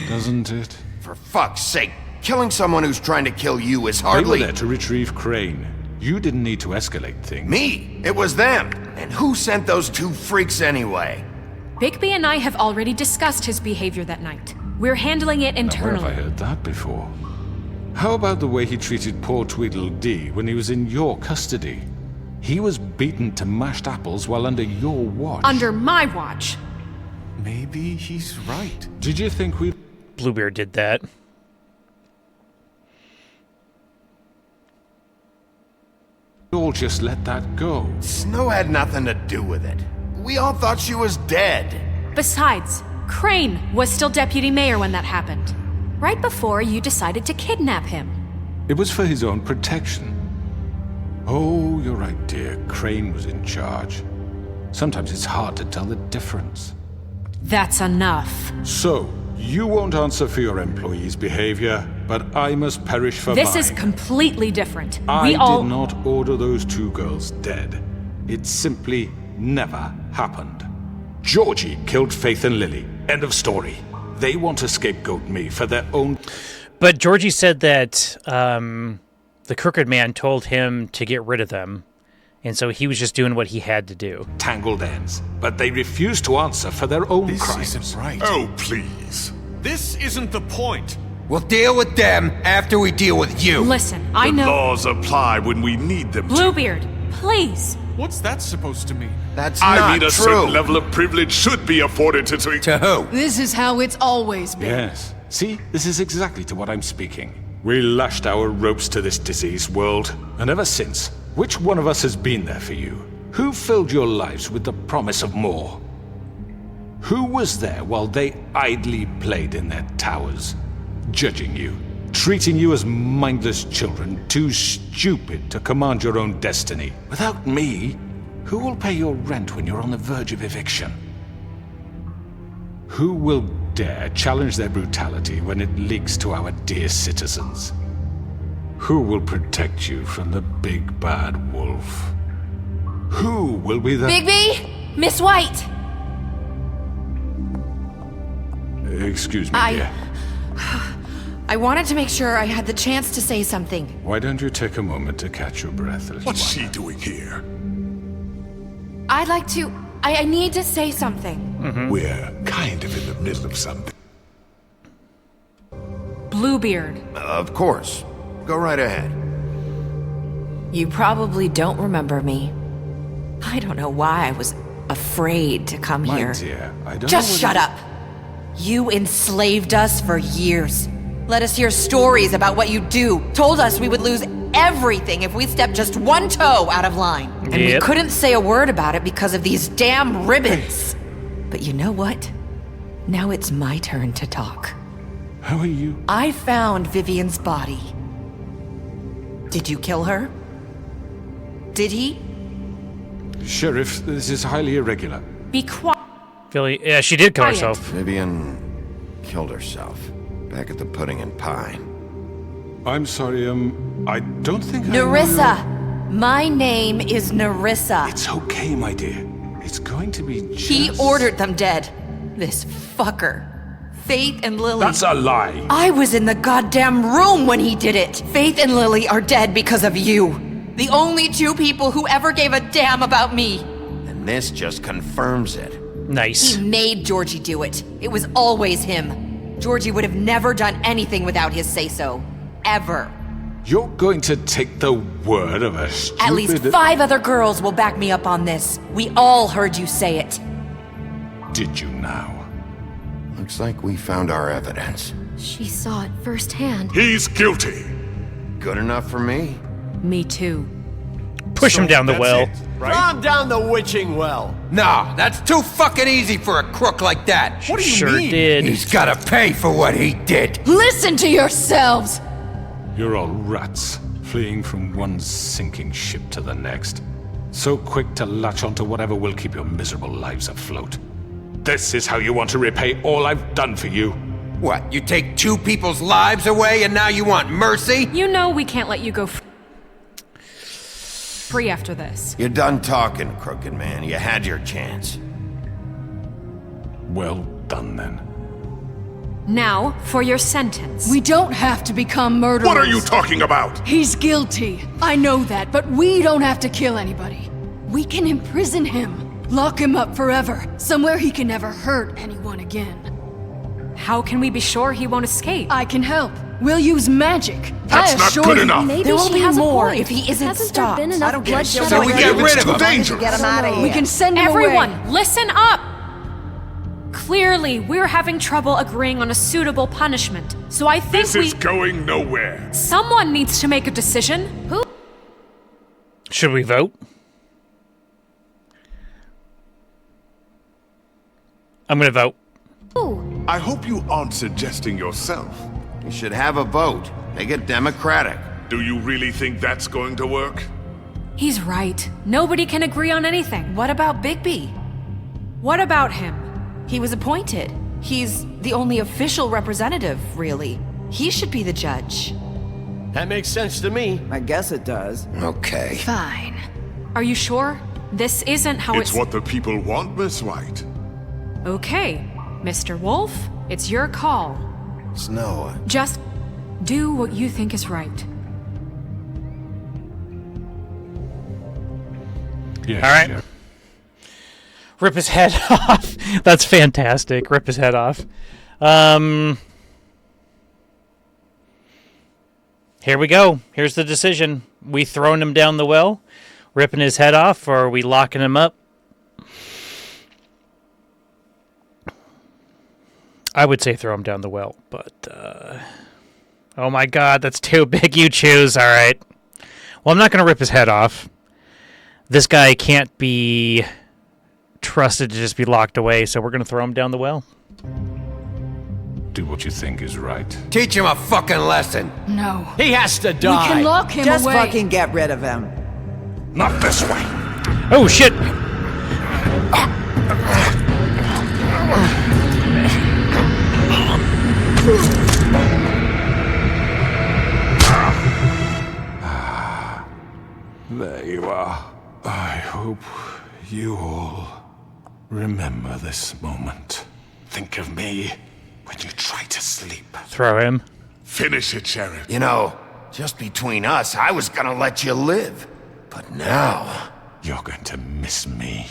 Doesn't it? For fuck's sake, killing someone who's trying to kill you is They hardly... were there to retrieve Crane. You didn't need to escalate things. Me? It was them. And who sent those two freaks anyway? Bigby and I have already discussed his behavior that night. We're handling it Now, where internally. have I heard that before? How about the way he treated poor Tweedledee when he was in your custody? He was beaten to mashed apples while under your watch. Under my watch. Maybe he's right. Did you think we... Bluebeard did that. all just let that go? Snow had nothing to do with it. We all thought she was dead. Besides, Crane was still deputy mayor when that happened. Right before you decided to kidnap him. It was for his own protection. Oh, you're right, dear. Crane was in charge. Sometimes it's hard to tell the difference. That's enough. So, you won't answer for your employees' behavior, but I must perish for This mine. is completely different. I We all... did not order those two girls dead. It simply never happened. Georgie killed Faith and Lily. End of story. They want to scapegoat me for their own... But Georgie said that the Crooked Man told him to get rid of them, and so he was just doing what he had to do. Tangled ends. But they refuse to answer for their own crimes. This isn't right. Oh, please. This isn't the point. We'll deal with them after we deal with you. Listen, I The know... laws apply when we need them to. Bluebeard, please. What's that supposed to mean? That's I not mean, a true. certain level of privilege should be afforded to... To who? This is how it's always been. Yes. See, this is exactly to what I'm speaking. We lashed our ropes to this diseased world, and ever since, which one of us has been there for you? Who filled your lives with the promise of more? Who was there while they idly played in their towers, judging you, treating you as mindless children, too stupid to command your own destiny? Without me, who will pay your rent when you're on the verge of eviction? Who will dare challenge their brutality when it leaks to our dear citizens? Who will protect you from the big bad wolf? Who will be the... Bigby! Miss White! Excuse me, dear. I wanted to make sure I had the chance to say something. Why don't you take a moment to catch your breath, little What's one? she doing here? I'd like to... I need to say something. We're kind of in the middle of something. Bluebeard. Of course. Go right ahead. You probably don't remember me. I don't know why I was afraid to come My here. dear, I don't Just know shut up! You enslaved us for years. Let us hear stories about what you do. Told us we would lose everything if we stepped just one toe out of line. And we couldn't say a word about it because of these damn ribbons. But you know what? Now it's my turn to talk. How are you? I found Vivian's body. Did you kill her? Did he? Sheriff, this is highly irregular. Be quiet. Philly, yeah, she did kill Quiet. herself. Vivian killed herself back at the Pudding and Pie. I'm sorry, I don't think Nerissa! My name is Nerissa. It's okay, my dear. It's going to be just... He ordered them dead. This fucker. Faith and Lily. That's a lie. I was in the goddamn room when he did it. Faith and Lily are dead because of you. The only two people who ever gave a damn about me. And this just confirms it. Nice. He made Georgie do it. It was always him. Georgie would have never done anything without his say-so. Ever. You're going to take the word of a stupid... At least 5 other girls will back me up on this. We all heard you say it. Did you now? Looks like we found our evidence. She saw it firsthand. He's guilty. Good enough for me. Me too. Push him down the well. Throw him down the witching well. Nah, that's too fucking easy for a crook like that. What do you sure mean? Did. He's gotta pay for what he did. Listen to yourselves! You're all rats, fleeing from one sinking ship to the next. So quick to latch onto whatever will keep your miserable lives afloat. This is how you want to repay all I've done for you. What, you take 2 people's lives away and now you want mercy? You know we can't let you go free after this. You're done talking, Crooked Man. You had your chance. Well done, then. Now, for your sentence. We don't have to become murderers. What are you talking about? He's guilty. I know that, but we don't have to kill anybody. We can imprison him. Lock him up forever. Somewhere he can never hurt anyone again. How can we be sure he won't escape? I can help. We'll use magic. That's not good enough. Maybe there will be more if he isn't stopped. There been enough bloodshed So we get rid of him. Dangerous. Get him out of here. We can send him Everyone, away. listen up! Clearly, we're having trouble agreeing on a suitable punishment. So I think This is going nowhere. someone needs to make a decision. Who? Should we vote? I'm gonna vote. I hope you aren't suggesting yourself. You should have a vote. Make it democratic. Do you really think that's going to work? He's right. Nobody can agree on anything. What about Bigby? What about him? He was appointed. He's the only official representative, really. He should be the judge. That makes sense to me. I guess it does. Okay. Fine. Are you sure? This isn't how It's what the people want, Miss White. Okay, Mr. Wolf, it's your call. Snow. Just do what you think is right. Yeah, all right. Sure. Rip his head off. That's fantastic. Rip his head off. Here we go. Here's the decision. We throwing him down the well, ripping his head off, or are we locking him up? I would say throw him down the well, but oh my god, that's too big. You choose. All right. Well, I'm not going to rip his head off. This guy can't be trusted to just be locked away, so we're going to throw him down the well. Do what you think is right. Teach him a fucking lesson. No. He has to We die. can lock him Just away. fucking get rid of him. Not this way. Oh, shit. There you are. I hope you all remember this moment. Think of me when you try to sleep. Throw him. Finish it, Sheriff. You know, just between us, I was gonna let you live. But now... You're going to miss me.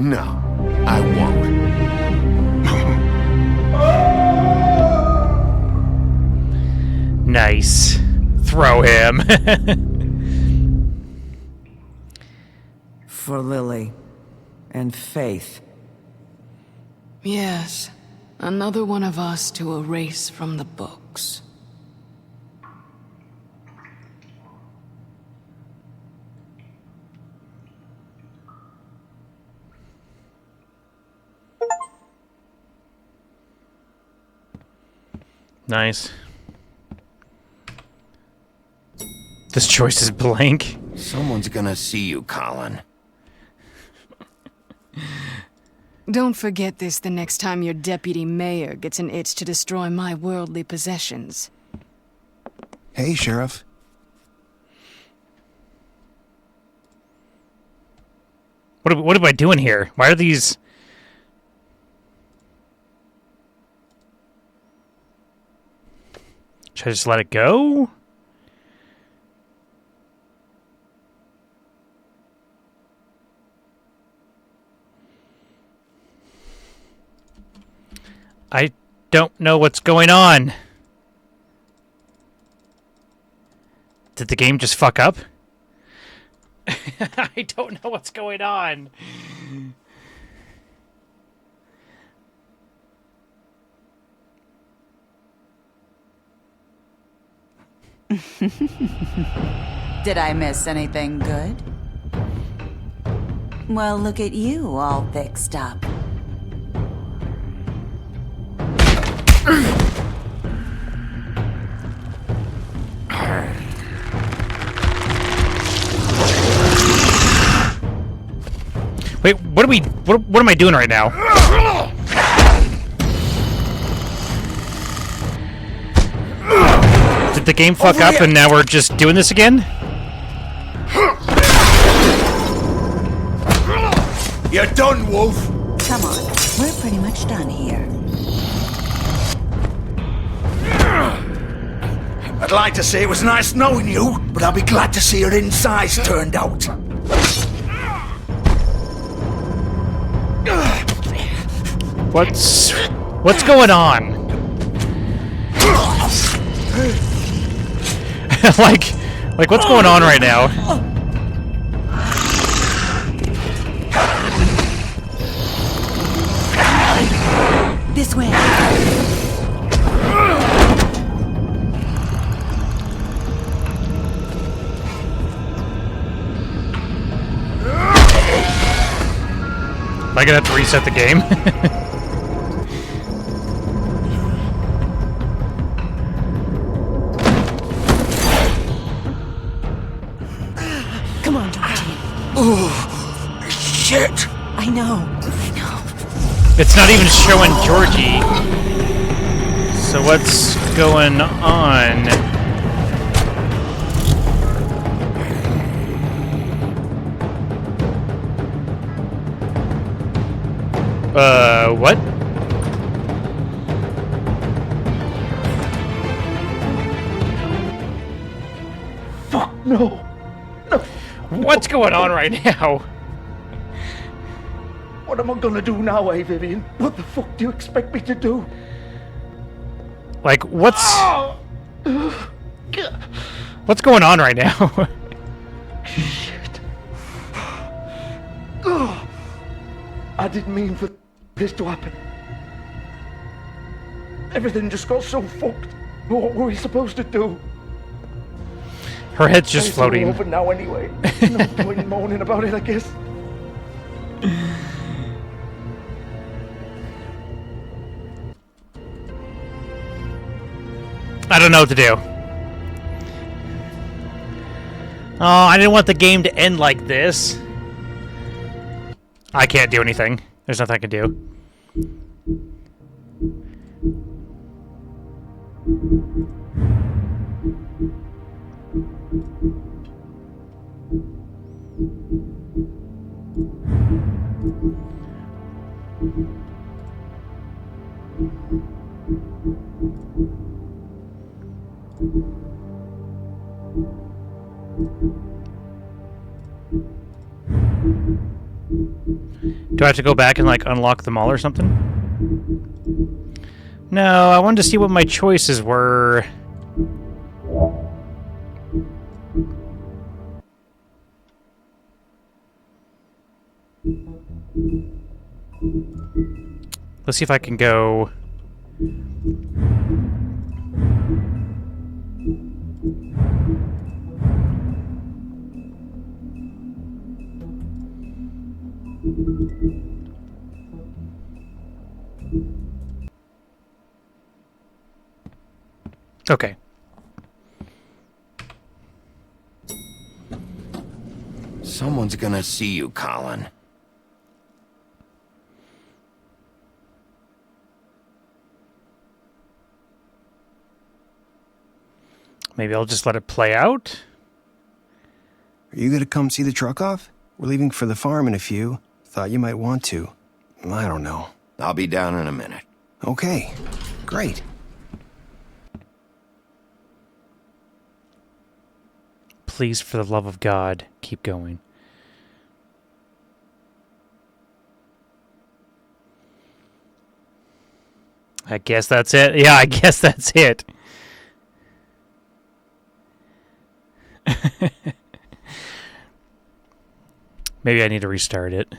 No, I won't. Nice. Throw him. For Lily. And Faith. Yes. Another one of us to erase from the books. Nice. This choice is blank. Someone's gonna see you, Colin. Don't forget this the next time your deputy mayor gets an itch to destroy my worldly possessions. Hey, Sheriff. What am I doing here? Why are these... Should I just let it go? I don't know what's going on. Did the game just fuck up? I don't know what's going on. Did I miss anything good? Well, look at you, all fixed up. Wait, what am I doing right now? Did the game fuck up and now we're just doing this again? You're done, Wolf. Come on, we're pretty much done here. I'd like to say it was nice knowing you, but I'll be glad to see your insides turned out. What's going on? like what's going on right now? This way. Am I gonna have to reset the game? Come on, Georgie. Oh, shit. I know. It's not even showing Georgie. So what's going on? What? Fuck, no. What's going on right now? What am I gonna do now, Vivian? What the fuck do you expect me to do? Like, what's going on right now? Shit. I didn't mean for this to happen. Everything just got so fucked. What were we supposed to do? Her head's just It's all floating. over now anyway. No point in moaning about it, I guess. I don't know what to do. Oh, I didn't want the game to end like this. I can't do anything. There's nothing I can do. Do I have to go back and, like, unlock them all or something? No, I wanted to see what my choices were. Let's see if I can go... Okay. Someone's gonna see you, Colin. Maybe I'll just let it play out? Are you gonna come see the truck off? We're leaving for the farm in a few. Thought you might want to. I don't know. I'll be down in a minute. Okay, great. Please, for the love of God, keep going. I guess that's it. Yeah, I guess that's it. Maybe I need to restart it.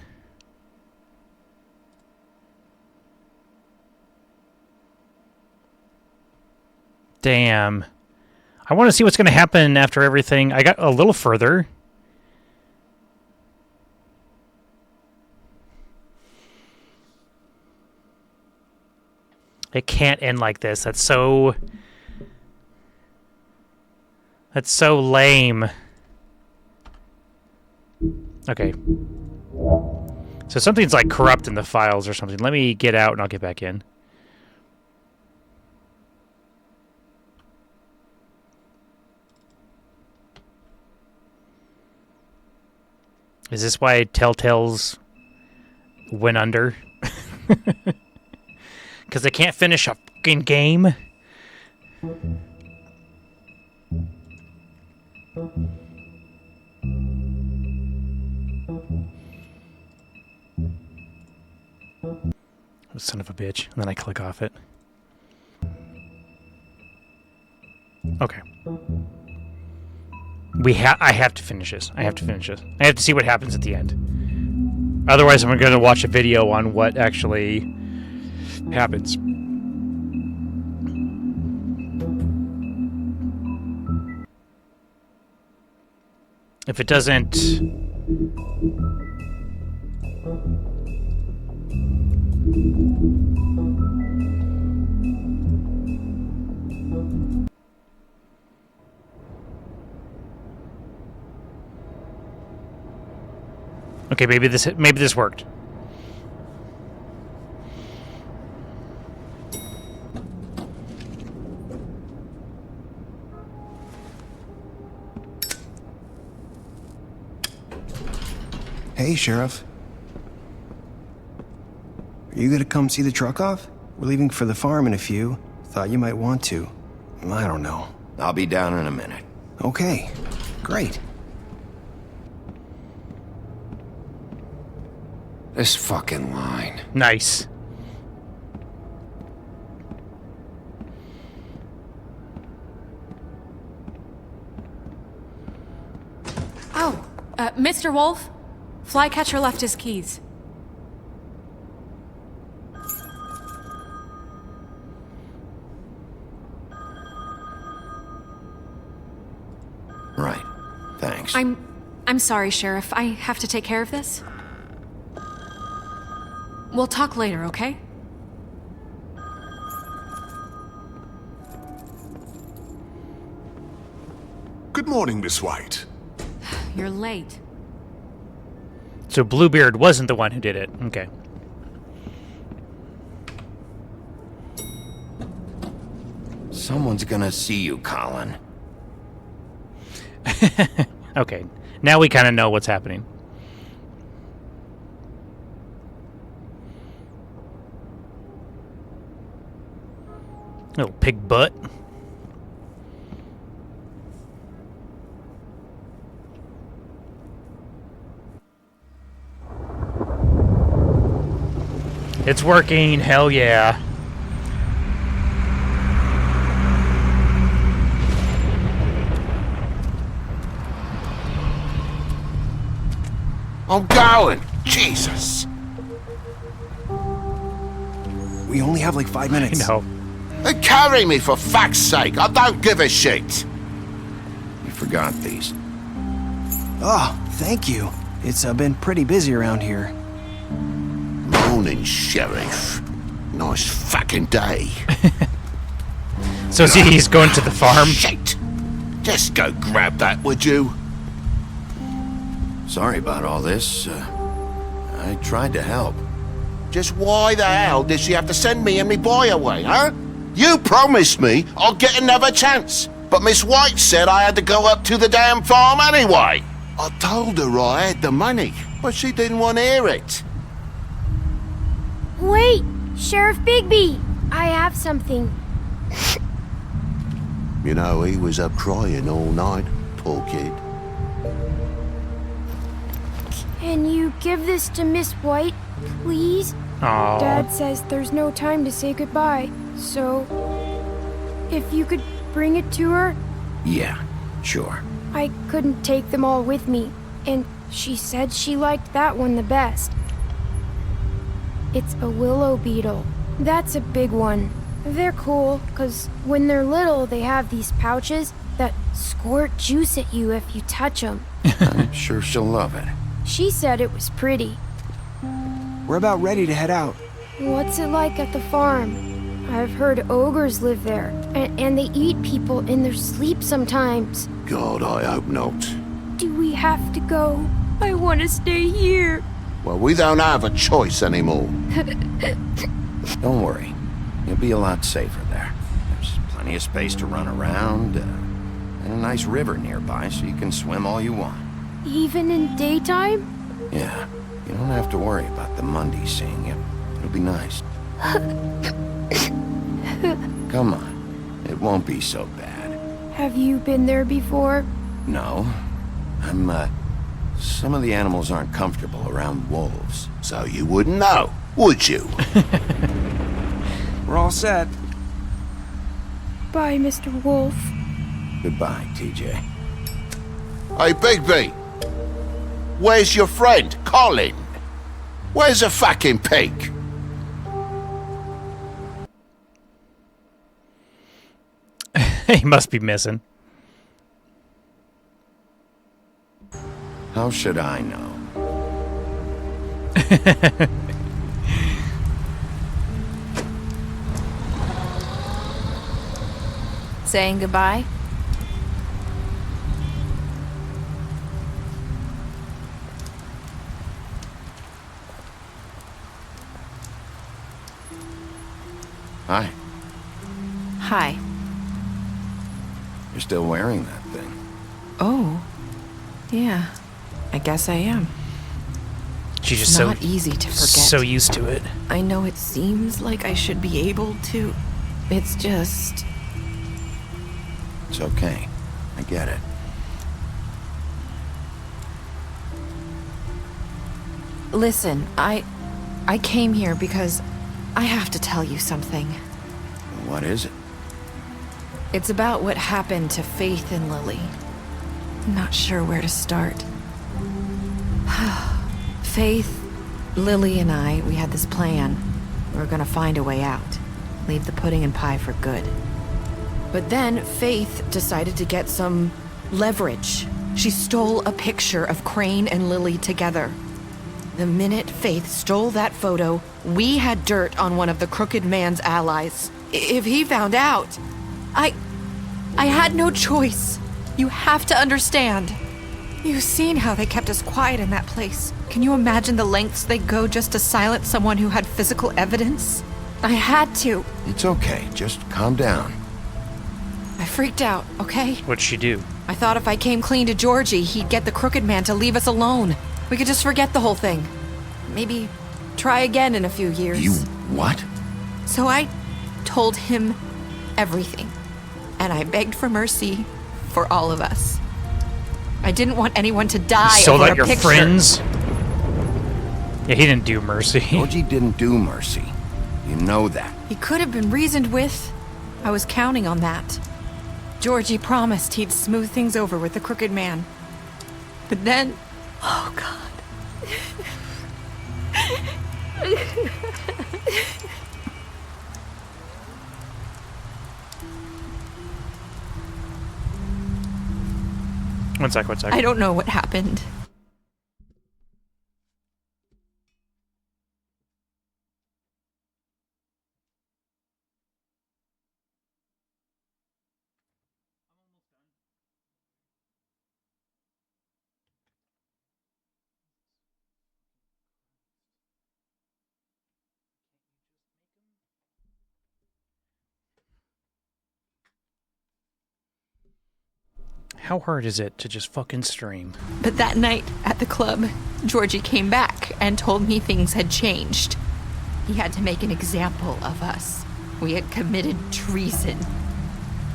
Damn. I want to see what's going to happen after everything. I got a little further. It can't end like this. That's so lame. Okay. So something's like corrupt in the files or something. Let me get out and I'll get back in. Is this why Telltale's went under? Because they can't finish a fucking game? Oh, son of a bitch. And then I click off it. Okay. I have to finish this. I have to finish this. I have to see what happens at the end. Otherwise, I'm going to watch a video on what actually happens. If it doesn't... Okay, maybe this worked. Hey, Sheriff. Are you gonna come see the truck off? We're leaving for the farm in a few. Thought you might want to. I don't know. I'll be down in a minute. Okay, great. This fucking line. Nice. Oh, Mr. Wolf? Flycatcher left his keys. Right. Thanks. I'm sorry, Sheriff. I have to take care of this. We'll talk later, okay? Good morning, Miss White. You're late. So Bluebeard wasn't the one who did it. Okay. Someone's gonna see you, Colin. Okay. Now we kind of know what's happening. Little pig butt. It's working, hell yeah. I'm going. Jesus. We only have like 5 minutes. I know. Hey, carry me for fuck's sake. I don't give a shit. You forgot these. Oh, thank you. It's been pretty busy around here. Morning, Sheriff. Nice fucking day. So see, he's going to the farm. Shit. Just go grab that, would you? Sorry about all this. I tried to help. Just why the hell did she have to send me and me boy away, huh? You promised me I'll get another chance, but Miss White said I had to go up to the damn farm anyway. I told her I had the money, but she didn't want to hear it. Wait, Sheriff Bigby, I have something. You know, he was up crying all night, poor kid. Can you give this to Miss White, please? Aww. Dad says there's no time to say goodbye, so if you could bring it to her. Yeah, sure. I couldn't take them all with me, and she said she liked that one the best. It's a willow beetle. That's a big one. They're cool, 'cause when they're little, they have these pouches that squirt juice at you if you touch them. I'm sure she'll love it. She said it was pretty. We're about ready to head out. What's it like at the farm? I've heard ogres live there, and they eat people in their sleep sometimes. God, I hope not. Do we have to go? I want to stay here. Well, we don't have a choice anymore. Don't worry. You'll be a lot safer there. There's plenty of space to run around, and a nice river nearby so you can swim all you want. Even in daytime? Yeah, you don't have to worry about the Mundies seeing you. It'll be nice. Come on. It won't be so bad. Have you been there before? No. Some of the animals aren't comfortable around wolves. So you wouldn't know, would you? We're all set. Bye, Mr. Wolf. Goodbye, TJ. Hey, Bigby. Where's your friend, Colin? Where's the fucking pig? He must be missing. How should I know? Saying goodbye? Hi. Hi. You're still wearing that thing. Oh. Yeah. I guess I am. She's It's just not easy to forget. so used to it. I know it seems like I should be able to. It's just... It's okay. I get it. Listen, I came here because I have to tell you something. What is it? It's about what happened to Faith and Lily. I'm not sure where to start. Faith, Lily, and I, we had this plan. We were gonna find a way out. Leave the pudding and pie for good. But then Faith decided to get some leverage. She stole a picture of Crane and Lily together. The minute Faith stole that photo, we had dirt on one of the Crooked Man's allies. If he found out, I had no choice. You have to understand. You've seen how they kept us quiet in that place. Can you imagine the lengths they go just to silence someone who had physical evidence? I had to. It's okay. Just calm down. I freaked out, okay? What'd she do? I thought if I came clean to Georgie, he'd get the Crooked Man to leave us alone. We could just forget the whole thing. Maybe try again in a few years. You what? So I told him everything. And I begged for mercy for all of us. I didn't want anyone to die So over that a your picture. friends. Yeah, he didn't do mercy. Georgie didn't do mercy. You know that. He could have been reasoned with. I was counting on that. Georgie promised he'd smooth things over with the crooked man. But then... Oh, God. One sec. I don't know what happened. How hard is it to just fucking stream? But that night at the club, Georgie came back and told me things had changed. He had to make an example of us. We had committed treason.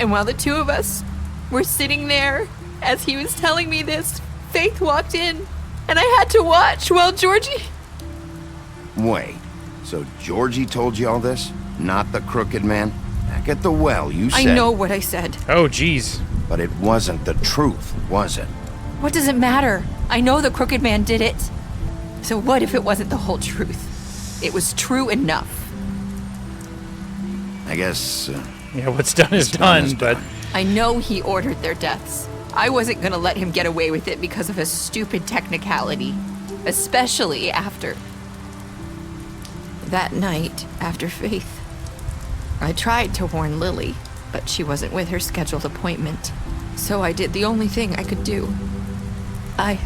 And while the two of us were sitting there, as he was telling me this, Faith walked in, and I had to watch while Georgie... Wait, so Georgie told you all this? Not the crooked man? Back at the well, you said... I know what I said. Oh, jeez. But it wasn't the truth, was it? What does it matter? I know the crooked man did it. So what if it wasn't the whole truth? It was true enough. I guess... yeah, what's done is done, but... I know he ordered their deaths. I wasn't gonna let him get away with it because of a stupid technicality. Especially after... That night, after Faith. I tried to warn Lily, but she wasn't with her scheduled appointment. So I did the only thing I could do. I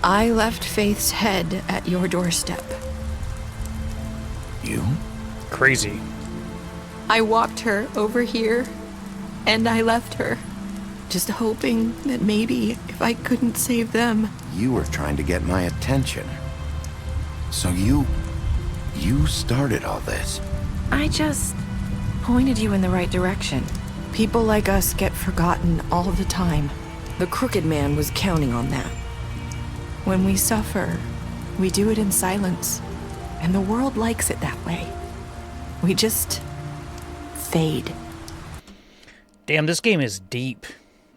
left Faith's head at your doorstep. You? Crazy. I walked her over here, and I left her. Just hoping that maybe if I couldn't save them... You were trying to get my attention. So you started all this. I just pointed you in the right direction. People like us get forgotten all the time. The crooked man was counting on that. When we suffer, we do it in silence. And the world likes it that way. We just fade. Damn, this game is deep.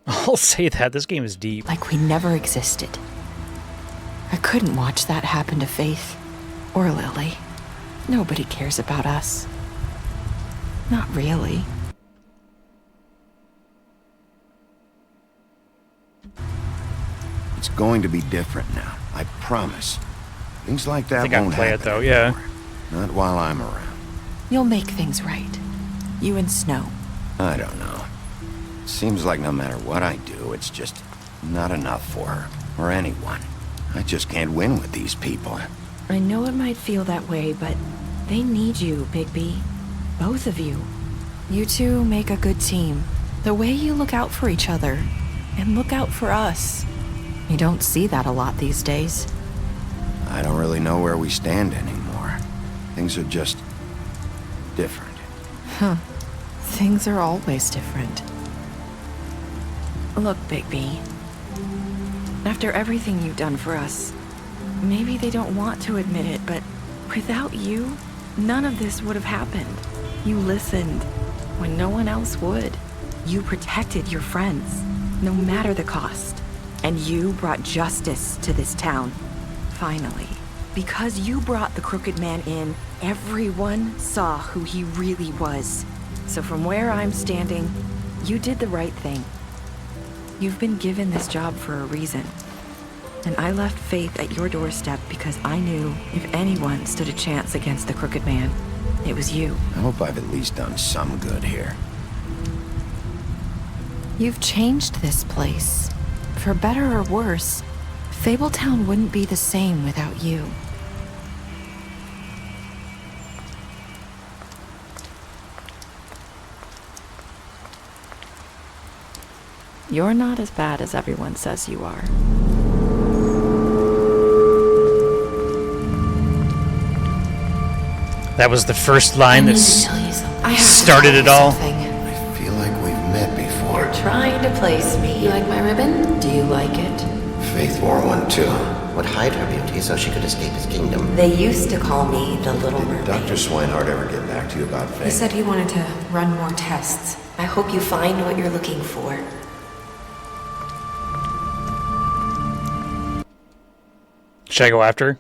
I'll say that. This game is deep. Like we never existed. I couldn't watch that happen to Faith. Or Lily. Nobody cares about us. Not really. It's going to be different now, I promise. Things like that I won't play happen it though, yeah. anymore. Not while I'm around. You'll make things right. You and Snow. I don't know. Seems like no matter what I do, it's just not enough for her, or anyone. I just can't win with these people. I know it might feel that way, but they need you, Bigby. Both of you. You two make a good team. The way you look out for each other, and look out for us. You don't see that a lot these days. I don't really know where we stand anymore. Things are just different. Huh. Things are always different. Look, Bigby. After everything you've done for us, maybe they don't want to admit it, but without you, none of this would have happened. You listened when no one else would. You protected your friends, no matter the cost. And you brought justice to this town. Finally. Because you brought the crooked man in, everyone saw who he really was. So from where I'm standing, you did the right thing. You've been given this job for a reason. And I left Faith at your doorstep because I knew if anyone stood a chance against the crooked man, it was you. I hope I've at least done some good here. You've changed this place. For better or worse, Fabletown wouldn't be the same without you. You're not as bad as everyone says you are. That was the first line I need that's... to tell you something. I have started it all. I feel like we've met before. You're trying to place me. You like my ribbon? Do you like it? Faith wore one too. Would hide her beauty so she could escape his kingdom. They used to call me the Little Mermaid. Dr. Swinehart ever get back to you about Faith? He said he wanted to run more tests. I hope you find what you're looking for. Should I go after her?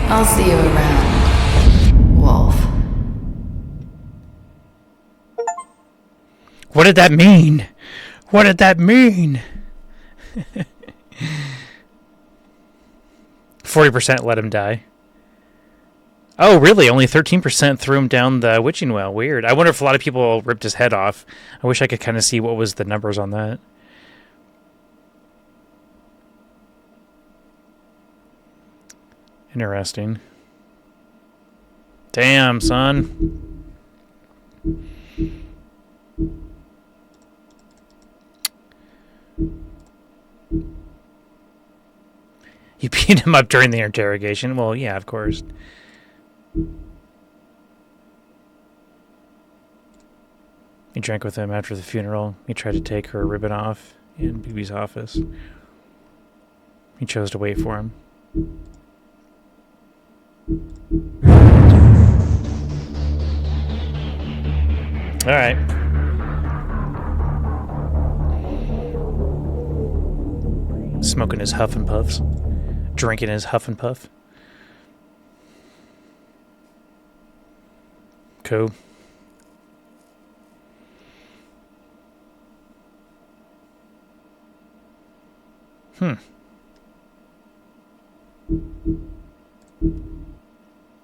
I'll see you around, Wolf. What did that mean? What did that mean? 40% let him die. Oh, really? Only 13% threw him down the witching well. Weird. I wonder if a lot of people ripped his head off. I wish I could kind of see what was the numbers on that. Interesting. Damn, son. You beat him up during the interrogation? Well, yeah, of course. He drank with him after the funeral. He tried to take her ribbon off in BB's office. He chose to wait for him. All right. Smoking his Huff and Puffs. Drinking his Huff and Puff. Cool.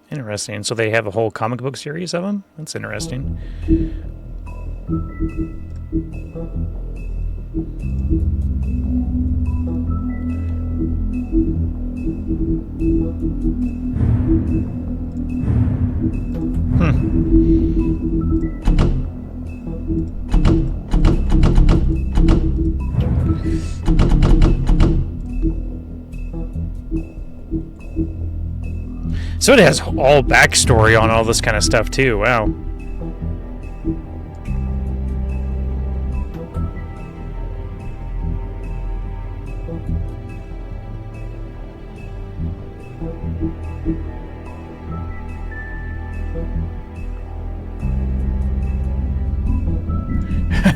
Interesting. So they have a whole comic book series of them? That's interesting. So it has all backstory on all this kind of stuff too. Wow.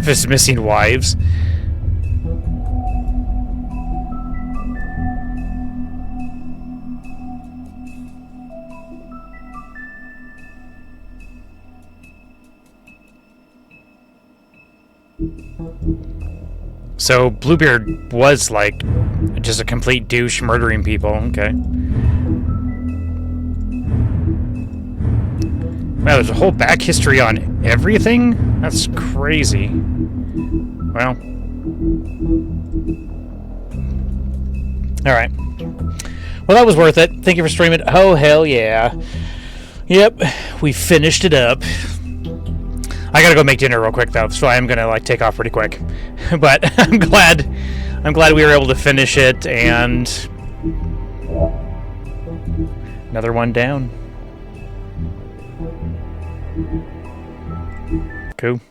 His missing wives. So Bluebeard was like just a complete douche murdering people. Okay. Wow, there's a whole back history on everything? That's crazy. Well. Alright. Well, that was worth it. Thank you for streaming. Oh, hell yeah. Yep, we finished it up. I gotta go make dinner real quick though, so I am gonna like take off pretty quick. But I'm glad we were able to finish it, and another one down. Cool.